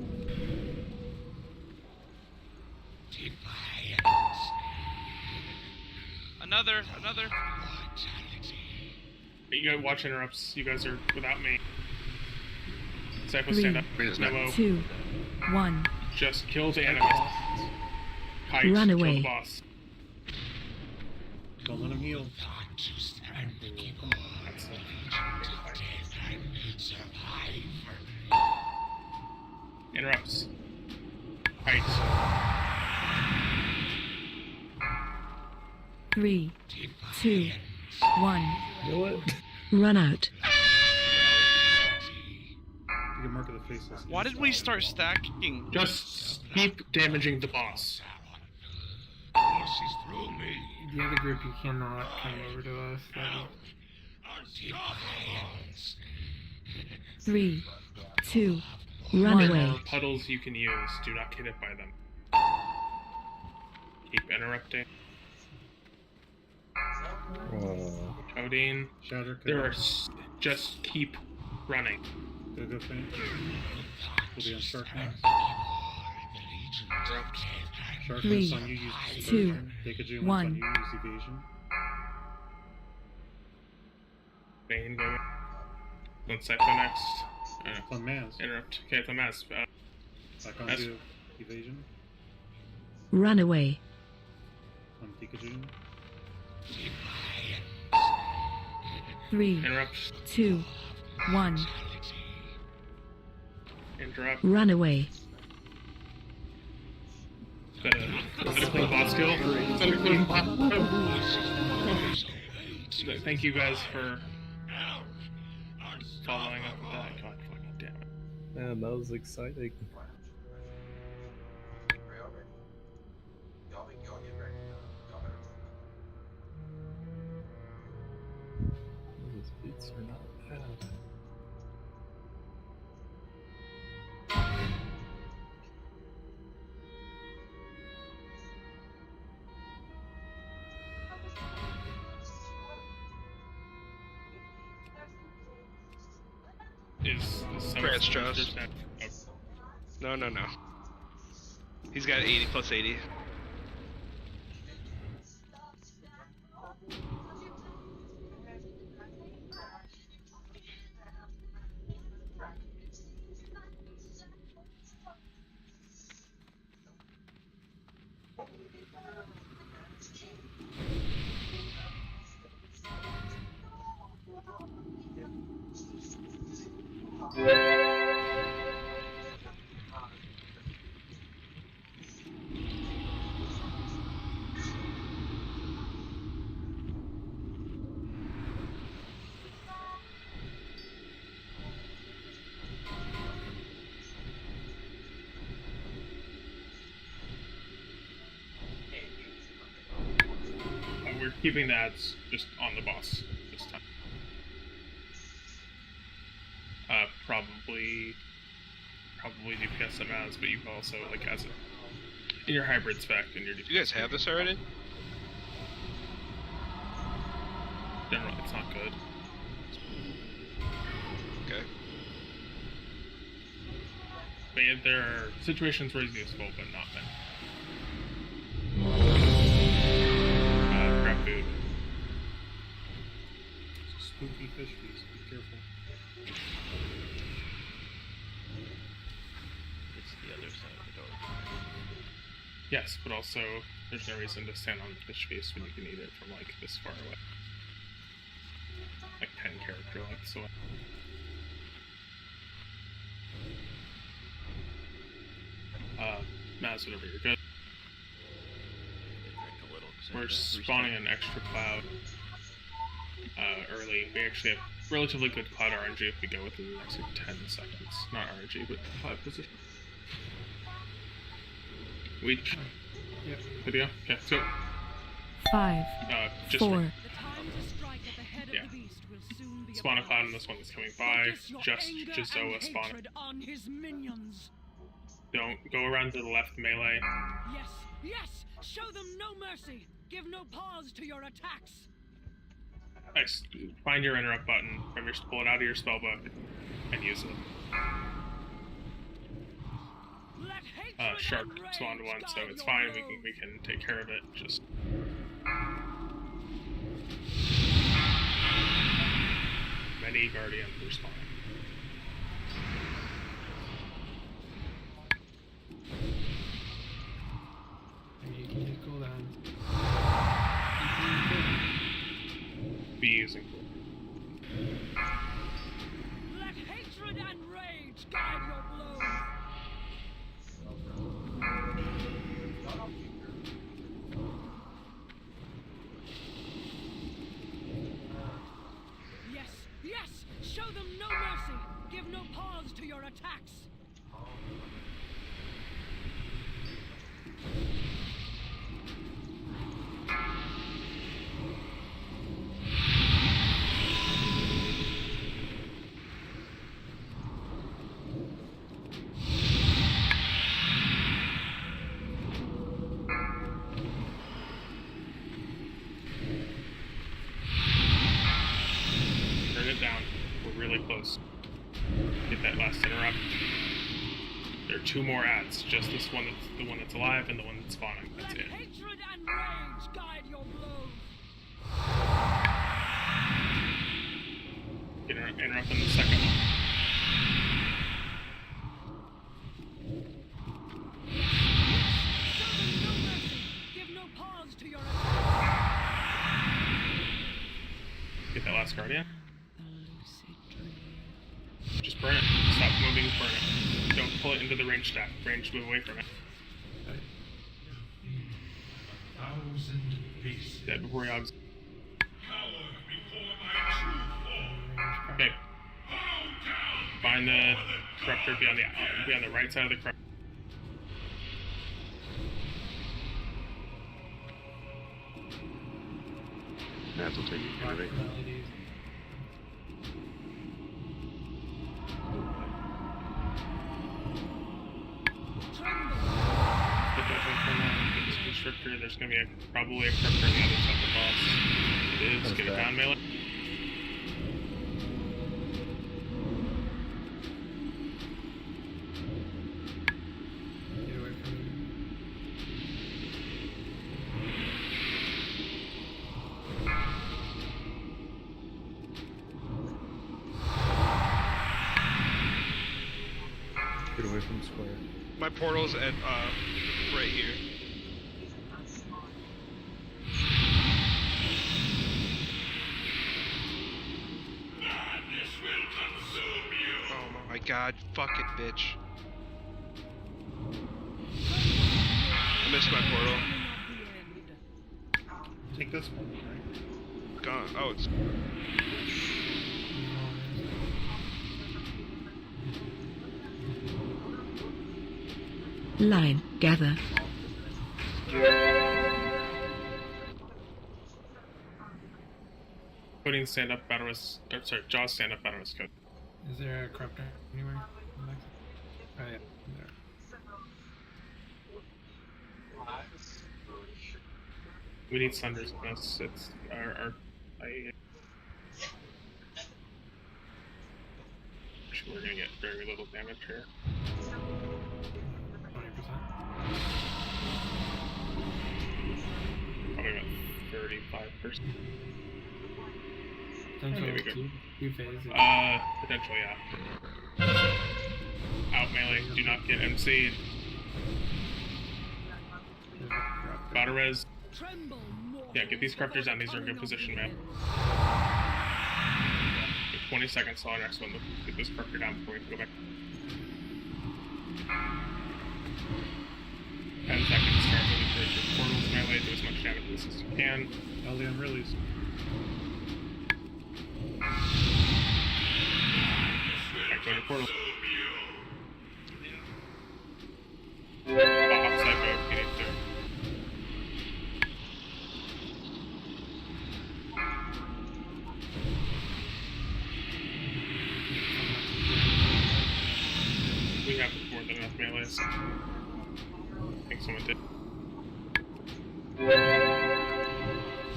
Another. You guys watch interrupts. You guys are without me. Psycho, 3, stand up. Novo. 2, 1. Just kill the enemies. Kite, Run kill away. the boss. Don't let him heal. Interrupts. Kite. 3, 2, 1. You know what? Run out. You can mark of the faces. Why did we start stacking? Just keep damaging the boss. The other group, you cannot come over to us. 3, 2, run There away. are puddles you can use. Do not get hit by them. Keep interrupting. Odin. Shatter. There are just keep running. Go fan. We'll be on Sharkness. Sharkness 3, on you, use 2, dispersion. Take a June on 1. you, use evasion. Bane, go. Then Psycho next. It's on Maz. Interrupt. Okay, it's on Maz. Back on Maz. you, evasion. Run away. On Pikachu. 3, Interrupt. 2, 1. Interrupt. Run away. Is that a clean boss kill? Is that a clean boss? Thank you guys for following up with that. God fucking damn it. Man, that was exciting. Those beats are not bad. Is Grant Strauss. Oh, No. He's got 80 plus 80. we're keeping the ads just on the boss this time. Probably DPS some ads, but you can also, like, as a, in your hybrid spec, in your DPS. Do you guys have this already? Generally, it's not good. Okay. But yeah, there are situations where it's useful, but not many. Crap food. Spooky fish feast, be careful. It's the other side of the door. Yes, but also, there's no reason to stand on the fish feast when you can eat it from, like, this far away. Like 10 character lengths away. Maz, whatever, you're good. Drink a little, 'cause I We're have to spawning restart. an extra cloud early. We actually have relatively good cloud RNG if we go within the next like, 10 seconds. Not RNG, but cloud position. Weech. Yep. Video? Okay, let's go. 5, Just 4, yeah. Spawn a cloud on this one that's coming by. Just Jizoa spawn. On his minions. Don't go around to the left melee. Yes, yes! Show them no mercy! Give no pause to your attacks! Nice. Find your interrupt button, pull it out of your spellbook, and use it. Shark spawned one, so it's fine. We can take care of it. Just any guardian respond. You can use cooldown. Be using. Let hatred and rage guide your blows. Yes, yes! Show them no mercy! Give no pause to your attacks! Turn it down. We're really close. Get that last interrupt. There are 2 more ads. Just this one that's the one that's alive and the one that's spawning. That's Let it. hatred and rage guide your blows. Interrupt in the second one. Show them no mercy! Give no pause to your attacks! Get that last guardian. Just burn it. Stop moving, burn it. Don't pull it into the range stack. Range, move away from it. Dead before he hogs. Okay. Find the corruptor, be on the right side of the corruptor. Matt will take it from right. Constrictor, there's going to be probably a corruptor on the other side of the boss. It is. Get it down, melee. Get away from me. Get away from the square. My portal's at right here. Oh my god, fuck it, bitch. I missed my portal. Take this one, right? Gone. Oh, it's. Line, gather. Putting stand up Batterus, sorry, Jaws stand up Batterus code. Is there a corruptor anywhere? Oh yeah, there. We need Sunders in this. It's actually, we're gonna get very little damage here. 20%. Probably about 35%. Potential two phases. Potentially, yeah. Out melee. Do not get MC'd. Batterez. Yeah, get these corruptors down. These are in good position, man. 20 seconds till our next one. Get this corruptor down before we can go back. 10 seconds. Start moving towards your portals. Melee. Do as much damage as you can. LDM release. Back to your portal. Off psycho if you need to. We have more than enough melees. I think someone did. Alright,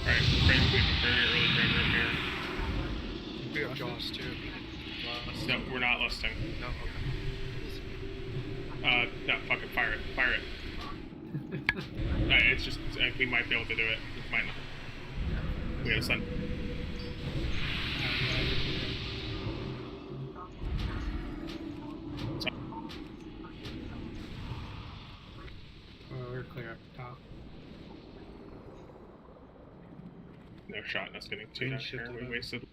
we have a very early frame room here. We have Jaws too. No, we're not lusting. No, No, fucking fire it. Fire it. It's just, we might be able to do it. We might not. We have a sun. clear up the top. No shot, that's getting too Range dark shift here. to We that. wasted.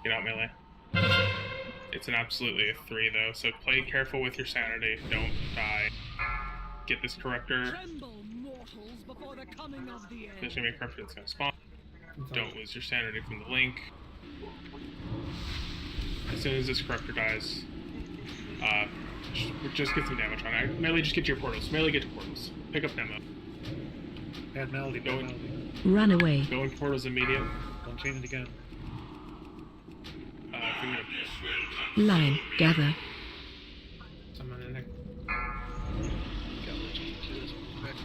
Get out melee. It's an absolutely a 3 though, so play careful with your sanity. Don't die. Get this corruptor. Tremble, mortals, before the coming of the end. There's gonna be a corruptor that's gonna spawn. Don't lose your sanity from the link. As soon as this corruptor dies, just get some damage on it. Melee, just get to your portals. Melee, get to portals. Pick up demo. Bad melody, bad melody. Run away. Go in portals immediate. Don't chain it again. If you're gonna Line. Gather. Someone in there. Got lich to this quick.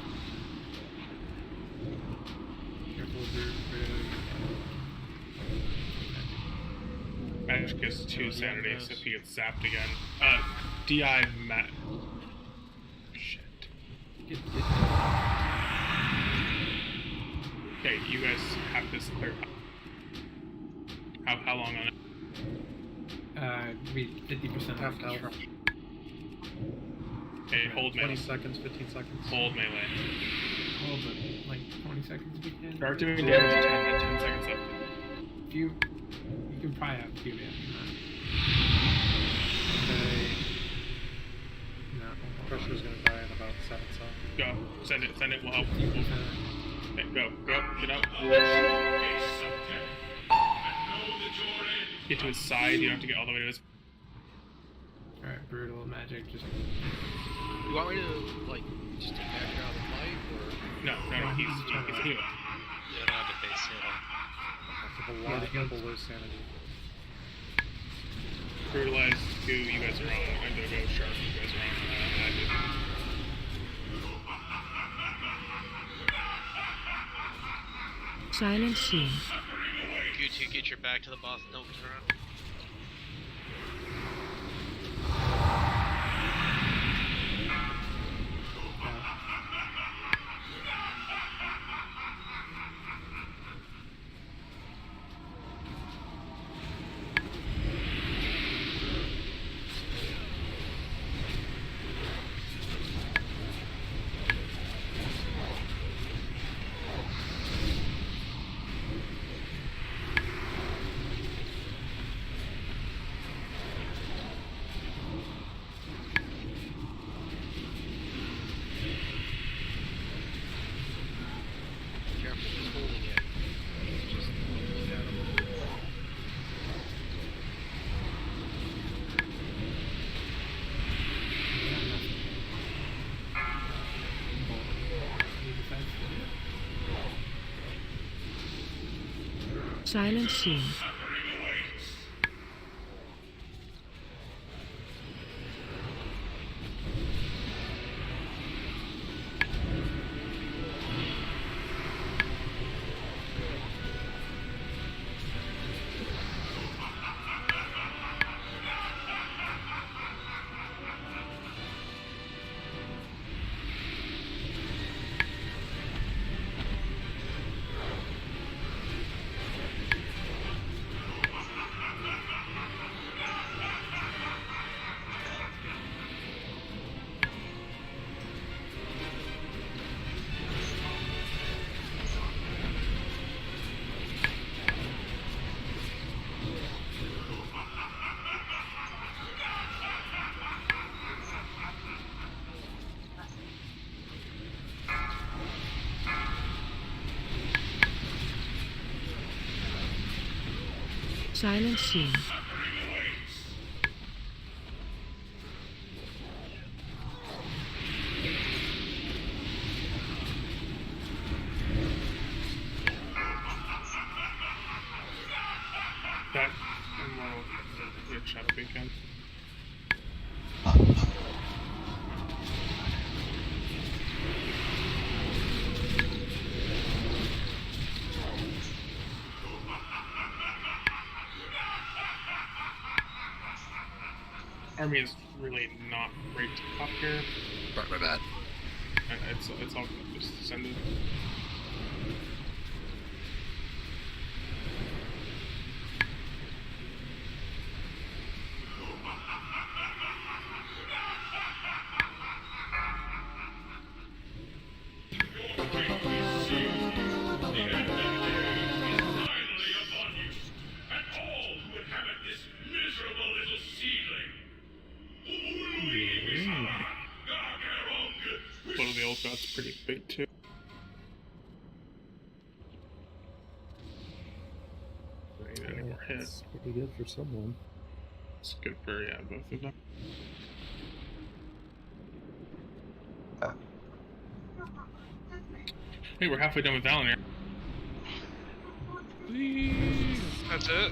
Careful with your Magic gets 2 sanity, so if he gets zapped again. DI Matt. Shit. Okay, you guys have this clear. How long on it? We 50% Half control. health. Okay, hold 20 melee. seconds, 15 seconds. Hold melee. Hold it, like 20 seconds if you can. Start doing damage at 10 seconds left. If you can probably have Q in. Okay. No. Crusher's gonna die in about 7 seconds. Go. Send it, we'll help. Okay, go, get up. Get to his side, you don't have to get all the way to his. Alright, brutal magic, just. You want me to, like, just take Mankrik out of the fight, or? No, he's healed. You don't have to face hit him. There's a lot of people lose sanity. Brutalize 2, you guys are on. I'm gonna go sharp, you guys are on. Active. Silent scene. Q2, get your back to the boss, don't turn around. Careful, just holding it. Just look at him. Silent scene. Silent scene. That and we'll get Shadow Beacon. Army is really not great to pop here. Right, my bad. It's all good. Just send it. workload of the old god's pretty big too. Don't need any more hits. It's pretty good for someone. It's good for both of them. Hey, we're halfway done with Valinor. That's it.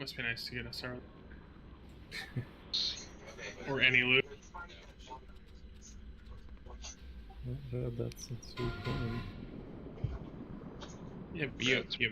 Must be nice to get a SR. Or any loot. Not bad, that's since we've been. Yeah, you